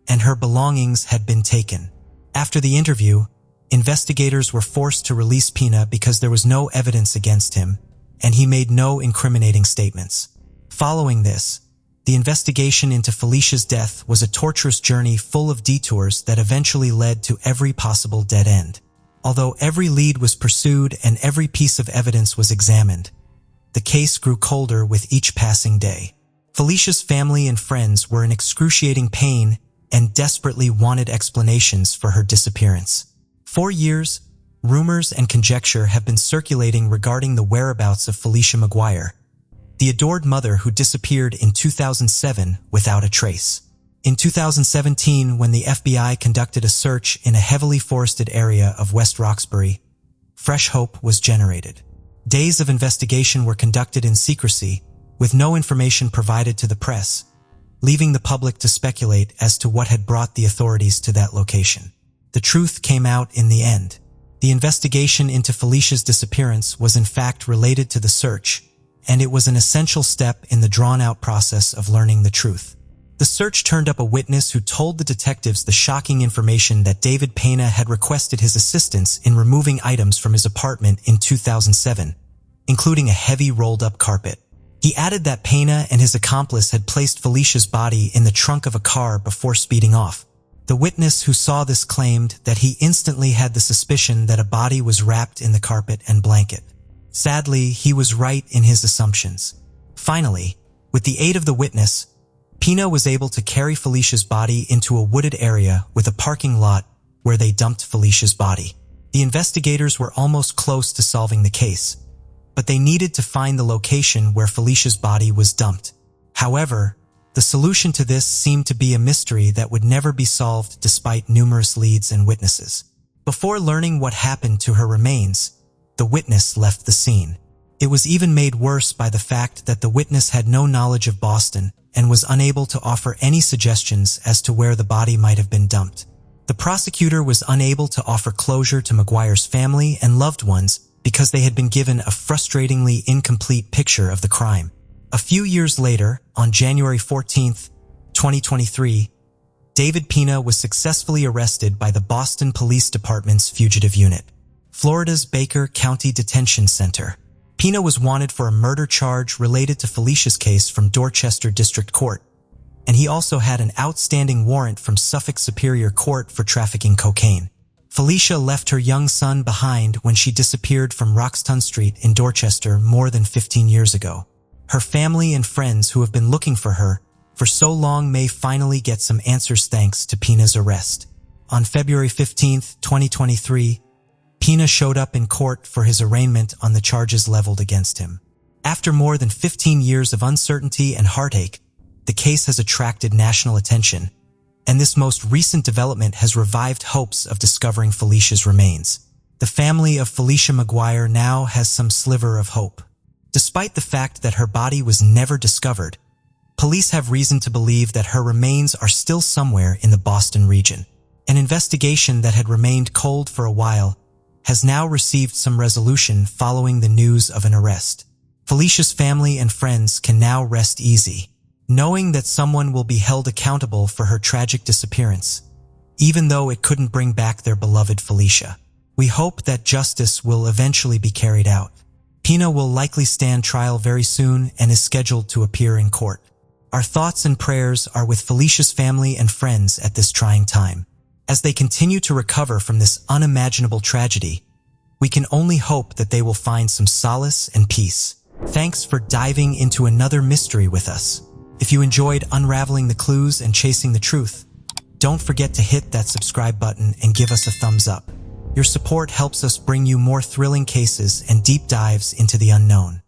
and her belongings had been taken. After the interview, investigators were forced to release Pina because there was no evidence against him, and he made no incriminating statements. Following this, the investigation into Felicia's death was a torturous journey full of detours that eventually led to every possible dead end. Although every lead was pursued and every piece of evidence was examined, the case grew colder with each passing day. Felicia's family and friends were in excruciating pain and desperately wanted explanations for her disappearance. For years, rumors and conjecture have been circulating regarding the whereabouts of Felicia McGuire, the adored mother who disappeared in 2007 without a trace. In 2017, when the FBI conducted a search in a heavily forested area of West Roxbury, fresh hope was generated. Days of investigation were conducted in secrecy, with no information provided to the press, leaving the public to speculate as to what had brought the authorities to that location. The truth came out in the end. The investigation into Felicia's disappearance was in fact related to the search, and it was an essential step in the drawn-out process of learning the truth. The search turned up a witness who told the detectives the shocking information that David Pena had requested his assistance in removing items from his apartment in 2007, including a heavy rolled-up carpet. He added that Pena and his accomplice had placed Felicia's body in the trunk of a car before speeding off. The witness who saw this claimed that he instantly had the suspicion that a body was wrapped in the carpet and blanket. Sadly, he was right in his assumptions. Finally, with the aid of the witness, Pena was able to carry Felicia's body into a wooded area with a parking lot where they dumped Felicia's body. The investigators were almost close to solving the case, but they needed to find the location where Felicia's body was dumped. However, the solution to this seemed to be a mystery that would never be solved despite numerous leads and witnesses. Before learning what happened to her remains, the witness left the scene. It was even made worse by the fact that the witness had no knowledge of Boston and was unable to offer any suggestions as to where the body might have been dumped. The prosecutor was unable to offer closure to McGuire's family and loved ones because they had been given a frustratingly incomplete picture of the crime. A few years later, on January 14, 2023, David Pena was successfully arrested by the Boston Police Department's Fugitive Unit, Florida's Baker County Detention Center. Pena was wanted for a murder charge related to Felicia's case from Dorchester District Court, and he also had an outstanding warrant from Suffolk Superior Court for trafficking cocaine. Felicia left her young son behind when she disappeared from Roxton Street in Dorchester more than 15 years ago. Her family and friends who have been looking for her for so long may finally get some answers thanks to Pena's arrest. On February 15, 2023, Pena showed up in court for his arraignment on the charges leveled against him. After more than 15 years of uncertainty and heartache, the case has attracted national attention, and this most recent development has revived hopes of discovering Felicia's remains. The family of Felicia McGuire now has some sliver of hope. Despite the fact that her body was never discovered, police have reason to believe that her remains are still somewhere in the Boston region. An investigation that had remained cold for a while has now received some resolution following the news of an arrest. Felicia's family and friends can now rest easy, knowing that someone will be held accountable for her tragic disappearance, even though it couldn't bring back their beloved Felicia. We hope that justice will eventually be carried out. Pena will likely stand trial very soon and is scheduled to appear in court. Our thoughts and prayers are with Felicia's family and friends at this trying time. As they continue to recover from this unimaginable tragedy, we can only hope that they will find some solace and peace. Thanks for diving into another mystery with us. If you enjoyed unraveling the clues and chasing the truth, don't forget to hit that subscribe button and give us a thumbs up. Your support helps us bring you more thrilling cases and deep dives into the unknown.